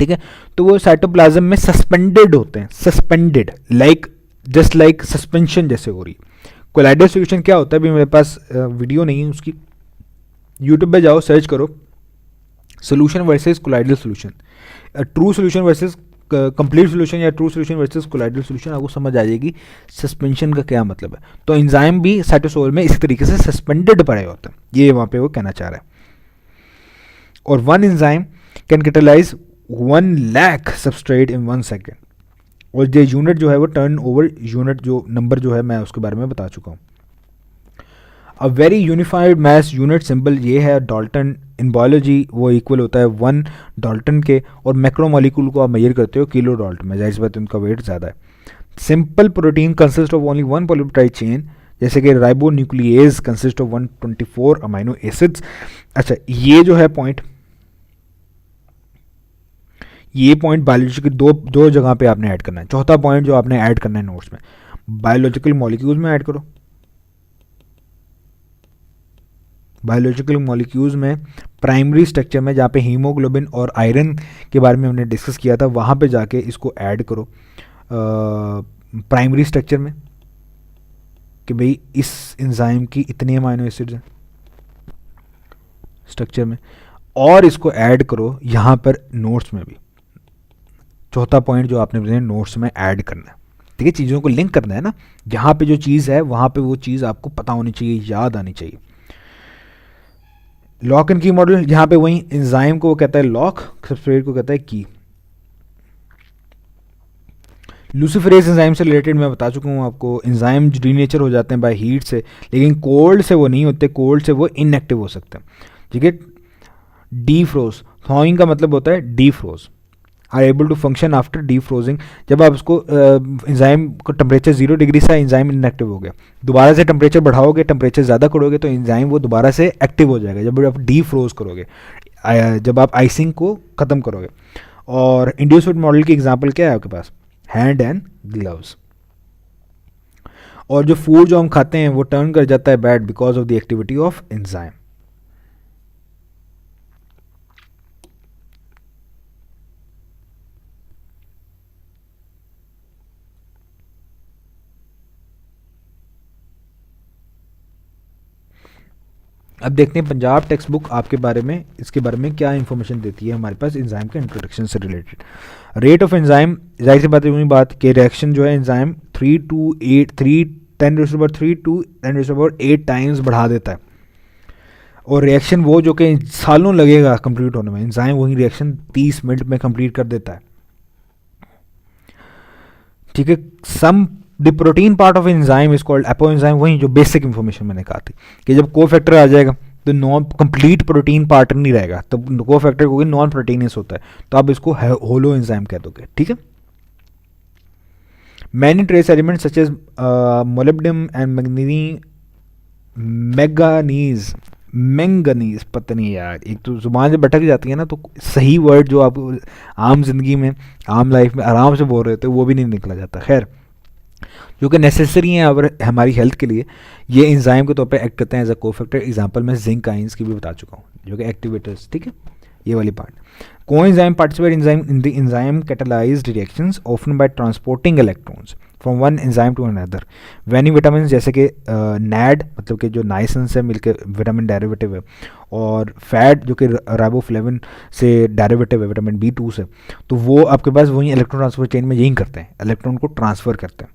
ठीक है। तो वो साइटोप्लाज्म में सस्पेंडेड होते हैं, suspended, like just like suspension जैसे हो रही। कोलाइडल सॉल्यूशन क्या होता है, अभी मेरे पास वीडियो नहीं है उसकी, यूट्यूब पे जाओ सर्च करो solution versus colloidal solution, true solution versus complete solution या true solution versus colloidal solution, आपको समझ आ जाएगी सस्पेंशन का क्या मतलब है। तो एंजाइम भी साइटोसोल में इसी तरीके से सस्पेंडेड पड़े होते हैं, ये वहाँ पे वो कहना चाह रहा है। और one enzyme can catalyse 1 lakh substrate in 1 second, और जो यूनिट जो है वो टर्न ओवर यूनिट जो नंबर जो है मैं उसके बारे में बता चुका हूँ। A very unified mass unit symbol ये है डाल्टन, इन बायोलॉजी वो इक्वल होता है 1 डाल्टन के, और मैक्रोमोलिक्यूल को आप मेजर करते हो किलो डाल्टन में, जाहिर सी बात है उनका वेट ज़्यादा है। Simple protein consist of only 1 polypeptide chain, जैसे कि राइबोन्यूक्लिएज कंसिस्ट ऑफ 124 अमाइनो एसिड्स। अच्छा ये जो है पॉइंट, ये पॉइंट बायोलॉजी की दो जगह पे आपने ऐड करना है। चौथा पॉइंट जो आपने ऐड करना है नोट्स में, बायोलॉजिकल मॉलिक्यूल्स में ऐड करो। बायोलॉजिकल मॉलिक्यूल्स में प्राइमरी स्ट्रक्चर में, जहाँ पे हीमोग्लोबिन और आयरन के बारे में हमने डिस्कस किया था, वहाँ पे जाके इसको ऐड करो प्राइमरी स्ट्रक्चर में, कि भाई इस एंजाइम की इतने अमाइनो एसिड्स हैं स्ट्रक्चर में, और इसको ऐड करो यहाँ पर नोट्स में भी। चौथा पॉइंट जो आपने अपने नोट्स में ऐड करना है, ठीक है, चीज़ों को लिंक करना है ना, जहाँ पे जो चीज़ है वहाँ पे वो चीज़ आपको पता होनी चाहिए, याद आनी चाहिए। लॉक एंड की मॉडल, यहाँ पे वही एंजाइम को वो कहता है लॉक, सबस्ट्रेट को कहता है की। लूसिफरेज एंजाइम से रिलेटेड मैं बता चुका हूँ आपको, एंजाइम डीनेचर हो जाते हैं बाय हीट से, लेकिन कोल्ड से वो नहीं होते, कोल्ड से वो इनएक्टिव हो सकते हैं, ठीक है। डीफ्रोज, थॉइंग का मतलब होता है defrost, are able to function after defrosting, जब आप उसको एंजाइम को टेम्परेचर 0 डिग्री से एंजाइम इनएक्टिव हो गया, दोबारा से टेम्परेचर बढ़ाओगे, टेम्परेचर ज़्यादा करोगे तो एंजाइम वो दोबारा से एक्टिव हो जाएगा जब आप डीफ्रोज करोगे, जब आप आइसिंग को ख़त्म करोगे। और इंड्यूस्ड मॉडल की एग्जांपल क्या है आपके पास, हैंड एंड ग्लव्स। और जो फूड जो हम खाते हैं वो टर्न कर जाता है bad because of the activity of enzyme. अब देखते हैं पंजाब टेक्स्ट बुक आपके बारे में, इसके बारे में क्या इन्फॉर्मेशन देती है हमारे पास एंजाइम के इंट्रोडक्शन से रिलेटेड। रेट ऑफ एंजाइम, जाहिर सी बात है, बात कि रिएक्शन जो है एंजाइम 3 to 8 टाइम्स बढ़ा देता है, और रिएक्शन वो जो कि सालों लगेगा कंप्लीट होने में, एंजाइम वही रिएक्शन 30 मिनट में कंप्लीट कर देता है, ठीक है। Some the protein part of enzyme is called apoenzyme, वही जो बेसिक इंफॉर्मेशन मैंने कहा थी कि जब को फैक्टर आ जाएगा तो नॉन कंप्लीट प्रोटीन पार्ट नहीं रहेगा, तो को फैक्टर को नॉन प्रोटीनियस होता है, तो आप इसको होलो एंजाइम कह दोगे, ठीक है। Many trace element such as molybdenum and manganese, पता नहीं यार, एक तो जुबान जब भटक जाती है ना तो सही वर्ड जो आप आम जिंदगी में आम लाइफ में आराम से बोल रहे थे वो भी नहीं निकला जाता। खैर, जो कि नेसेसरी हैं और हमारी हेल्थ के लिए, ये एंजाइम के तौर पे एक्ट करते हैं एज अ कोफैक्टर। एग्जांपल मैं जिंक आइंस की भी बता चुका हूँ, जो कि एक्टिवेटर्स, ठीक है, ये वाली part. Coenzyme participate enzyme in the enzyme catalysed reactions often by transporting electrons from one enzyme to another. वैनी विटामिन जैसे कि नैड, मतलब कि जो नाइसिन से मिलकर विटामिन डेरिवेटिव है, और फैट जो कि राइबोफ्लेविन से डेरिवेटिव है विटामिन B2 से, तो वो आपके पास वही इलेक्ट्रॉन ट्रांसफर चेन में यही करते हैं, इलेक्ट्रॉन को ट्रांसफ़र करते हैं।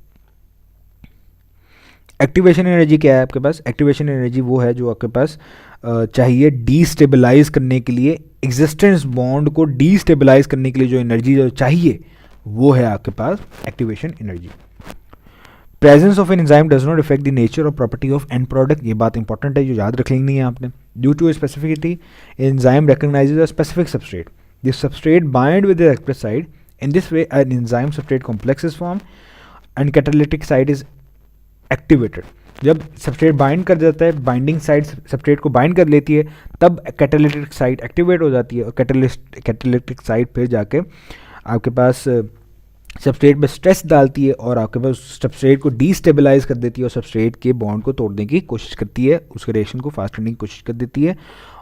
एक्टिवेशन एनर्जी क्या है आपके पास, एक्टिवेशन एनर्जी वो है जो आपके पास चाहिए डीस्टेबलाइज करने के लिए, एग्जिस्टेंस बॉन्ड को डीस्टेबलाइज करने के लिए जो एनर्जी जो चाहिए वो है आपके पास activation energy. Presence of an enzyme does not effect the nature और प्रॉपर्टी ऑफ एंड प्रोडक्ट, ये बात इंपॉर्टेंट है जो याद रख लेनी है आपने। Due to specificity enzyme recognises a specific substrate, this substrate bind with the active side, in this way an enzyme substrate complex is form and catalytic side is activated. जब सबस्ट्रेट बाइंड कर जाता है, binding side substrate को bind कर लेती है, तब catalytic side activate हो जाती है, और कैटालिटिक साइड फिर जाके आपके पास सबस्ट्रेट पे स्ट्रेस डालती है और आपके पास सबस्ट्रेट को डीस्टेबलाइज कर देती है और सबस्ट्रेट के बॉन्ड को तोड़ने की कोशिश करती है, उसके रिएक्शन को फास्ट करने की कोशिश कर देती है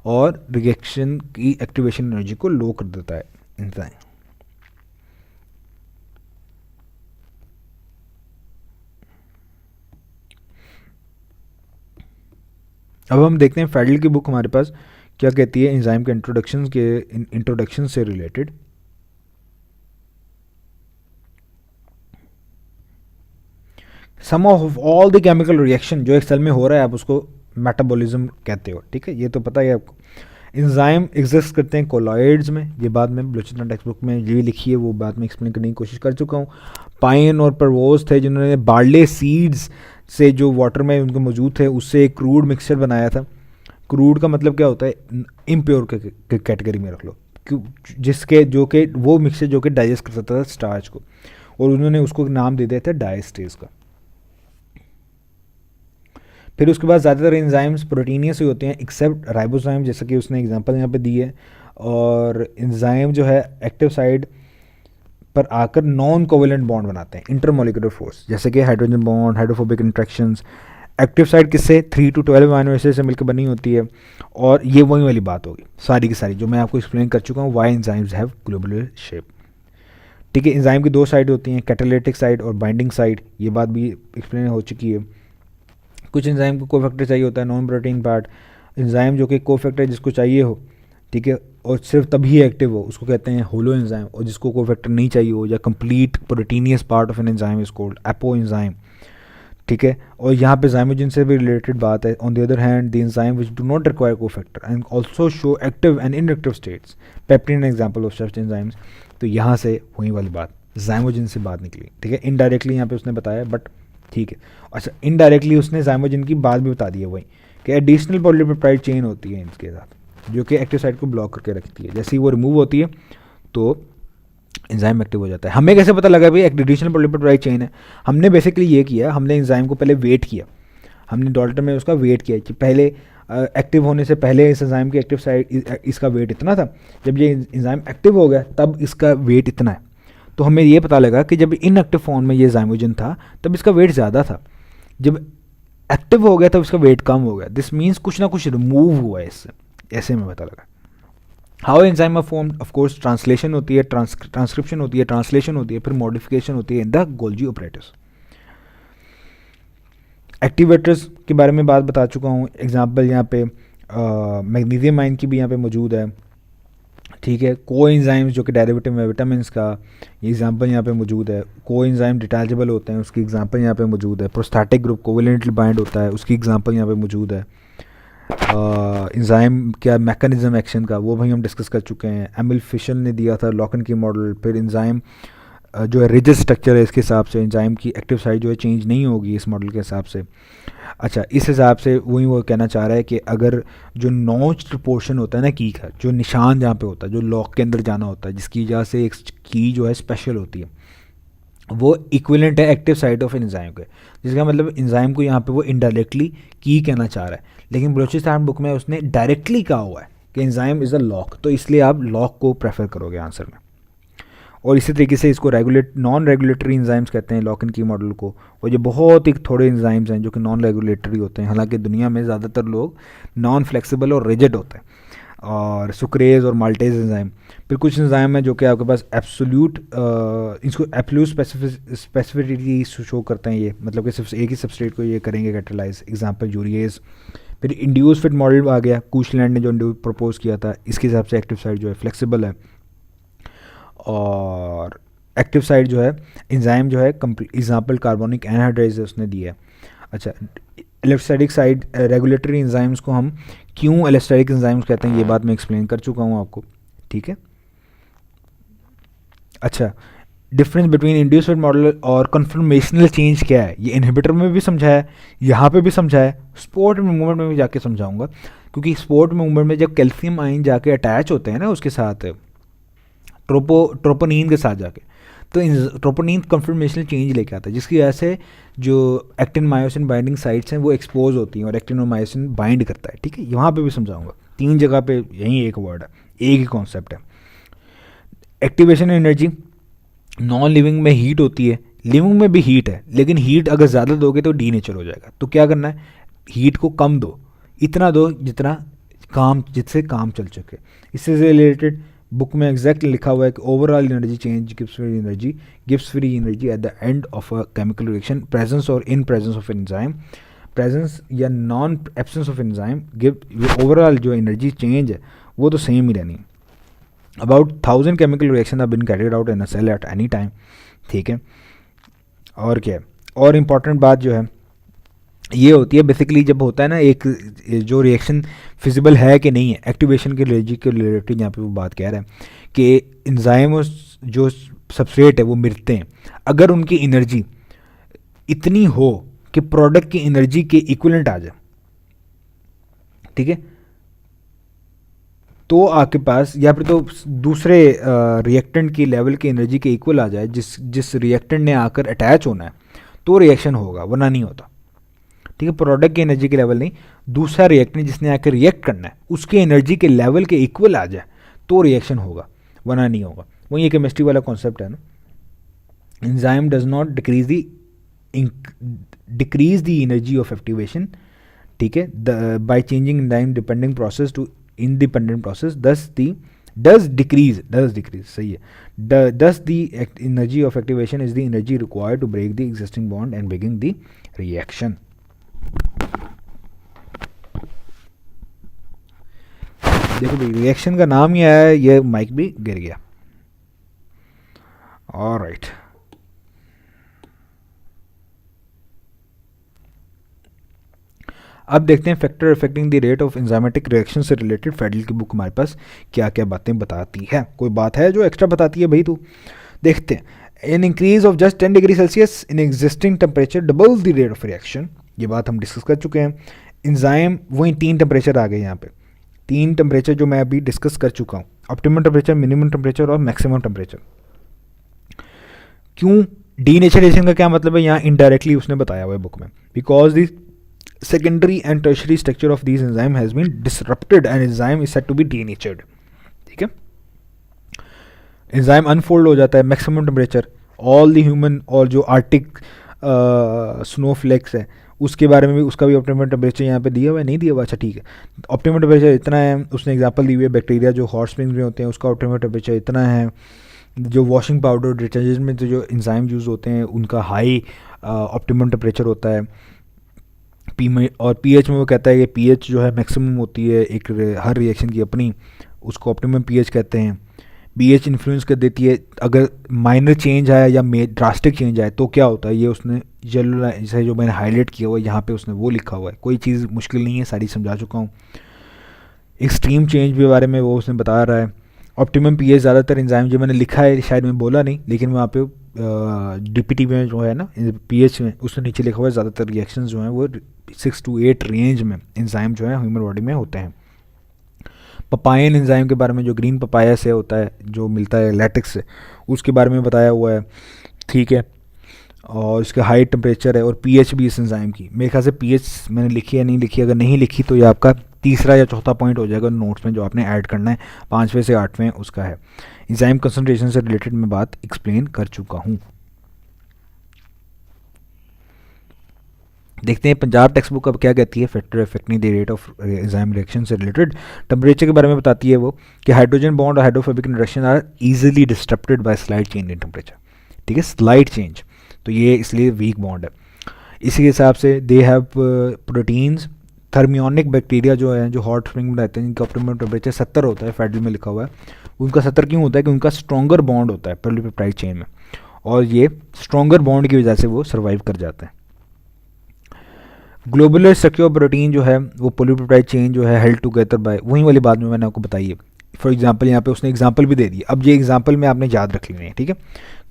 और रिएक्शन की एक्टिवेशन एनर्जी को लो कर देता है एंजाइम। अब हम देखते हैं फेडल की बुक हमारे पास क्या कहती है एंजाइम के इंट्रोडक्शन से related. Sum of all the chemical reaction जो एक सेल में हो रहा है आप उसको मेटाबॉलिज्म कहते हो, ठीक है, ये तो पता है आपको। एंजाइम एग्जिस्ट करते हैं कोलॉइड्स में, ये बाद में बलूचिस्तान टेक्स्ट बुक में ये लिखी है, वो बाद में एक्सप्लेन करने की कोशिश कर चुका हूँ। पाइन और परवोज थे जिन्होंने बार्ले सीड्स से जो वाटर में उनके मौजूद थे उससे एक क्रूड मिक्सचर बनाया था। क्रूड का मतलब क्या होता है, इम्प्योर के कैटेगरी में रख लो, जिसके जो कि वो मिक्सचर जो कि डाइजेस्ट कर सकता था स्टार्च को, और उन्होंने उसको नाम दे दिया था डायस्टेज का। फिर उसके बाद ज़्यादातर एंजाइम्स प्रोटीनियस ही होते हैं एक्सेप्ट राइबोसोम, जैसा कि उसने एग्जांपल यहाँ पे दी है। और एंजाइम जो है एक्टिव साइड पर आकर नॉन कोवेलेंट बॉन्ड बनाते हैं, इंटरमोलिकुलर फोर्स, जैसे कि hydrogen bond, hydrophobic interactions. Active side किससे 3 to 12 अमीनो एसिड से मिलकर बनी होती है। और ये वही वाली बात होगी सारी की सारी जो मैं आपको एक्सप्लेन कर चुका हूँ, why enzymes have globular shape, ठीक है। एंजाइम की दो साइड होती हैं, कैटालिटिक साइड और बाइंडिंग साइड, ये बात भी एक्सप्लेन हो चुकी है। कुछ एंजाइम को कोफैक्टर चाहिए होता है, नॉन प्रोटीन पार्ट एंजाइम जो कि कोफैक्टर जिसको चाहिए हो, ठीक है, और सिर्फ तभी एक्टिव हो उसको कहते हैं होलो एंजाइम, और जिसको कोफैक्टर नहीं चाहिए हो या complete proteinaceous part of an enzyme is called apo enzyme, ठीक है। और यहाँ पे जाइमोजिन से भी रिलेटेड बात है। On the other hand the enzyme which do not require cofactor and also show active and inactive states, pepsin example of such enzymes. तो यहाँ से वही वाली बात जाइमोजिन से बात निकली, ठीक है, इनडायरेक्टली यहाँ पे उसने बताया, बट ठीक है। अच्छा, इनडायरेक्टली उसने जाइमोजिन की बात भी बता दी है वही कि एडिशनल पॉलीपेप्टाइड चेन होती है इसके साथ जो कि एक्टिव साइट को ब्लॉक करके रखती है, जैसे ही वो रिमूव होती है तो एंजाइम एक्टिव हो जाता है। हमें कैसे पता लगा भाई एडिशनल पॉलीपेप्टाइड चेन है? हमने बेसिकली ये किया, हमने एंजाइम को पहले वेट किया, हमने डॉल्टन में उसका वेट किया कि पहले एक्टिव होने से पहले इस एंजाइम की एक्टिव साइट इसका वेट इतना था, जब ये एंजाइम एक्टिव हो गया तब इसका वेट इतना है। तो हमें ये पता लगा कि जब इनएक्टिव फॉर्म में ये जाइमोजिन था तब इसका वेट ज़्यादा था, जब एक्टिव हो गया तब इसका वेट कम हो गया। दिस मीन्स कुछ ना कुछ रिमूव हुआ है इससे, ऐसे में पता लगा। How enzyme are formed, of course translation होती है, ट्रांसक्रिप्शन होती है, ट्रांसलेशन होती है, फिर मॉडिफिकेशन होती है in the Golgi operators. Activators के बारे में बात बता चुका हूँ, एग्जाम्पल यहाँ पे मैग्नीशियम आयन की भी यहाँ पे मौजूद है, ठीक है। को एंजाइम्स जो कि डेरिवेटिव है विटामिन का, ये एग्जांपल यहाँ पे मौजूद है। को एंजाइम डिटैचेबल होते हैं, उसकी एग्जांपल यहाँ पे मौजूद है। प्रोस्टैटिक ग्रुप कोवेलेंटली बाइंड होता है, उसकी एग्जांपल यहाँ पे मौजूद है। एंजाइम क्या मैकेनिज्म एक्शन का वो भाई हम डिस्कस कर चुके हैं। एमिल फिशर ने दिया था लॉकन की मॉडल। फिर एंजाइम जो है रिजिड स्ट्रक्चर है, इसके हिसाब से एंजाइम की एक्टिव साइट जो है चेंज नहीं होगी इस मॉडल के हिसाब से। अच्छा, इस हिसाब से वही वो कहना चाह रहा है कि अगर जो नॉच्ड पोर्शन होता है ना की का, जो निशान जहाँ पे होता है, जो लॉक के अंदर जाना होता है, जिसकी वजह से एक की जो है स्पेशल होती है, वो इक्विवेलेंट है एक्टिव साइट ऑफ एंजाइम के, जिसका मतलब एंजाइम को यहाँ पे वो इनडायरेक्टली की कहना चाह रहा है। लेकिन बलूचिस्तान बुक में उसने डायरेक्टली कहा हुआ है कि एंजाइम इज़ अ लॉक, तो इसलिए आप लॉक को प्रेफर करोगे आंसर में। और इसी तरीके से इसको नॉन रेगुलेटरी एंजाइम्स कहते हैं लॉकन की मॉडल को। और ये बहुत ही थोड़े एंजाइम्स हैं जो कि नॉन रेगुलेटरी होते हैं, हालांकि दुनिया में ज़्यादातर लोग नॉन फ्लेक्सिबल और रिजिड होते हैं, और सुक्रेज और माल्टेज एंजाइम। फिर कुछ एंजाइम है जो कि आपके पास एब्सोल्यूट इसको एब्सोल्यूट स्पेसिफिसिटी शो करते हैं, ये मतलब कि सिर्फ एक ही सबस्ट्रेट को ये करेंगे कैटलाइज, एग्जांपल यूरिएज। फिर इंड्यूस फिट मॉडल आ गया, कूशलैंड ने जो इंड्यूस प्रपोज किया था, इसके हिसाब से एक्टिव साइट जो है फ्लेक्सिबल है, और एक्टिव साइट जो है एंजाइम जो है एग्जांपल कार्बोनिक एनहाइड्रेज उसने दिया है। अच्छा, एलेस्टेटिक साइड रेगुलेटरी एंजाइम्स को हम क्यों एलेस्टेटिक एंजाइम्स कहते हैं, ये बात मैं एक्सप्लेन कर चुका हूँ आपको, ठीक है। अच्छा, डिफरेंस बिटवीन इंड्यूस्ड मॉडल और कन्फर्मेशनल चेंज क्या है, ये इनहिबिटर में भी समझाया है, यहाँ पे भी समझाया है, स्पोर्ट मूवमेंट में भी जाके समझाऊंगा। क्योंकि स्पोर्ट मूवमेंट में जब कैल्शियम आयन जाके अटैच होते हैं ना उसके साथ ट्रोपोनिन के साथ जाके, तो ट्रोपोनिन कन्फर्मेशनल चेंज लेके आता है, जिसकी वजह से जो एक्टिन मायोसिन बाइंडिंग साइट्स हैं वो एक्सपोज होती हैं और एक्टिन और मायोसिन बाइंड करता है, ठीक है। यहाँ पे भी समझाऊंगा, 3 जगह पे यही एक वर्ड है, एक ही कॉन्सेप्ट है। एक्टिवेशन एनर्जी, नॉन लिविंग में हीट होती है, लिविंग में भी हीट है, लेकिन हीट अगर ज़्यादा दोगे तो डी नेचर हो जाएगा। तो क्या करना है, हीट को कम दो, इतना दो जिससे काम चल सके। इससे रिलेटेड बुक में एग्जैक्टली लिखा हुआ है कि overall energy change gives free energy at the end of a chemical reaction, presence और in presence of enzyme. Presence या non absence of enzyme give overall जो एनर्जी चेंज है वो तो सेम ही रहनी है. About 1000 chemical reaction have been carried out in a cell at any time. ठीक है, और क्या है, और इम्पॉर्टेंट बात जो है ये होती है बेसिकली जब होता है ना एक जो रिएक्शन फिजिबल है कि नहीं है, एक्टिवेशन के एनर्जी के रिलेटेड यहाँ पे वो बात कह रहा है कि एंजाइम और जो सबस्ट्रेट है वो मिलते हैं, अगर उनकी एनर्जी इतनी हो कि प्रोडक्ट की एनर्जी के इक्विवेलेंट आ जाए, ठीक है, तो आपके पास या फिर तो दूसरे रिएक्टेंट की लेवल की एनर्जी के इक्वल आ जाए जिस रिएक्टेंट ने आकर अटैच होना है, तो रिएक्शन होगा, वरना नहीं होता. ठीक है, प्रोडक्ट की एनर्जी के लेवल नहीं, दूसरा रिएक्टेंट जिसने आकर रिएक्ट करना है उसके एनर्जी के लेवल के इक्वल आ जाए तो रिएक्शन होगा, वरना नहीं होगा. वही ये केमिस्ट्री वाला कॉन्सेप्ट है ना. Enzyme does not decrease the energy of activation. ठीक है, by changing enzyme depending process to independent process, does decrease सही है, thus the energy of activation is the energy required to break the existing bond and begin the reaction. देखो भाई reaction का नाम ही आया है, ये माइक भी गिर गया. ऑलराइट, अब देखते हैं factor affecting the rate of enzymatic reaction से रिलेटेड फेडल की बुक हमारे पास क्या क्या बातें बताती है. कोई बात है जो एक्स्ट्रा बताती है भाई? तो देखते हैं. In increase of just 10 degree Celsius in existing temperature double the rate of reaction. ये बात हम डिस्कस कर चुके हैं. एंजाइम वही 3 टेम्परेचर आ गए यहाँ पे, 3 टेम्परेचर जो मैं अभी डिस्कस कर चुका हूँ, ऑप्टिमम टेम्परेचर, मिनिमम टेम्परेचर और मैक्सिमम टेम्परेचर. क्यों डीनेचरेशन का क्या मतलब है यहाँ इनडायरेक्टली उसने बताया हुआ है बुक में. Because the secondary and tertiary structure of these enzyme has been disrupted and enzyme is said to be denatured. ठीक है, enzyme unfold हो जाता है maximum temperature. all the human और जो आर्टिक snowflakes है उसके बारे में भी, उसका भी ऑप्टिमम टेम्परेचर यहाँ पे दिया हुआ है, नहीं दिया हुआ? अच्छा ठीक है, ऑप्टिमम टेम्परेचर इतना है. उसने एग्जांपल दी हुई है बैक्टीरिया जो हॉट स्प्रिंग्स में होते हैं उसका ऑप्टिमम टेम्परेचर इतना है. जो वॉशिंग पाउडर डिटर्जेंट में तो जो एंजाइम यूज़ होते हैं उनका हाई ऑप्टिमम टेम्परेचर होता है. और पीएच में वो कहता है कि पीएच जो है मैक्सिमम होती है एक हर रिएक्शन की अपनी, उसको ऑप्टिमम पीएच कहते हैं. पीएच इन्फ्लुएंस कर देती है. अगर माइनर चेंज आया या ड्रास्टिक चेंज आए तो क्या होता है, ये उसने येलो जैसे जो मैंने हाईलाइट किया हुआ है यहाँ पे उसने वो लिखा हुआ है. कोई चीज़ मुश्किल नहीं है, सारी समझा चुका हूँ. एक्सट्रीम चेंज के बारे में वो उसने बता रहा है. ऑप्टिमम पीएच ज़्यादातर एंजाइम जो मैंने लिखा है शायद मैं बोला नहीं, लेकिन वहाँ पे डीपीटी में जो है ना पीएच में उसने नीचे लिखा हुआ है ज़्यादातर रिएक्शंस जो हैं वो 6 to 8 रेंज में एंजाइम जो है ह्यूमन बॉडी में होते हैं. पपायन एंजाइम के बारे में जो ग्रीन पपाया से होता है जो मिलता है लैटेक्स से, उसके बारे में बताया हुआ है. ठीक है, और इसका हाई टेम्परेचर है और पीएच भी इस एंजाइम की. मेरे ख्याल से पीएच मैंने लिखी है नहीं लिखी, अगर नहीं लिखी तो ये आपका तीसरा या चौथा पॉइंट हो जाएगा नोट्स में जो आपने ऐड करना है. 5वें से 8वें उसका है. एंजाइम कंसंट्रेशन से रिलेटेड मैं बात एक्सप्लेन कर चुका हूँ. देखते हैं पंजाब टेक्स्ट बुक अब क्या कहती है factor affecting the rate of enzyme reaction से रिलेटेड. टेम्परेचर के बारे में बताती है वो कि हाइड्रोजन बॉन्ड और hydrophobic interaction are easily disrupted by slight change in temperature. ठीक है, स्लाइड चेंज, तो ये इसलिए वीक बॉन्ड है. इसी हिसाब से they have proteins. Thermionic bacteria जो है जो हॉट स्प्रिंग में रहते हैं जिनका ऑप्टिमम टेम्परेचर 70 होता है, फेडरल में लिखा हुआ है. उनका 70 क्यों होता है कि उनका स्ट्रॉन्गर बॉन्ड होता है पॉलीपेप्टाइड चेन में, और ये स्ट्रॉन्गर बॉन्ड की वजह से वो सर्वाइव कर जाते हैं. ग्लोबुलर स्ट्रक्चर प्रोटीन जो है वो पॉलीपेप्टाइड चेन जो है हेल्ड टुगेदर बाय, वही वाली बात में मैंने आपको बताई है. फॉर एग्जांपल यहाँ पे उसने एग्जांपल भी दे दिया. अब ये एग्जांपल में आपने याद रख लेनी है. ठीक है,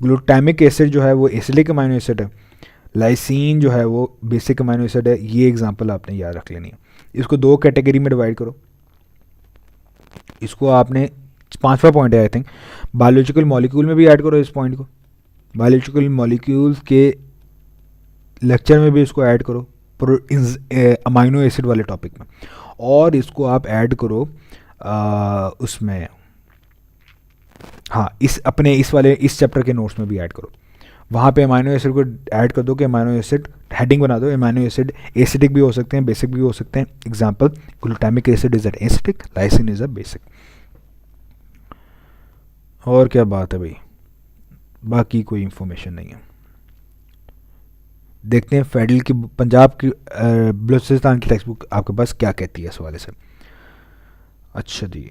ग्लूटामिक एसिड जो है वो एसिडिक अमाइनो एसिड है, लाइसिन जो है वो बेसिक अमाइनो एसिड है. ये एग्जांपल आपने याद रख लेनी है. इसको 2 कैटेगरी में डिवाइड करो. इसको आपने 5वां पॉइंट है आई थिंक, बायोलॉजिकल मॉलिक्यूल में भी ऐड करो इस पॉइंट को. बायोलॉजिकल मॉलिक्यूल्स के लेक्चर में भी इसको ऐड करो अमाइनो एसिड वाले टॉपिक में, और इसको आप ऐड करो उसमें, हाँ इस अपने इस चैप्टर के नोट्स में भी ऐड करो. वहाँ पे अमाइनो एसिड को ऐड कर दो कि अमाइनो एसिड हेडिंग बना दो. अमाइनो एसिड एसिडिक भी हो सकते हैं, बेसिक भी हो सकते हैं. Example glutamic acid is an acidic, lysine is a basic. और क्या बात है भाई, बाकी कोई इंफॉर्मेशन नहीं है. देखते हैं फेडरल की, पंजाब की, बलूचिस्तान की टेक्स्ट बुक आपके पास क्या कहती है इस हवाले से। अच्छा जी,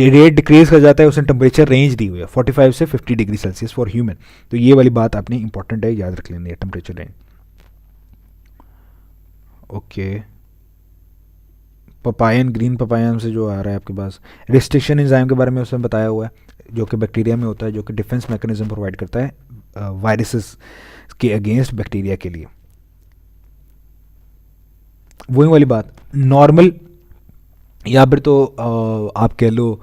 रेट डिक्रीज कर जाता है, उसने टेम्परेचर रेंज दी हुई है 45 से 50 डिग्री सेल्सियस फॉर ह्यूमन। तो ये वाली बात आपने इंपॉर्टेंट है, याद रख लेनी है, टेम्परेचर रेंज। ओके, पपायन, ग्रीन पपायन से जो आ रहा है आपके पास, रिस्ट्रिक्शन एंजाइम के बारे में उसमें बताया हुआ है, जो कि बैक्टीरिया में होता है, जो कि डिफेंस मैकेनिज्म प्रोवाइड करता है वायरसेस के अगेंस्ट बैक्टीरिया के लिए। वही वाली बात, नॉर्मल या फिर तो आप कह लो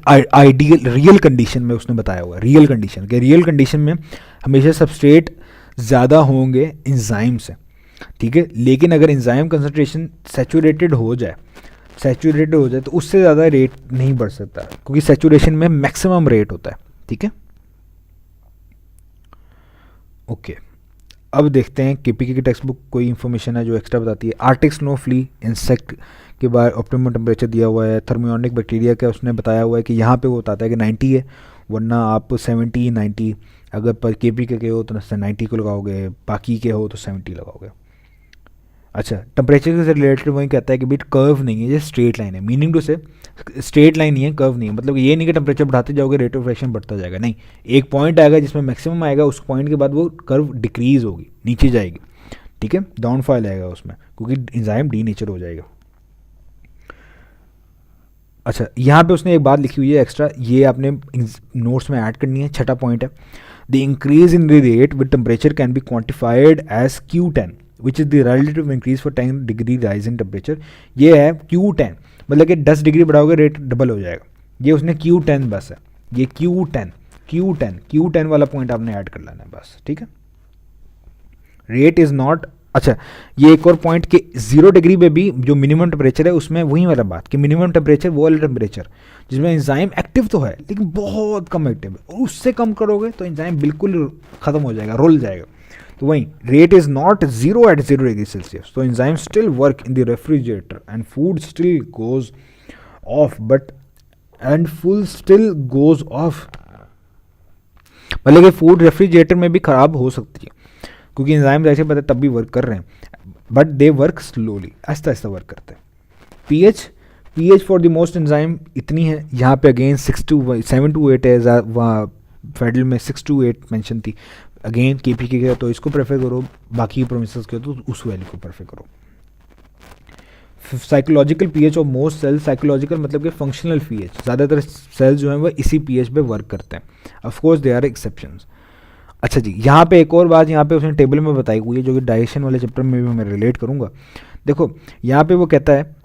आइडियल रियल कंडीशन में उसने बताया हुआ है, रियल कंडीशन के, रियल कंडीशन में हमेशा सबस्ट्रेट ज़्यादा होंगे इंजाइम से, ठीक है। लेकिन अगर इंजाइम कंसनट्रेशन सैचुरेटेड हो जाए तो उससे ज़्यादा रेट नहीं बढ़ सकता, क्योंकि सैचुरेशन में मैक्सिमम रेट होता है, ठीक है। ओके, अब देखते हैं केपीके की टेक्स्ट बुक कोई इन्फॉर्मेशन है जो एक्स्ट्रा बताती है। आर्टिक स्नो फ्ली इंसेक्ट के बारे ऑप्टिमम टेम्परेचर दिया हुआ है। थर्मियोनिक बैक्टीरिया का उसने बताया हुआ है कि यहाँ पे वो बताता है कि 90 है, वरना आप 70 90, अगर पर केपीके के हो तो 90 को लगाओगे, बाकी के हो तो 70 लगाओगे। अच्छा, टेम्परेचर से रिलेटेड वही कहता है कि बीट कर्व नहीं है, ये स्ट्रेट लाइन है। मीनिंग टू से स्ट्रेट लाइन नहीं है, कर्व नहीं है, मतलब ये नहीं कि टेम्परेचर बढ़ाते जाओगे रेट ऑफ रिएक्शन बढ़ता जाएगा, नहीं। एक पॉइंट आएगा जिसमें मैक्सिमम आएगा, उस पॉइंट के बाद वो कर्व डिक्रीज होगी, नीचे जाएगी, ठीक है, डाउनफॉल आएगा उसमें, क्योंकि इंजाइम डी नेचर हो जाएगा। अच्छा, यहाँ पे उसने एक बात लिखी हुई है एक्स्ट्रा, ये आपने नोट्स में ऐड करनी है, छठा पॉइंट है, the increase in the rate with temperature can be quantified as Q10 which is the relative increase for 10 degree rise in temperature. ये है Q10, मतलब कि 10 डिग्री बढ़ाओगे रेट डबल हो जाएगा, ये उसने Q10 बस है, ये Q10 वाला पॉइंट आपने ऐड कर लेना है बस, ठीक है। रेट इज़ नॉट, अच्छा ये एक और पॉइंट कि 0 डिग्री पे भी जो मिनिमम टेम्परेचर है उसमें वही वाला बात कि मिनिमम टेम्परेचर वो वाला टेम्परेचर जिसमें एंजाइम एक्टिव तो है लेकिन बहुत कम एक्टिव है, और उससे कम करोगे तो एंजाइम बिल्कुल ख़त्म हो जाएगा, रुल जाएगा। तो वही rate is not 0 at 0 degree Celsius, तो enzyme still work in the refrigerator and food still goes off, but and food still goes off, मतलब कि फूड रेफ्रिजरेटर में भी ख़राब हो सकती है, क्योंकि एंजाइम ऐसे पता तब भी वर्क कर रहे हैं, but they work slowly, Aahista Aahista work करते हैं। PH for the most enzyme इतनी है, यहाँ पे अगेन 7 to 8 है, वहाँ फेडरल में 6 to 8 मेंशन थी, अगेन केपीके का तो इसको प्रेफर करो, बाकी प्रोमिसेस के तो उस वैल्यू को प्रेफर करो। Psychological pH of most cells, psychological मतलब कि फंक्शनल पीएच, ज़्यादातर सेल्स जो हैं वो इसी पीएच पे वर्क करते हैं, of course they are exceptions. अच्छा जी, यहाँ पे एक और बात यहाँ पे उसने टेबल में बताई हुई है जो कि डाइजेशन वाले चैप्टर में भी मैं रिलेट करूँगा। देखो यहाँ पे वो कहता है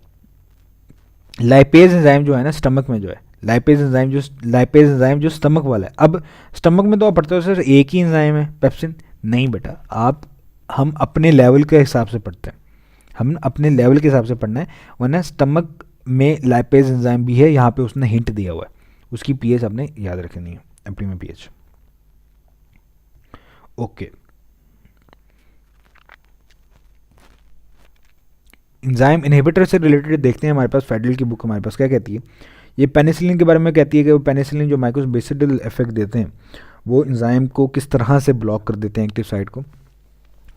लाइपेज एंजाइम जो है ना स्टमक में जो है, लाइपेज एंजाइम जो स्टमक वाला है। अब स्टमक में तो आप पढ़ते हो सर एक ही एंजाइम है पेप्सिन, नहीं बेटा, हम अपने लेवल के हिसाब से पढ़ते हैं, हम अपने लेवल के हिसाब से पढ़ना है, वरना स्टमक में लाइपेज एंजाइम भी है, यहाँ पे उसने हिंट दिया हुआ है, उसकी पीएच आपने याद रखनी है, एमपी में पीएच। ओके, एंजाइम इनहिबिटर से रिलेटेड देखते हैं, हमारे पास फेडरल की बुक हमारे पास क्या कहती है। ये पेनिसिलिन के बारे में कहती है कि वो पेनिसिलिन जो माइक्रोबेसिडल इफेक्ट देते हैं वो एंजाइम को किस तरह से ब्लॉक कर देते हैं एक्टिव साइट को,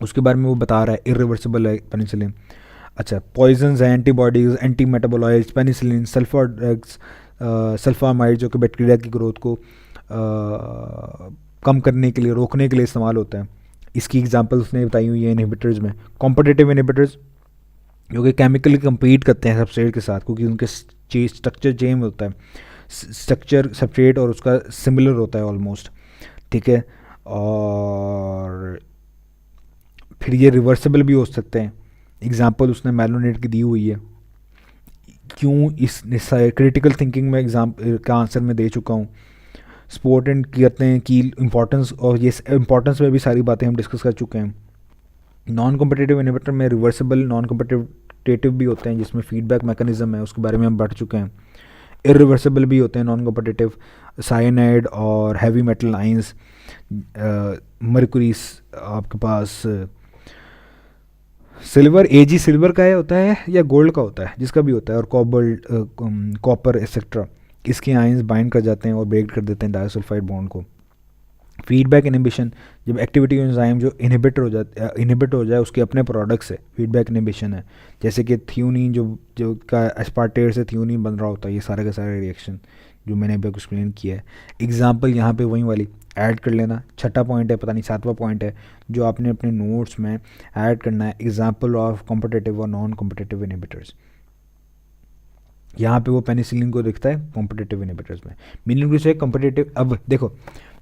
उसके बारे में वो बता रहा है, इरिवर्सिबल है पेनिसिलिन। अच्छा, पॉइजन्स हैं, antibodies, anti metabolites, penicillin, sulphur drugs, sulphamide जो कि बैक्टीरिया की ग्रोथ को कम करने के लिए, रोकने के लिए इस्तेमाल होता है। इसकी एग्जांपल उसने बताई हुई है इनहिबिटर्स में। कॉम्पिटिटिव इनहिबिटर्स जो कि केमिकली कम्पीट करते हैं सबस्ट्रेट के साथ, क्योंकि उनके स्ट्रक्चर सेम होता है, स्ट्रक्चर सबस्ट्रेट और उसका सिमिलर होता है ऑलमोस्ट, ठीक है। और फिर ये रिवर्सिबल भी हो सकते हैं, एग्जांपल उसने मेलोनेट की दी हुई है। क्यों इस क्रिटिकल थिंकिंग में एग्जाम का आंसर मैं दे चुका हूँ। स्पोर्ट एंड कहते हैं कि इंपॉर्टेंस, और ये इंपॉर्टेंस में भी सारी बातें हम डिस्कस कर चुके हैं। नॉन कॉम्पिटिटिव इनहिबिटर में रिवर्सिबल नॉन कॉम्पिटिटिव भी होते हैं जिसमें फीडबैक मैकेनिज्म है, उसके बारे में हम बढ़ चुके हैं। इरिवर्सिबल भी होते हैं नॉन कॉम्पिटिटिव, साइनाइड और हैवी मेटल आइंस, मर्कुरी आपके पास, सिल्वर एजी सिल्वर का होता है या गोल्ड का होता है, जिसका भी होता है, और कोबाल्ट, कॉपर एक्सेट्रा, इसके आयंस बाइंड कर जाते हैं और ब्रेक कर देते हैं डाइसल्फाइड बॉन्ड को। फीडबैक इनहिबिशन, जब एक्टिविटी एंजाइम जो इनहिबिट हो जाए उसके अपने प्रोडक्ट से, फीडबैक इनहिबिशन है। जैसे कि थियोनीन जो जो का एस्पार्टेट से थियोनीन बन रहा होता है, ये सारे के सारे रिएक्शन जो मैंने अभी आपको एक्सप्लेन किया है। एग्जाम्पल यहाँ पे वही वाली ऐड कर लेना। छठा पॉइंट है, पता नहीं सातवां पॉइंट है, जो आपने अपने नोट्स में ऐड करना है, एग्जाम्पल ऑफ कॉम्पिटिटिव और नॉन कॉम्पिटिटिव इनहिबिटर्स। यहाँ पे वो पेनिसिलिन को दिखता है कॉम्पिटिटिव इनहिबिटर्स में। मीनिंग टू से कॉम्पिटिटिव, अब देखो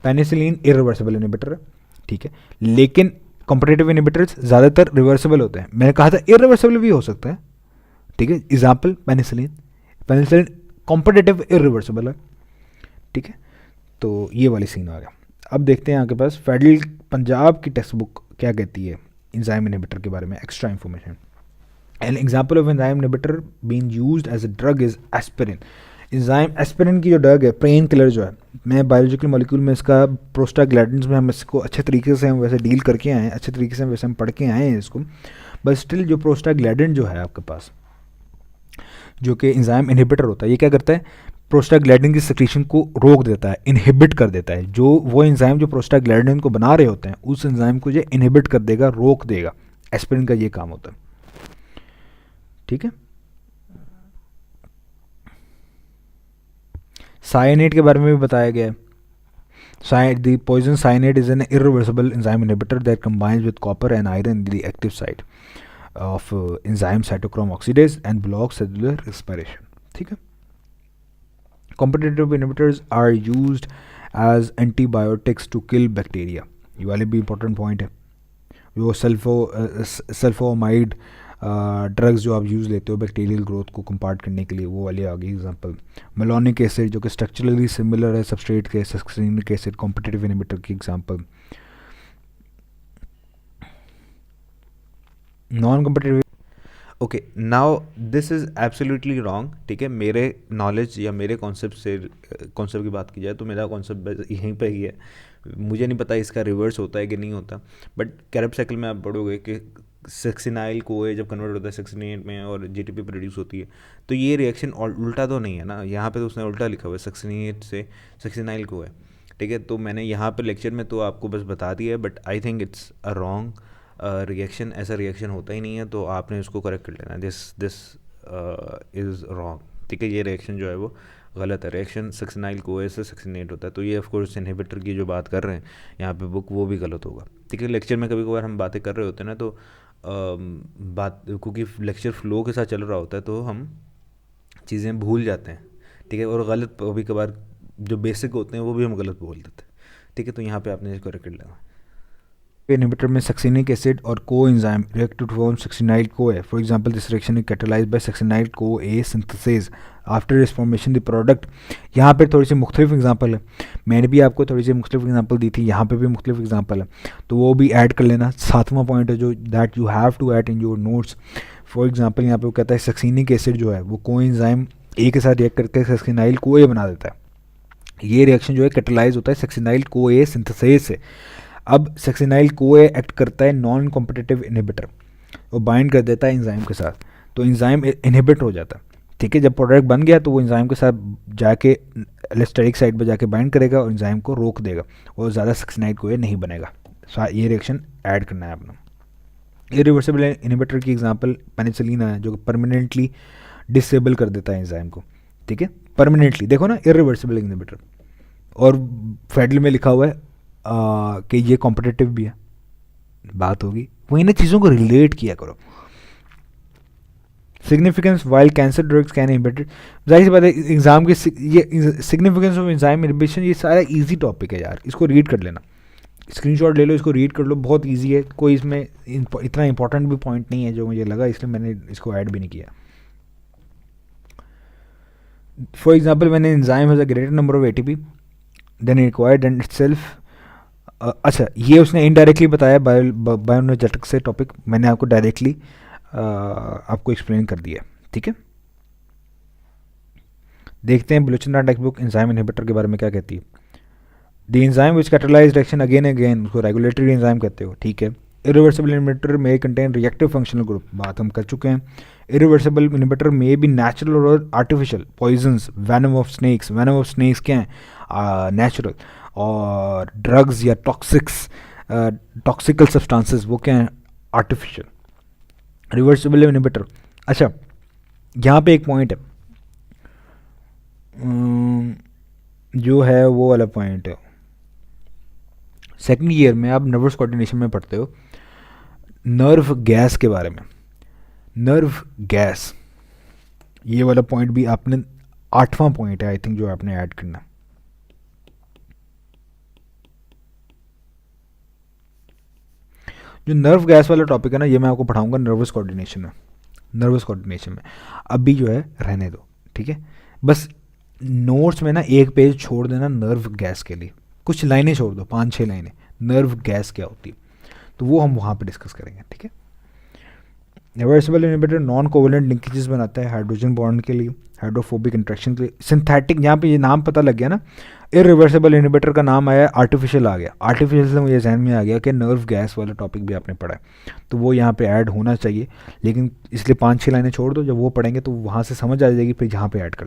पेनिसिलिन इरिवर्सिबल इनहिबिटर है, ठीक है, लेकिन कॉम्पिटिटिव इनहिबिटर्स ज़्यादातर रिवर्सिबल होते हैं। मैंने कहा था इरिवर्सिबल भी हो सकता है, ठीक है। Example penicillin, penicillin competitive irreversible है, ठीक है। तो ये वाली सीन आ गया। अब देखते हैं आपके पास फेडरल पंजाब की टेक्स्ट बुक क्या कहती है एंजाइम इनहिबिटर के बारे में, extra information. An example of enzyme inhibitor being used as a drug is aspirin. Enzyme aspirin की जो ड्रग है, पेन किलर जो है, मैं बायोलॉजिकल मॉलिक्यूल में इसका प्रोस्टाग्लैंडिन्स में हम इसको अच्छे तरीके से हम वैसे डील करके आए हैं, अच्छे तरीके से वैसे हम पढ़ के आए हैं इसको, बट स्टिल जो प्रोस्टाग्लैंडिन जो है आपके पास, जो कि एंजाइम इनहिबिटर होता है, ये क्या करता है, प्रोस्टाग्लैंडिन की सिक्रीशन को रोक देता है, इनहिबिट कर देता है। जो वो एंजाइम जो प्रोस्टाग्लैंडिन को बना रहे होते हैं, उस एंजाइम को ये इनहिबिट कर देगा, रोक देगा। एस्पिरिन का ये काम होता है, ठीक है। साइनेट के बारे में भी बताया गया है। The poison cyanide is an irreversible enzyme inhibitor that combines with copper and iron the active site of enzyme cytochrome oxidase and block cellular respiration, ठीक है। Competitive inhibitors are used as antibiotics to kill bacteria. ये वाले भी important point है। जो सल्फोमाइड drugs जो आप use लेते हो बैक्टीरियल ग्रोथ को कंपार्ट करने के लिए, वो वाली आ गई एग्जांपल। मेलोनिक एसिड जो कि स्ट्रक्चरली सिमिलर है सबस्ट्रेट के, सक्सिनिक एसिड कॉम्पिटिटिव इनहिबिटर की example. Non competitive, okay, now this is absolutely wrong, ठीक है। मेरे नॉलेज या मेरे कॉन्सेप्ट की बात की जाए तो मेरा कॉन्सेप्ट यहीं पे ही है। मुझे नहीं पता इसका रिवर्स होता है कि नहीं होता, बट कैरब साइकिल में आप पढ़ोगे कि सक्सिनाइल को जब कन्वर्ट होता है सक्सिनेट में और जीटीपी प्रोड्यूस होती है, तो ये रिएक्शन उल्टा तो नहीं है ना। यहाँ पे तो उसने उल्टा लिखा हुआ है, सक्सिनेट से सक्सिनाइल को है, ठीक है। तो मैंने यहाँ पे लेक्चर में तो आपको बस बता दिया है, but I think it's a wrong reaction. ऐसा रिएक्शन होता ही नहीं है, तो आपने उसको करेक्ट कर लेना। दिस इज़ रॉन्ग, ठीक है। ये रिएक्शन जो है वो गलत है। रिएक्शन सक्सिनाइल को से सक्सिनेट होता है, तो ये ऑफ कोर्स इनहिबिटर की जो बात कर रहे हैं यहाँ पे बुक, वो भी गलत होगा, ठीक है। लेक्चर में कभी कभार हम बातें कर रहे होते हैं ना, तो बात क्योंकि लेक्चर फ्लो के साथ चल रहा होता है तो हम चीज़ें भूल जाते हैं, ठीक है। और गलत कभी कभार जो बेसिक होते हैं वो भी हम गलत बोल देते हैं, ठीक है। तो यहाँ पे आपने इसको करेक्ट कर लेना। इनहिबिटर में सक्सिनिक एसिड और coenzyme react to form succinyl co है। For example this reaction is catalysed by succinyl co A synthesis after its formation the product. यहाँ पे थोड़ी सी मुख्तलिफ एग्जांपल है, मैंने भी आपको थोड़ी सी मुख्तलिफ एग्जांपल दी थी, यहाँ पे भी मुख्तलिफ एग्जांपल है, तो वो भी ऐड कर लेना। सातवां पॉइंट है जो that you have to add in your notes. For example यहाँ पे वो कहता है सक्सिनिक एसिड जो है वो को एंजाइम ए के साथ रिएक्ट करके सक्सिनाइल को ए बना देता है। ये रिएक्शन जो है कैटलाइज होता है सक्सिनाइल को ए सिंथेसिस से। अब सक्सिनाइल को एक्ट करता है नॉन कॉम्पिटिटिव इनहिबिटर, वो बाइंड कर देता है एंजाइम के साथ, तो एंजाइम इनहिबिट हो जाता है, ठीक है। जब प्रोडक्ट बन गया तो वो एंजाइम के साथ जाके एलेस्टेरिक साइड पर जाके बाइंड करेगा और एंजाइम को रोक देगा और ज़्यादा सक्सिनाइल को नहीं बनेगा। ये रिएक्शन ऐड करना है अपना। इरिवर्सिबल इनहिबिटर की एग्जांपल पेनिसिलिन है जो परमानेंटली डिसेबल कर देता है एंजाइम को, ठीक है, परमानेंटली। देखो ना, इरिवर्सिबल इनहिबिटर, और फेडरल में लिखा हुआ है कि ये कॉम्पिटिटिव भी है। बात होगी वही ना, चीज़ों को रिलेट किया करो। Significance while cancer drugs can inhibited, जाहिर सी बात है एग्जाम की ये सिग्निफिकेंस ऑफ एंजाइम इनहिबिशन, ये सारा इजी टॉपिक है यार, इसको रीड कर लेना, स्क्रीनशॉट ले लो, इसको रीड कर लो, बहुत इजी है। कोई इसमें इतना इंपॉर्टेंट भी पॉइंट नहीं है जो मुझे लगा, इसलिए मैंने इसको ऐड भी नहीं किया। For example when enzyme has a greater number of ATP than required and itself. अच्छा, ये उसने इनडायरेक्टली बताया बायोएनर्जेटिक्स से टॉपिक, मैंने आपको डायरेक्टली आपको एक्सप्लेन कर दिया, ठीक है। देखते हैं Balochistan text book enzyme inhibitor के बारे में क्या कहती है। The enzyme which catalyse reaction again again, उसको रेगुलेटरी एंजाइम कहते हो, ठीक है, इरिवर्सिबल इनहिबिटर में कंटेन रिएक्टिव फंक्शनल ग्रुप, बात हम कर चुके हैं. इरिवर्सिबल इनहिबिटर में भी नेचुरल और artificial. Poisons, venom of snakes, venom of snakes क्या है, नेचुरल. और ड्रग्स या टॉक्सिकल सब्सटेंसेस वो क्या है, आर्टिफिशियल. Reversible inhibitor. अच्छा, यहाँ पे एक पॉइंट है जो है वो वाला पॉइंट है. सेकंड ईयर में आप नर्वस कोऑर्डिनेशन में पढ़ते हो नर्व गैस के बारे में. नर्व गैस, ये वाला पॉइंट भी आपने 8वां पॉइंट है आई थिंक जो आपने ऐड करना. जो नर्व गैस वाला टॉपिक है ना, ये मैं आपको पढ़ाऊंगा नर्वस कोऑर्डिनेशन में. नर्वस कोऑर्डिनेशन में अभी जो है रहने दो, ठीक है. बस नोट्स में ना एक पेज छोड़ देना नर्व गैस के लिए, कुछ लाइनें छोड़ दो, 5-6 लाइनें. नर्व गैस क्या होती है तो वो हम वहाँ पे डिस्कस करेंगे, ठीक है. Reversible inhibitor non covalent linkages बनाता है हाइड्रोजन बॉन्ड के लिए, हाइड्रोफोबिक इंट्रैक्शन के लिए. सिंथेटिक, यहाँ पे ये नाम पता लग गया ना, इरिवर्सिबल इनहिबिटर का नाम आया, आर्टिफिशियल आ गया. आर्टिफिशियल से मुझे जहन में आ गया कि नर्व गैस वाला टॉपिक भी आपने पढ़ा है, तो वो यहाँ पे ऐड होना चाहिए. लेकिन इसलिए 5-6 लाइनें छोड़ दो, जब वो पढ़ेंगे तो वहाँ से समझ आ जाएगी, फिर यहाँ पे ऐड कर